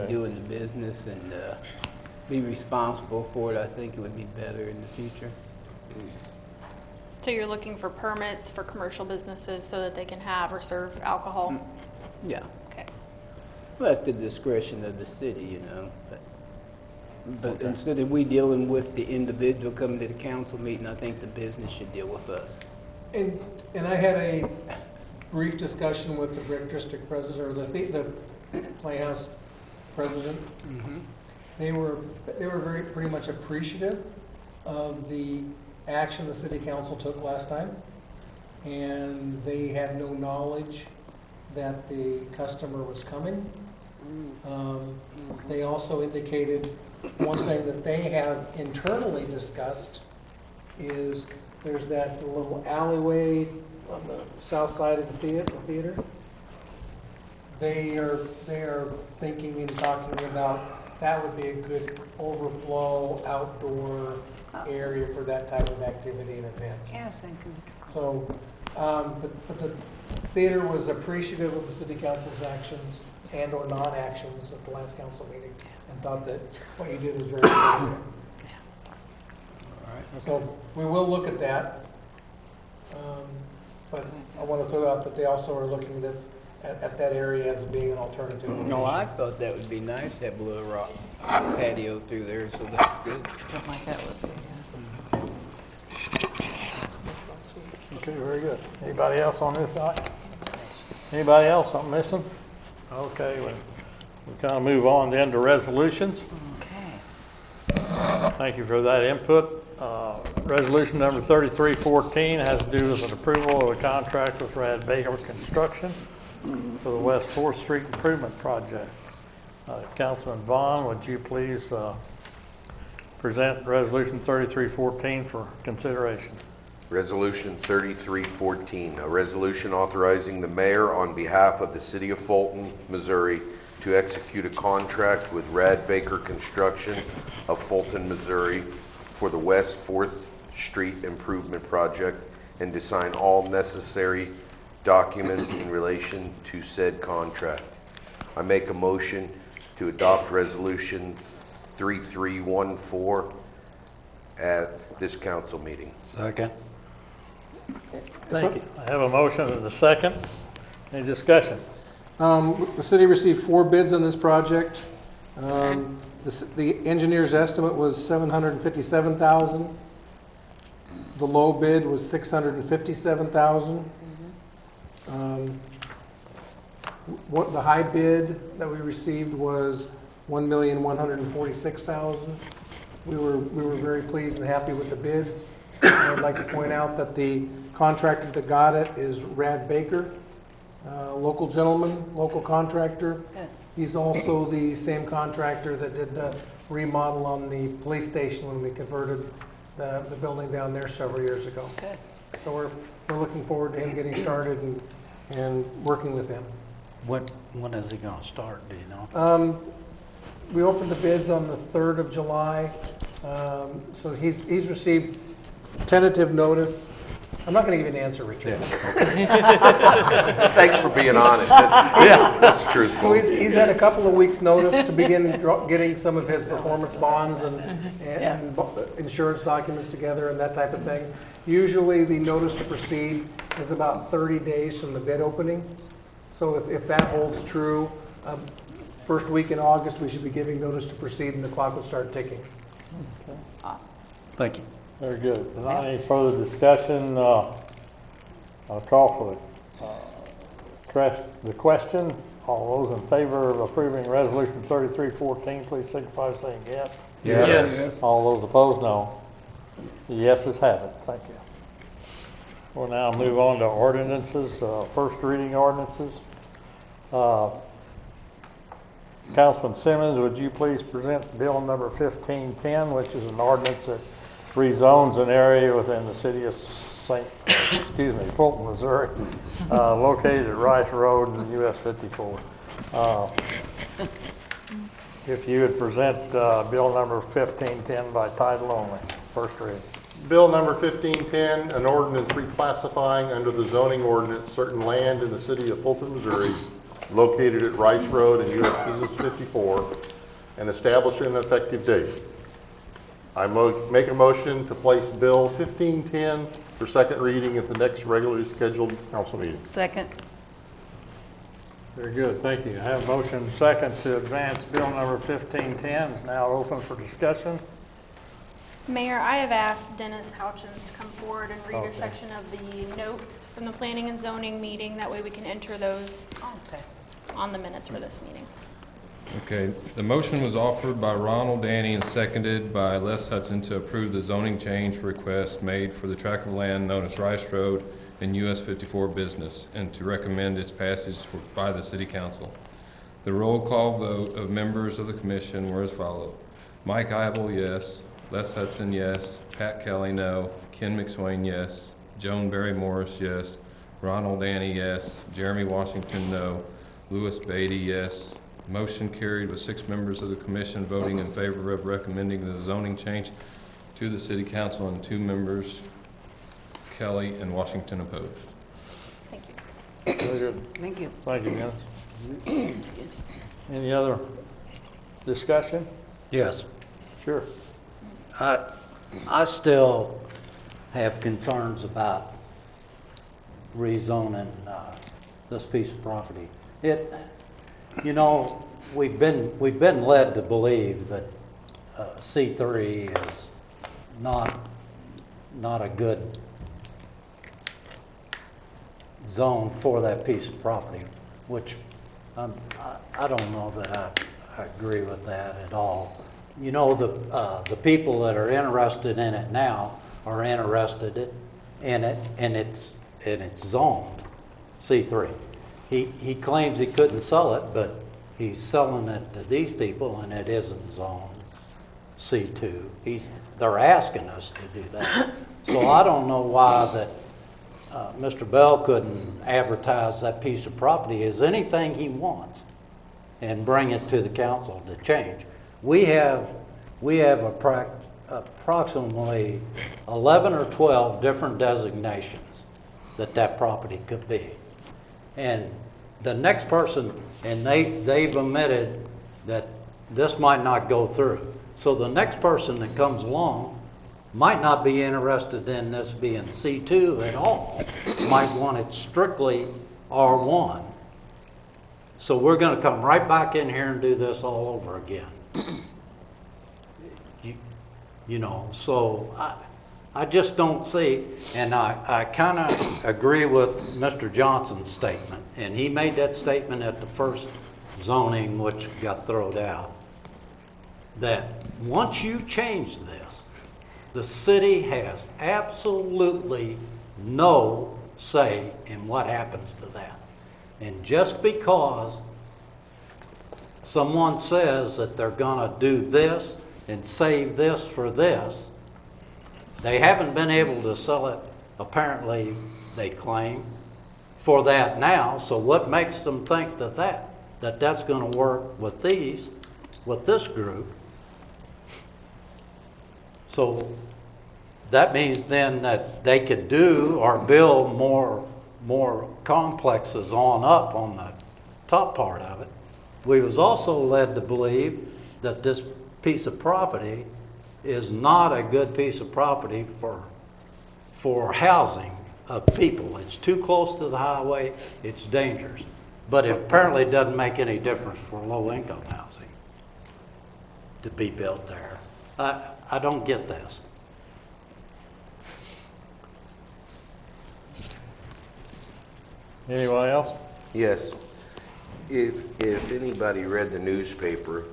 Speaker 1: Okay.
Speaker 13: doing the business and be responsible for it. I think it would be better in the future.
Speaker 2: So you're looking for permits for commercial businesses so that they can have or serve alcohol?
Speaker 13: Yeah,
Speaker 2: Okay.
Speaker 13: at the discretion of the city, But instead of we dealing with the individual coming to the council meeting, I think the business should deal with us.
Speaker 17: And I had a brief discussion with the Brick District president, or the Playhouse president. They were pretty much appreciative of the action the city council took last time, and they had no knowledge that the customer was coming. They also indicated one thing that they have internally discussed is there's that little alleyway on the south side of the theater. They are thinking and talking about that would be a good overflow outdoor area for that type of activity and event.
Speaker 14: Yes, thank you.
Speaker 17: So, but the theater was appreciative of the city council's actions and or non-actions at the last council meeting, and thought that what you did was very appropriate. So we will look at that. But I want to throw out that they also are looking at this, at that area as being an alternative.
Speaker 13: No, I thought that would be nice to have a little rock patio through there, so that's good.
Speaker 14: Something like that would be,
Speaker 1: Okay, very good. Anybody else on this side? Anybody else I'm missing? Okay, we'll kind of move on then to resolutions.
Speaker 14: Okay.
Speaker 1: Thank you for that input. Resolution number 3314 has to do with an approval of a contract with Rad Baker Construction for the West 4th Street Improvement Project. Councilman Vaughn, would you please present Resolution 3314 for consideration?
Speaker 3: Resolution 3314, a resolution authorizing the mayor on behalf of the city of Fulton, Missouri, to execute a contract with Rad Baker Construction of Fulton, Missouri for the West 4th Street Improvement Project and to sign all necessary documents in relation to said contract. I make a motion to adopt Resolution 3314 at this council meeting.
Speaker 6: Second.
Speaker 1: Thank you. I have a motion and a second. Any discussion?
Speaker 17: The city received 4 bids on this project. The engineer's estimate was $757,000. The low bid was $657,000. What the high bid that we received was $1,146,000. We were very pleased and happy with the bids. I would like to point out that the contractor that got it is Rad Baker, local gentleman, local contractor. He's also the same contractor that did the remodel on the police station when we converted the building down there several years ago.
Speaker 20: Good.
Speaker 17: So we're looking forward to him getting started and working with him.
Speaker 6: When is he gonna start, do you know?
Speaker 17: We opened the bids on the 3rd of July. So he's received tentative notice. I'm not going to give you an answer, Richard.
Speaker 3: Thanks for being honest. That's
Speaker 17: So
Speaker 3: truthful.
Speaker 17: he's had a couple of weeks' notice to begin getting some of his performance bonds and insurance documents together and that type of thing. Usually the notice to proceed is about 30 days from the bid opening. So if that holds true, first week in August, we should be giving notice to proceed and the clock will start ticking.
Speaker 20: Awesome.
Speaker 6: Thank you.
Speaker 1: Very good. Without any further discussion, I'll call for the question. All those in favor of approving Resolution 3314, please signify by saying yes.
Speaker 3: Yes.
Speaker 1: All those opposed, no. The yeses have it. Thank you. We'll now move on to ordinances, first reading ordinances. Councilman Simmons, would you please present Bill number 1510, which is an ordinance that rezones an area within the city of Fulton, Missouri, located at Rice Road and US 54. If you would present Bill number 1510 by title only, first reading.
Speaker 15: Bill number 1510, an ordinance reclassifying under the zoning ordinance certain land in the city of Fulton, Missouri, located at Rice Road and US Business 54, and establishing an effective date. I make a motion to place Bill 1510 for second reading at the next regularly scheduled council meeting.
Speaker 20: Second.
Speaker 1: Very good, thank you. I have a motion second to advance Bill number 1510. It's now open for discussion.
Speaker 2: Mayor, I have asked Dennis Houchins to come forward and read
Speaker 1: Okay.
Speaker 2: a section of the notes from the planning and zoning meeting. That way we can enter those
Speaker 20: Okay.
Speaker 2: on the minutes for this meeting.
Speaker 16: Okay, the motion was offered by Ronald Danny and seconded by Les Hudson to approve the zoning change request made for the tract of land known as Rice Road and US 54 business, and to recommend its passage by the city council. The roll call vote of members of the commission were as follows. Mike Eibel, yes. Les Hudson, yes. Pat Kelly, no. Ken McSwain, yes. Joan Barry Morris, yes. Ronald Danny, yes. Jeremy Washington, no. Louis Beatty, yes. Motion carried with 6 members of the commission voting in favor of recommending the zoning change to the city council and 2 members, Kelly and Washington, opposed.
Speaker 2: Thank you.
Speaker 1: Very good.
Speaker 20: Thank you.
Speaker 1: Thank you, Dennis. Any other discussion?
Speaker 6: Yes.
Speaker 1: Sure.
Speaker 6: I still have concerns about rezoning this piece of property. You know, we've been led to believe that C3 is not a good zone for that piece of property, which I don't know that I agree with that at all. You know, the people that are interested in it now are interested in it, and it's zoned C3. He claims he couldn't sell it, but he's selling it to these people, and it isn't zoned C2. They're asking us to do that. So I don't know why that Mr. Bell couldn't advertise that piece of property as anything he wants and bring it to the council to change. We have a approximately 11 or 12 different designations that property could be. And the next person, and they've omitted that this might not go through. So the next person that comes along might not be interested in this being C2 at all, might want it strictly R1. So we're going to come right back in here and do this all over again. You know, so I just don't see, and I kind of agree with Mr. Johnson's statement, and he made that statement at the first zoning, which got thrown out, that once you change this, the city has absolutely no say in what happens to that. And just because someone says that they're going to do this and save this for this, they haven't been able to sell it, apparently, they claim, for that now. So what makes them think that that's going to work with this group? So that means then that they could do or build more complexes on up on the top part of it. We was also led to believe that this piece of property is not a good piece of property for housing of people. It's too close to the highway, it's dangerous. But it apparently doesn't make any difference for low-income housing to be built there. I don't get this.
Speaker 1: Anyone else?
Speaker 3: Yes. If anybody read the newspaper,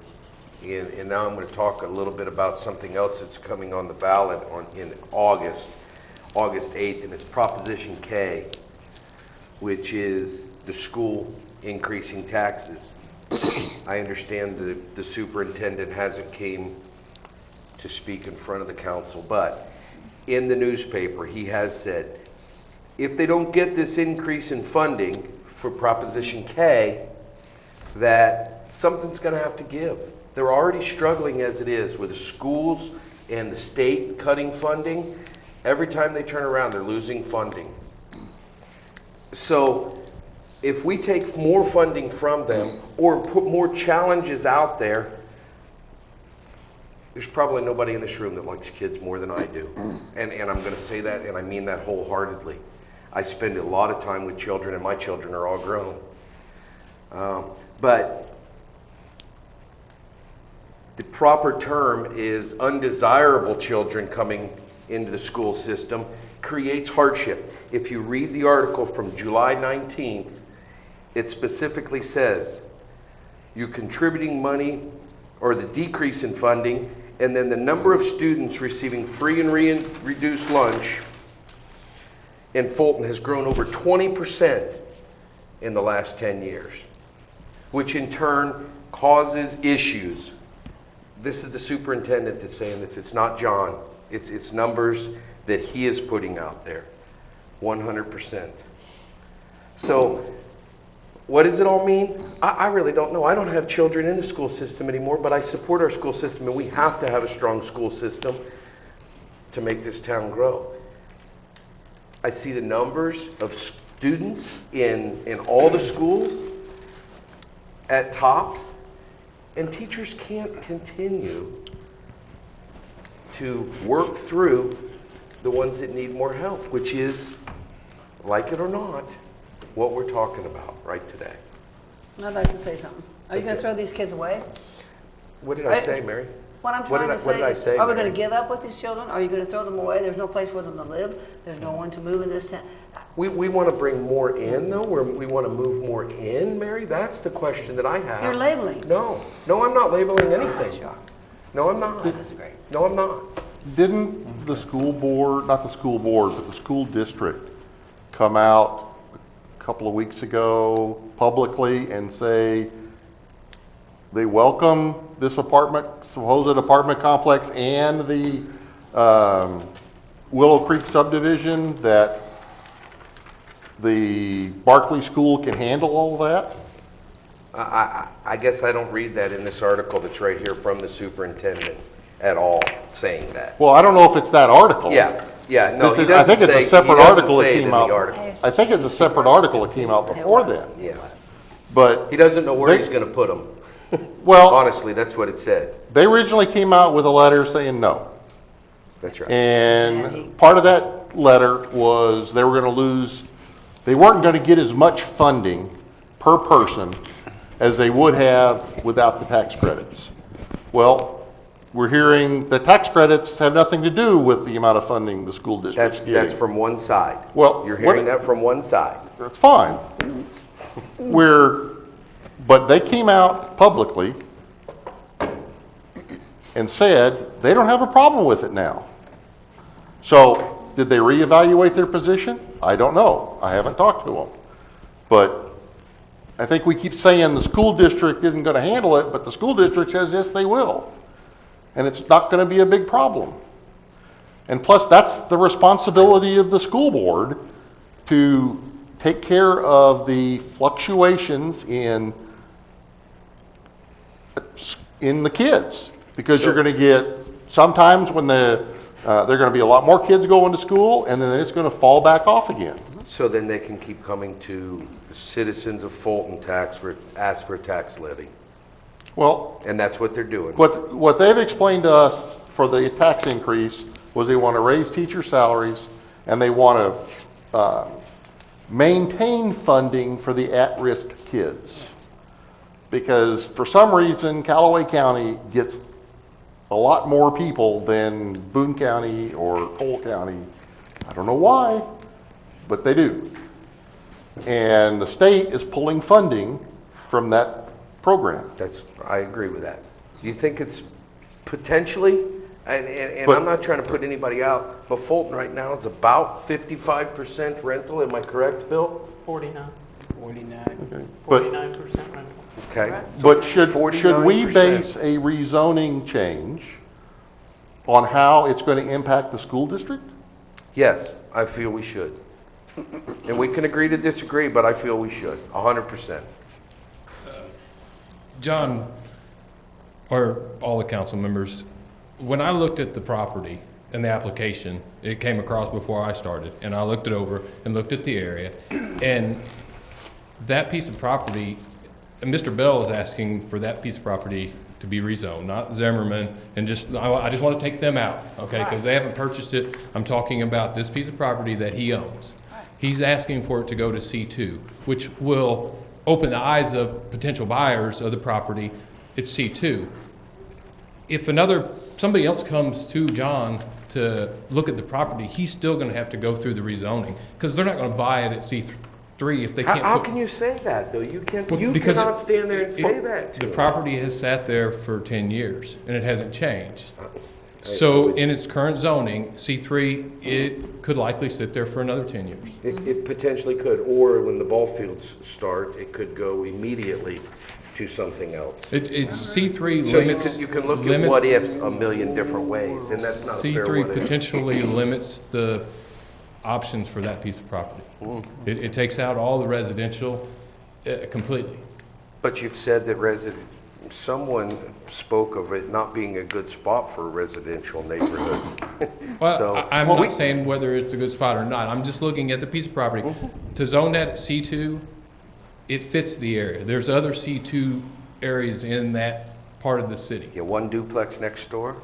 Speaker 3: and now I'm going to talk a little bit about something else that's coming on the ballot in August 8th, and it's Proposition K, which is the school increasing taxes. I understand the superintendent hasn't came to speak in front of the council, but in the newspaper he has said, if they don't get this increase in funding for Proposition K, that something's going to have to give. They're already struggling as it is with the schools and the state cutting funding. Every time they turn around, they're losing funding. So if we take more funding from them or put more challenges out there, there's probably nobody in this room that likes kids more than I do. And I'm going to say that, and I mean that wholeheartedly. I spend a lot of time with children, and my children are all grown. But the proper term is undesirable children coming into the school system creates hardship. If you read the article from July 19th, it specifically says you're contributing money or the decrease in funding, and then the number of students receiving free and reduced lunch in Fulton has grown over 20% in the last 10 years, which in turn causes issues. This is the superintendent that's saying this. It's not John. It's numbers that he is putting out there, 100%. So what does it all mean? I really don't know. I don't have children in the school system anymore, but I support our school system, and we have to have a strong school system to make this town grow. I see the numbers of students in all the schools at tops, and teachers can't continue to work through the ones that need more help, which is, like it or not, what we're talking about right today.
Speaker 16: I'd like to say something. Are you going to throw these kids away?
Speaker 3: What did I say, Mary?
Speaker 16: What I'm trying to say is, are we going to give up with these children? Are you going to throw them away? There's no place for them to live. There's no one to move in this town.
Speaker 3: We want to bring more in, though? We want to move more in, Mary? That's the question that I have.
Speaker 16: You're labeling.
Speaker 3: No, I'm not labeling anything. No, I'm not.
Speaker 16: I disagree.
Speaker 3: No, I'm not.
Speaker 15: Didn't the school board, not the school board, but the school district come out a couple of weeks ago publicly and say they welcome this supposed apartment complex and the Willow Creek subdivision, that the Barclay School can handle all of that?
Speaker 3: I guess I don't read that in this article that's right here from the superintendent. at all saying that.
Speaker 15: Well, I don't know if it's that article.
Speaker 3: Yeah, yeah, no, he
Speaker 15: I
Speaker 3: doesn't
Speaker 15: think it's
Speaker 3: say,
Speaker 15: a separate
Speaker 3: he doesn't
Speaker 15: article that
Speaker 3: say it
Speaker 15: came
Speaker 3: in the
Speaker 15: out.
Speaker 3: article.
Speaker 15: I think it's a separate article that came out before then.
Speaker 3: Yeah,
Speaker 15: But
Speaker 3: he doesn't know where
Speaker 15: They-
Speaker 3: he's gonna put them.
Speaker 15: well,
Speaker 3: Honestly, that's what it said.
Speaker 15: they originally came out with a letter saying no.
Speaker 3: That's right.
Speaker 15: And part of that letter was they were going to lose, they weren't going to get as much funding per person as they would have without the tax credits. Well, we're hearing the tax credits have nothing to do with the amount of funding the school district's
Speaker 3: That's
Speaker 15: getting.
Speaker 3: from one side.
Speaker 15: Well,
Speaker 3: You're
Speaker 15: what-
Speaker 3: hearing that from one side.
Speaker 15: That's fine. But they came out publicly and said they don't have a problem with it now. So, did they reevaluate their position? I don't know. I haven't talked to them. But I think we keep saying the school district isn't going to handle it, but the school district says, yes, they will. And it's not going to be a big problem. And plus, that's the responsibility of the school board to take care of the fluctuations in the kids. Because you're going to get, sometimes when there are going to be a lot more kids going to school, and then it's going to fall back off again.
Speaker 3: So then they can keep coming to the citizens of Fulton ask for a tax levy.
Speaker 15: Well,
Speaker 3: And that's what they're doing.
Speaker 15: what they've explained to us for the tax increase was they want to raise teacher salaries, and they want to maintain funding for the at-risk kids. Because for some reason, Callaway County gets a lot more people than Boone County or Cole County. I don't know why, but they do. And the state is pulling funding from that program.
Speaker 3: I agree with that. Do you think it's potentially, and
Speaker 15: But-
Speaker 3: I'm not trying to put anybody out, but Fulton right now is about 55% rental, am I correct, Bill?
Speaker 14: 49,
Speaker 13: 49.
Speaker 15: But
Speaker 14: 49% rental.
Speaker 3: Okay.
Speaker 15: But should we
Speaker 3: 49%.
Speaker 15: base a rezoning change on how it's going to impact the school district?
Speaker 3: Yes, I feel we should. And we can agree to disagree, but I feel we should, 100%.
Speaker 16: John, or all the council members, when I looked at the property and the application, it came across before I started, and I looked it over and looked at the area, and that piece of property, and Mr. Bell is asking for that piece of property to be rezoned, not Zimmerman, and I just want to take them out, okay, because they haven't purchased it. I'm talking about this piece of property that he owns. He's asking for it to go to C2, which will open the eyes of potential buyers of the property. It's C2. If somebody else comes to John to look at the property, he's still going to have to go through the rezoning, because they're not going to buy it at C3 if they can't.
Speaker 3: How can you say that, though? You
Speaker 16: Well,
Speaker 3: you
Speaker 16: because
Speaker 3: cannot stand there and say that to
Speaker 16: The
Speaker 3: them.
Speaker 16: property has sat there for 10 years, and it hasn't changed. So in its current zoning, C3, it could likely sit there for another 10 years.
Speaker 3: It potentially could, or when the ball fields start, it could go immediately to something else.
Speaker 16: It's C3
Speaker 3: So
Speaker 16: limits.
Speaker 3: you can look at
Speaker 16: limits-
Speaker 3: what ifs a million different ways, and that's not a fair
Speaker 16: C3
Speaker 3: what if.
Speaker 16: potentially limits the options for that piece of property. It takes out all the residential completely.
Speaker 3: But you've said that someone spoke of it not being a good spot for a residential neighborhood.
Speaker 16: Well,
Speaker 3: So-
Speaker 16: I'm not saying whether it's a good spot or not. I'm just looking at the piece of property. To zone that C2, it fits the area. There's other C2 areas in that part of the city.
Speaker 3: Get one duplex next door,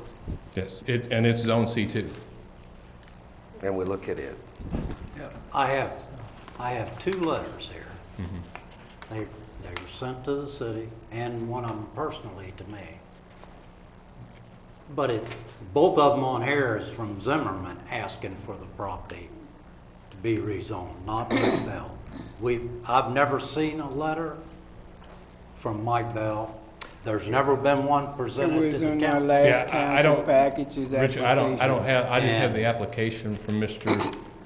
Speaker 16: Yes, and it's zone C2.
Speaker 3: and we look at it.
Speaker 6: I have two letters here. They were sent to the city, and one of them personally to me. But both of them on here is from Zimmerman asking for the property to be rezoned, not Mike Bell. I've never seen a letter from Mike Bell. There's never been one
Speaker 13: It
Speaker 6: presented to
Speaker 13: was
Speaker 6: the
Speaker 13: on our
Speaker 6: council.
Speaker 13: last
Speaker 16: Yeah, I
Speaker 13: council
Speaker 16: don't-
Speaker 13: package, his
Speaker 16: Richard, I just
Speaker 6: Yeah.
Speaker 16: have the application from Mr.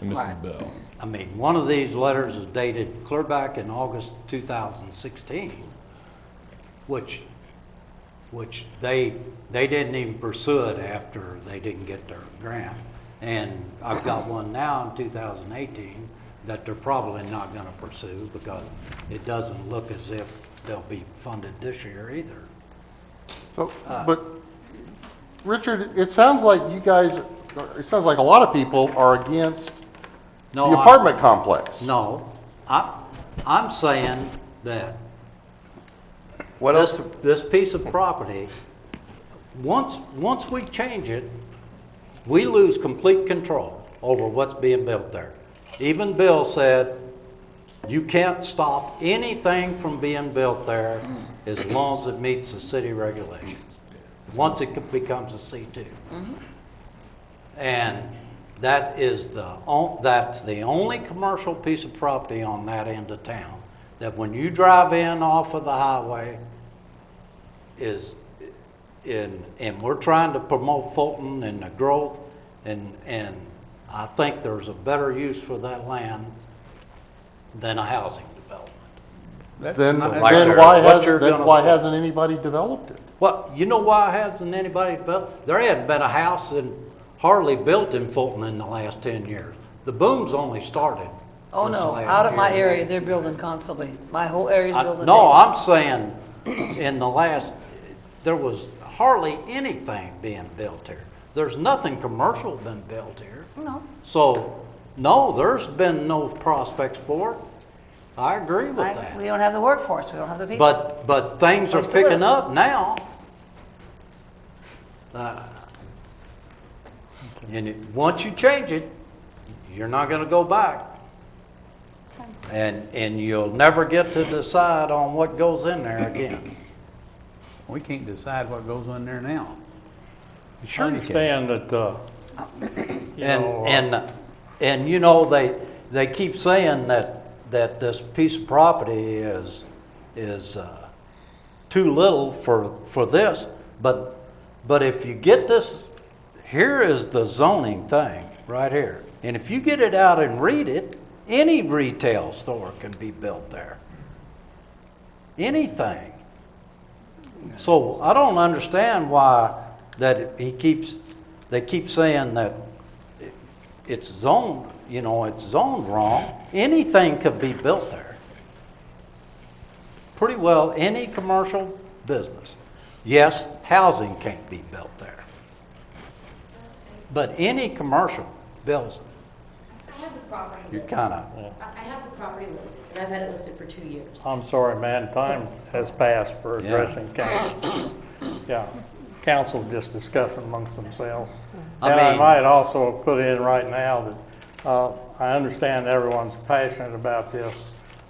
Speaker 16: and Mrs. Bell.
Speaker 6: I mean, one of these letters is dated clear back in August 2016, which they didn't even pursue it after they didn't get their grant. And I've got one now in 2018 that they're probably not gonna pursue because it doesn't look as if they'll be funded this year either.
Speaker 15: So, but Richard, it sounds like you guys, it sounds like a lot of people are against the
Speaker 6: No,
Speaker 15: apartment complex.
Speaker 6: No, I'm saying that
Speaker 3: What else?
Speaker 6: this piece of property, once we change it, we lose complete control over what's being built there. Even Bill said, you can't stop anything from being built there as long as it meets the city regulations, once it becomes a C2. And that's the only commercial piece of property on that end of town, that when you drive in off of the highway and we're trying to promote Fulton and the growth, and I think there's a better use for that land than a housing development.
Speaker 15: Then
Speaker 6: Right there,
Speaker 15: why
Speaker 6: what you're gonna say.
Speaker 15: hasn't anybody developed it?
Speaker 6: Well, you know why hasn't anybody built? There hadn't been a house hardly built in Fulton in the last 10 years. The boom's only started.
Speaker 16: Oh,
Speaker 6: this
Speaker 16: no,
Speaker 6: last
Speaker 16: out of my
Speaker 6: year.
Speaker 16: area, they're building constantly. My whole area's building.
Speaker 6: No,
Speaker 16: daily.
Speaker 6: I'm saying in the last, there was hardly anything being built here. There's nothing commercial been built here.
Speaker 16: No.
Speaker 6: So, no, there's been no prospects for it. I agree with that.
Speaker 16: We don't have the workforce, we don't have the people.
Speaker 6: But things are
Speaker 16: Place to live.
Speaker 6: picking up now. Once you change it, you're not going to go back. And you'll never get to decide on what goes in there again.
Speaker 17: We can't decide what goes on there now.
Speaker 1: I understand that,
Speaker 6: And you know, they keep saying that this piece of property is too little for this, but if you get this, here is the zoning thing right here, and if you get it out and read it, any retail store can be built there. Anything. So I don't understand why they keep saying that it's zoned, it's zoned wrong. Anything could be built there. Pretty well any commercial business. Yes, housing can't be built there. But any commercial building,
Speaker 14: I have the property
Speaker 6: you're
Speaker 14: listed.
Speaker 6: kind of,
Speaker 14: I have the property listed, and I've had it listed for 2 years.
Speaker 1: I'm sorry, man, time has passed for addressing council. Yeah, council just discussing amongst themselves.
Speaker 6: I
Speaker 1: And I
Speaker 6: mean-
Speaker 1: might also put in right now that I understand everyone's passionate about this.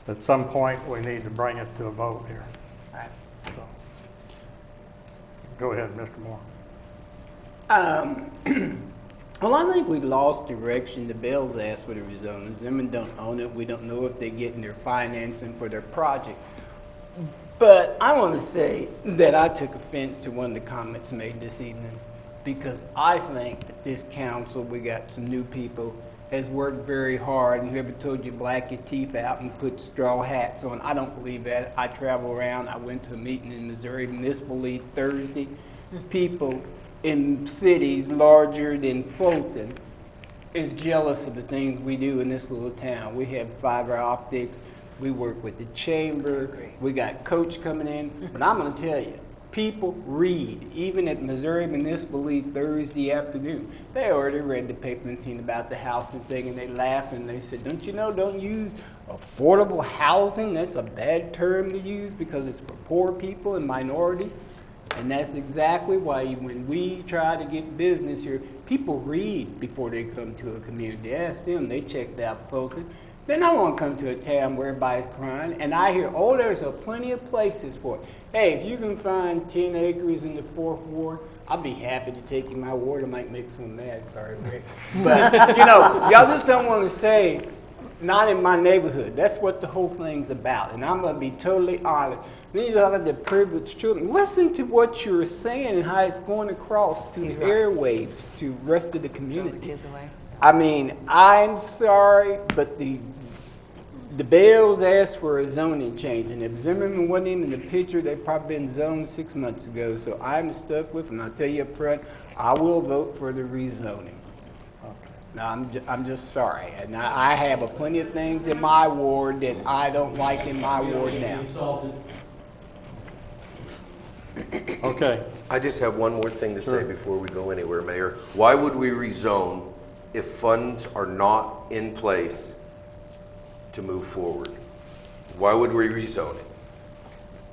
Speaker 1: At some point, we need to bring it to a vote here. So, go ahead, Mr. Moore.
Speaker 13: Well, I think we lost direction. The Bells asked for the rezoning. Zimmerman don't own it. We don't know if they're getting their financing for their project. But I want to say that I took offense to one of the comments made this evening, because I think that this council, we got some new people, has worked very hard, and whoever told you black your teeth out and put straw hats on, I don't believe that. I travel around. I went to a meeting in Missouri Municipal League Thursday. People in cities larger than Fulton is jealous of the things we do in this little town. We have fiber optics. We work with the chamber. We got coach coming in. But I'm going to tell you, people read. Even at Missouri Municipal League Thursday afternoon, they already read the paper and seen about the housing thing, and they laugh and they said, don't you know, don't use affordable housing. That's a bad term to use because it's for poor people and minorities. And that's exactly why when we try to get business here, people read before they come to a community. Ask them, they checked out Fulton. They're not going to come to a town where everybody's crying. And I hear, oh, there's plenty of places for it. Hey, if you can find 10 acres in the 4th Ward, I'll be happy to take you my ward. I might make some mad, sorry, Rick. But, y'all just don't want to say, not in my neighborhood. That's what the whole thing's about. And I'm going to be totally honest. Then you look at the privileged children. Listen to what you're saying and how it's going across to the airwaves to the rest of the community.
Speaker 16: Throw the kids away.
Speaker 13: I mean, I'm sorry, but the Bells asked for a zoning change, and if Zimmerman wasn't in the picture, they'd probably been zoned 6 months ago. So I'm stuck with them. I'll tell you up front, I will vote for the rezoning. Now, I'm just sorry. And I have plenty of things in my ward that I don't like in my ward now.
Speaker 1: Okay.
Speaker 3: I just have one more thing to
Speaker 1: Sure.
Speaker 3: say before we go anywhere, Mayor. Why would we rezone if funds are not in place to move forward? Why would we rezone it?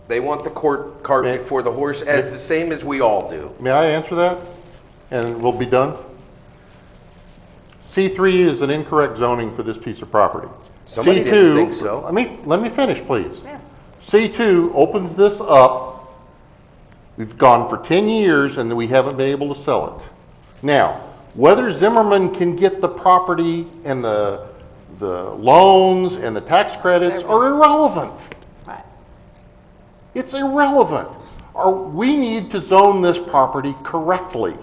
Speaker 3: They want the cart
Speaker 14: May-
Speaker 3: before the horse, as the same as we all do.
Speaker 14: May I answer that? And we'll be done? C3 is an incorrect zoning for this piece of property.
Speaker 3: Somebody didn't think so.
Speaker 14: Let me finish, please. C2 opens this up. We've gone for 10 years and we haven't been able to sell it. Now, whether Zimmerman can get the property and the loans and the tax credits are irrelevant. It's irrelevant. We need to zone this property correctly.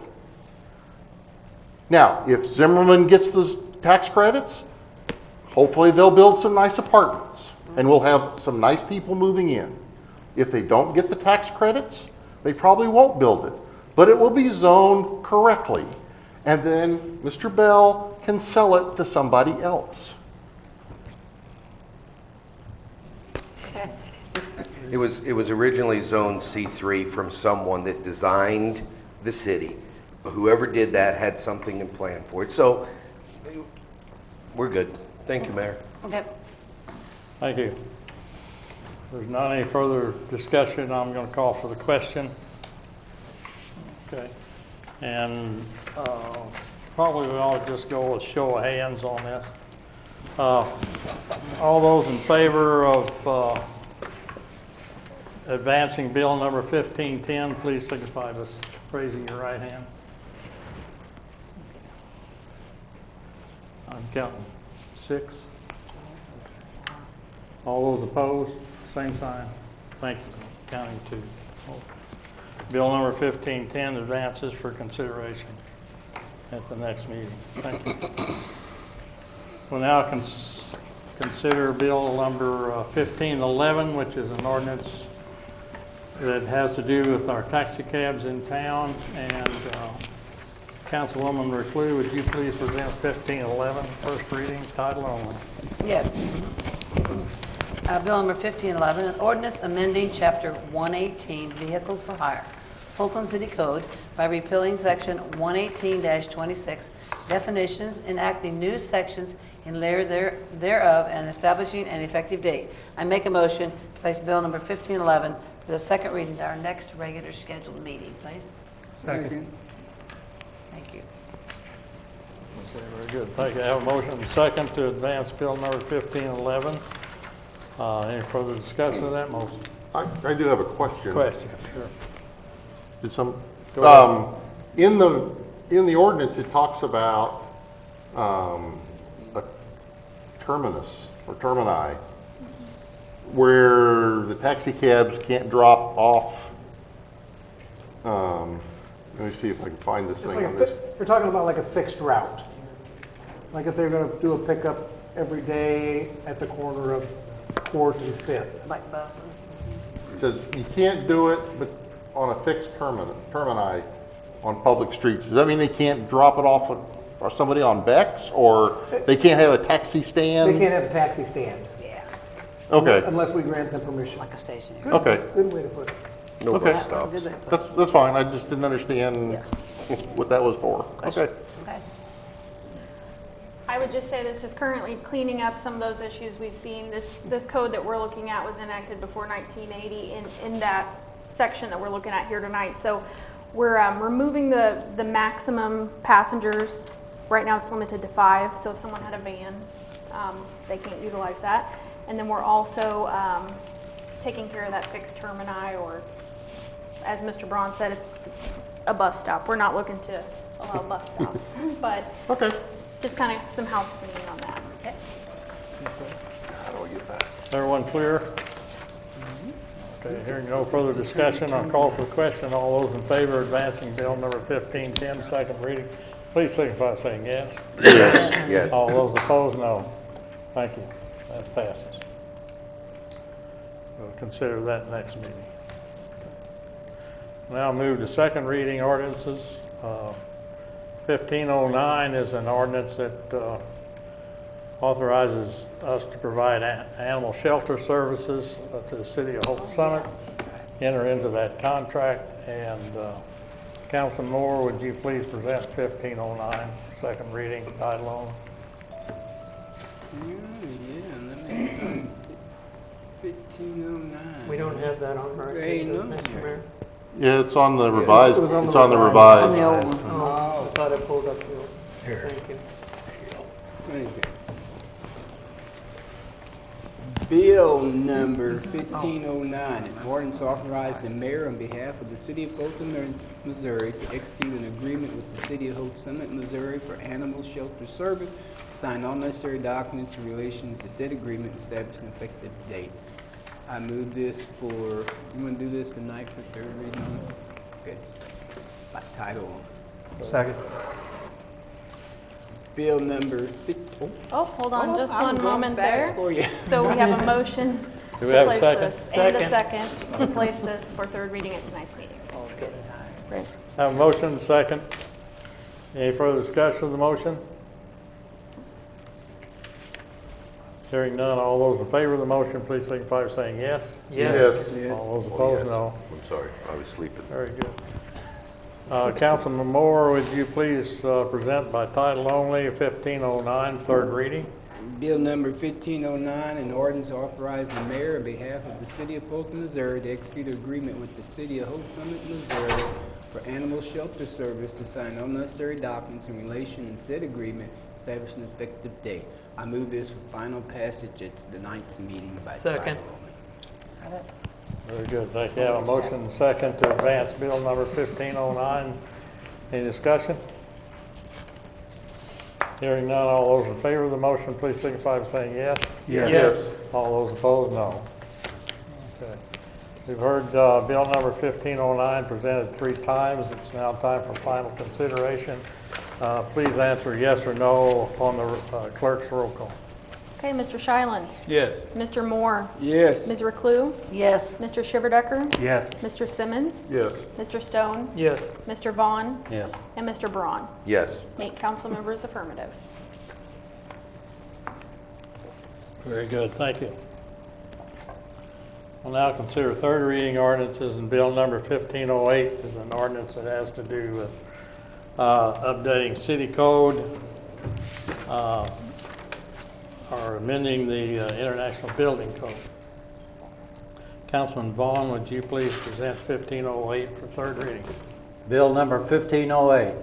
Speaker 14: Now, if Zimmerman gets the tax credits, hopefully they'll build some nice apartments and we'll have some nice people moving in. If they don't get the tax credits, they probably won't build it, but it will be zoned correctly. And then Mr. Bell can sell it to somebody else.
Speaker 3: It was originally zoned C3 from someone that designed the city. Whoever did that had something in plan for it. So we're good. Thank you, Mayor.
Speaker 16: Okay.
Speaker 1: Thank you. If there's not any further discussion, I'm going to call for the question. Okay. And probably we ought to just go with show of hands on this. All those in favor of advancing bill number 1510, please signify by raising your right hand. I'm counting 6. All those opposed, same sign. Thank you. Counting 2. Bill number 1510 advances for consideration at the next meeting. Thank you. We'll now consider bill number 1511, which is an ordinance that has to do with our taxi cabs in town. And Councilwoman Reclue, would you please present 1511, first reading, title only?
Speaker 16: Yes. Bill number 1511, an ordinance amending Chapter 118, Vehicles for Hire, Fulton City Code by repealing Section 118-26, definitions, enacting new sections in layer thereof, and establishing an effective date. I make a motion to place Bill number 1511 for the second reading at our next regular scheduled meeting, please.
Speaker 1: Second.
Speaker 16: Thank you.
Speaker 1: Okay, very good. Thank you. I have a motion and a second to advance bill number 1511. Any further discussion of that motion?
Speaker 14: I do have a question.
Speaker 1: Question, sure.
Speaker 14: Did some,
Speaker 1: Go ahead.
Speaker 14: in the ordinance, it talks about a terminus or termini where the taxi cabs can't drop off. Let me see if I can find this
Speaker 17: It's
Speaker 14: thing
Speaker 17: like
Speaker 14: on this.
Speaker 17: you're talking about like a fixed route. Like if they're going to do a pickup every day at the corner of 4th and 5th.
Speaker 16: Like buses.
Speaker 14: It says you can't do it but on a fixed termini on public streets. Does that mean they can't drop it off or somebody on Bex, or they can't have a taxi stand?
Speaker 17: They can't have a taxi stand.
Speaker 16: Yeah,
Speaker 14: Okay,
Speaker 17: Unless we grant them permission.
Speaker 16: like a station.
Speaker 14: okay.
Speaker 17: Good way to put it.
Speaker 3: No
Speaker 14: Okay.
Speaker 3: bus stops.
Speaker 14: That's fine. I just didn't understand
Speaker 16: Yes.
Speaker 14: what that was for. Okay.
Speaker 16: Okay.
Speaker 2: I would just say this is currently cleaning up some of those issues we've seen. This code that we're looking at was enacted before 1980 in that section that we're looking at here tonight. So we're removing the maximum passengers. Right now it's limited to 5, so if someone had a van, they can't utilize that. And then we're also taking care of that fixed termini, or as Mr. Braun said, it's a bus stop. We're not looking to allow bus stops, but
Speaker 14: Okay.
Speaker 2: just kind of some house cleaning on that.
Speaker 16: Okay.
Speaker 14: How do I get that?
Speaker 1: Everyone clear? Okay, hearing no further discussion, I'll call for the question. All those in favor of advancing bill number 1510, second reading, please signify by saying yes.
Speaker 3: Yes. Yes.
Speaker 1: All those opposed, no. Thank you. That passes. We'll consider that next meeting. Now move to second reading ordinances. 1509 is an ordinance that authorizes us to provide animal shelter services to the city of Hope Summit enter into that contract. And Councilman Moore, would you please present 1509, second reading, title only?
Speaker 13: Let me, 1509.
Speaker 16: We don't have that on our
Speaker 13: Hey,
Speaker 16: agenda,
Speaker 13: no.
Speaker 16: Mr. Mayor.
Speaker 15: Yeah, it's on the revised,
Speaker 17: It was on the
Speaker 15: it's on the
Speaker 17: revised.
Speaker 15: revised.
Speaker 16: Oh, I thought I pulled up the, thank you.
Speaker 13: Thank you. Bill number 1509, an ordinance authorizing the mayor on behalf of the city of Fulton, Missouri to execute an agreement with the city of Holt Summit, Missouri for animal shelter service, sign all necessary documents in relation to said agreement, and establish an effective date. I move this for, you want to do this tonight for third reading? Good. By title only.
Speaker 17: Second.
Speaker 13: Bill number 15.
Speaker 2: Oh, hold on just one moment
Speaker 13: fast
Speaker 2: there.
Speaker 13: for you.
Speaker 2: So we have a motion
Speaker 1: Do we
Speaker 2: to
Speaker 1: have a
Speaker 2: place
Speaker 1: second?
Speaker 2: this, and a second to place this for third reading at tonight's meeting.
Speaker 1: Okay.
Speaker 2: Great.
Speaker 1: Have a motion, second. Any further discussion of the motion? Hearing none, all those in favor of the motion, please signify by saying yes.
Speaker 16: Yes.
Speaker 13: Yes.
Speaker 1: All those
Speaker 3: Oh,
Speaker 1: opposed,
Speaker 3: yes.
Speaker 1: no.
Speaker 3: I'm sorry, I was sleeping.
Speaker 1: Very good. Councilman Moore, would you please present by title only 1509, third reading?
Speaker 13: Bill number 1509, an ordinance authorizing the mayor on behalf of the city of Fulton, Missouri to execute an agreement with the city of Holt Summit, Missouri for animal shelter service to sign all necessary documents in relation to said agreement, establish an effective date. I move this for final passage at tonight's meeting by
Speaker 16: Second.
Speaker 13: title only.
Speaker 1: Very good. Thank you. Have a motion, second, to advance bill number 1509. Any discussion? Hearing none, all those in favor of the motion, please signify by saying yes.
Speaker 16: Yes.
Speaker 1: All those opposed, no. Okay. We've heard bill number 1509 presented 3 times. It's now time for final consideration. Please answer yes or no on the clerk's roll call.
Speaker 2: Okay, Mr. Shiland.
Speaker 1: Yes.
Speaker 2: Mr. Moore.
Speaker 13: Yes.
Speaker 2: Ms. Reclue.
Speaker 16: Yes.
Speaker 2: Mr. Shiverdecker.
Speaker 17: Yes.
Speaker 2: Mr. Simmons.
Speaker 15: Yes.
Speaker 2: Mr. Stone.
Speaker 16: Yes.
Speaker 2: Mr. Vaughn.
Speaker 6: Yes.
Speaker 2: And Mr. Braun.
Speaker 3: Yes.
Speaker 2: 8 council members affirmative.
Speaker 1: Very good. Thank you. We'll now consider third reading ordinances, and bill number 1508 is an ordinance that has to do with updating city code, or amending the International Building Code. Councilman Vaughn, would you please present 1508 for third reading?
Speaker 6: Bill number 1508,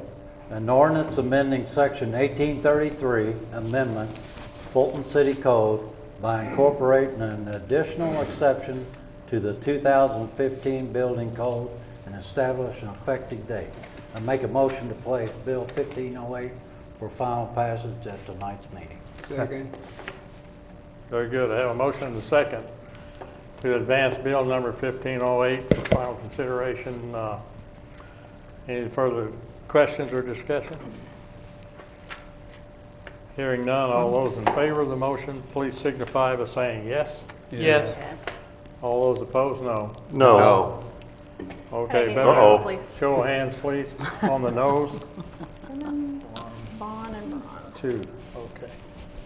Speaker 6: an ordinance amending section 1833 amendments Fulton City Code by incorporating an additional exception to the 2015 Building Code and establish an effective date. I make a motion to place Bill 1508 for final passage at tonight's meeting.
Speaker 13: Second.
Speaker 1: Very good. I have a motion and a second to advance bill number 1508 for final consideration. Any further questions or discussion? Hearing none, all those in favor of the motion, please signify by saying yes.
Speaker 16: Yes. Yes.
Speaker 1: All those opposed, no.
Speaker 3: No.
Speaker 1: Okay,
Speaker 2: Peggy,
Speaker 1: better
Speaker 2: vote, please.
Speaker 1: show of hands, please, on the nose.
Speaker 2: Simmons, Vaughn, and Braun.
Speaker 1: 2. Okay.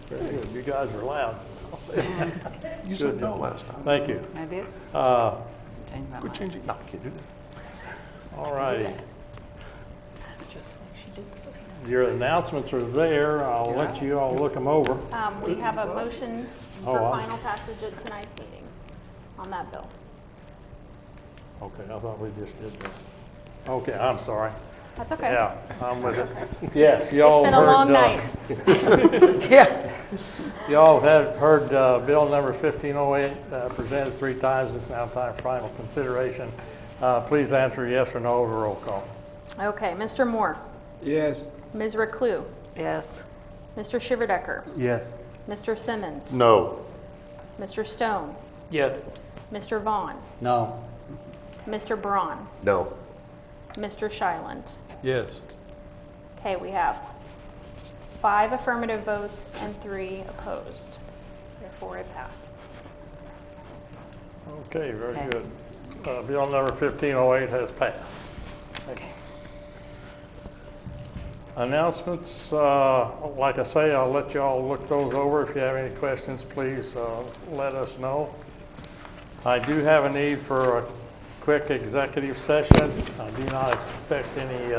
Speaker 1: Very good. You guys are loud. I'll say that.
Speaker 15: You said no last time.
Speaker 1: Thank you.
Speaker 16: I did.
Speaker 1: Uh,
Speaker 16: Change my
Speaker 15: Quit
Speaker 16: mind.
Speaker 15: changing, no, I can't do that.
Speaker 1: All righty.
Speaker 16: Just like she did the first time.
Speaker 1: Your announcements are there. I'll let you all look them over.
Speaker 2: We have a motion for
Speaker 1: Oh,
Speaker 2: final passage at tonight's meeting on that bill.
Speaker 1: Okay, I thought we just did that. Okay, I'm sorry.
Speaker 2: That's okay.
Speaker 1: Yeah, I'm with it. Yes, y'all
Speaker 2: It's been a long
Speaker 1: heard,
Speaker 2: night.
Speaker 16: Yeah.
Speaker 1: y'all have heard bill number 1508 presented 3 times. It's now time for final consideration. Please answer yes or no over roll call.
Speaker 2: Okay, Mr. Moore.
Speaker 13: Yes.
Speaker 2: Ms. Reclue.
Speaker 16: Yes.
Speaker 2: Mr. Shiverdecker.
Speaker 17: Yes.
Speaker 2: Mr. Simmons.
Speaker 15: No.
Speaker 2: Mr. Stone.
Speaker 16: Yes.
Speaker 2: Mr. Vaughn.
Speaker 6: No.
Speaker 2: Mr. Braun.
Speaker 3: No.
Speaker 2: Mr. Shiland.
Speaker 1: Yes.
Speaker 2: Okay, we have 5 affirmative votes and 3 opposed. Therefore, it passes.
Speaker 1: Okay, very
Speaker 16: Okay.
Speaker 1: good. Bill number 1508 has passed. Thank you. Announcements, like I say, I'll let you all look those over. If you have any questions, please let us know. I do have a need for a quick executive session. I do not expect any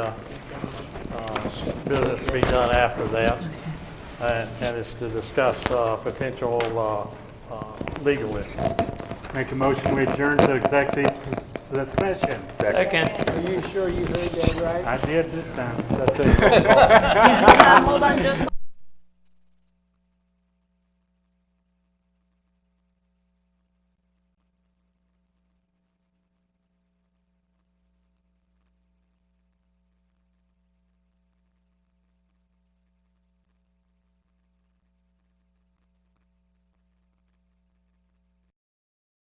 Speaker 1: business to be done after that. And it's to discuss potential legal issues.
Speaker 16: Make a motion, we adjourn to executive session.
Speaker 17: Second.
Speaker 13: Are you sure you heard that right?
Speaker 16: I did this time.
Speaker 1: That's it.
Speaker 2: Hold on just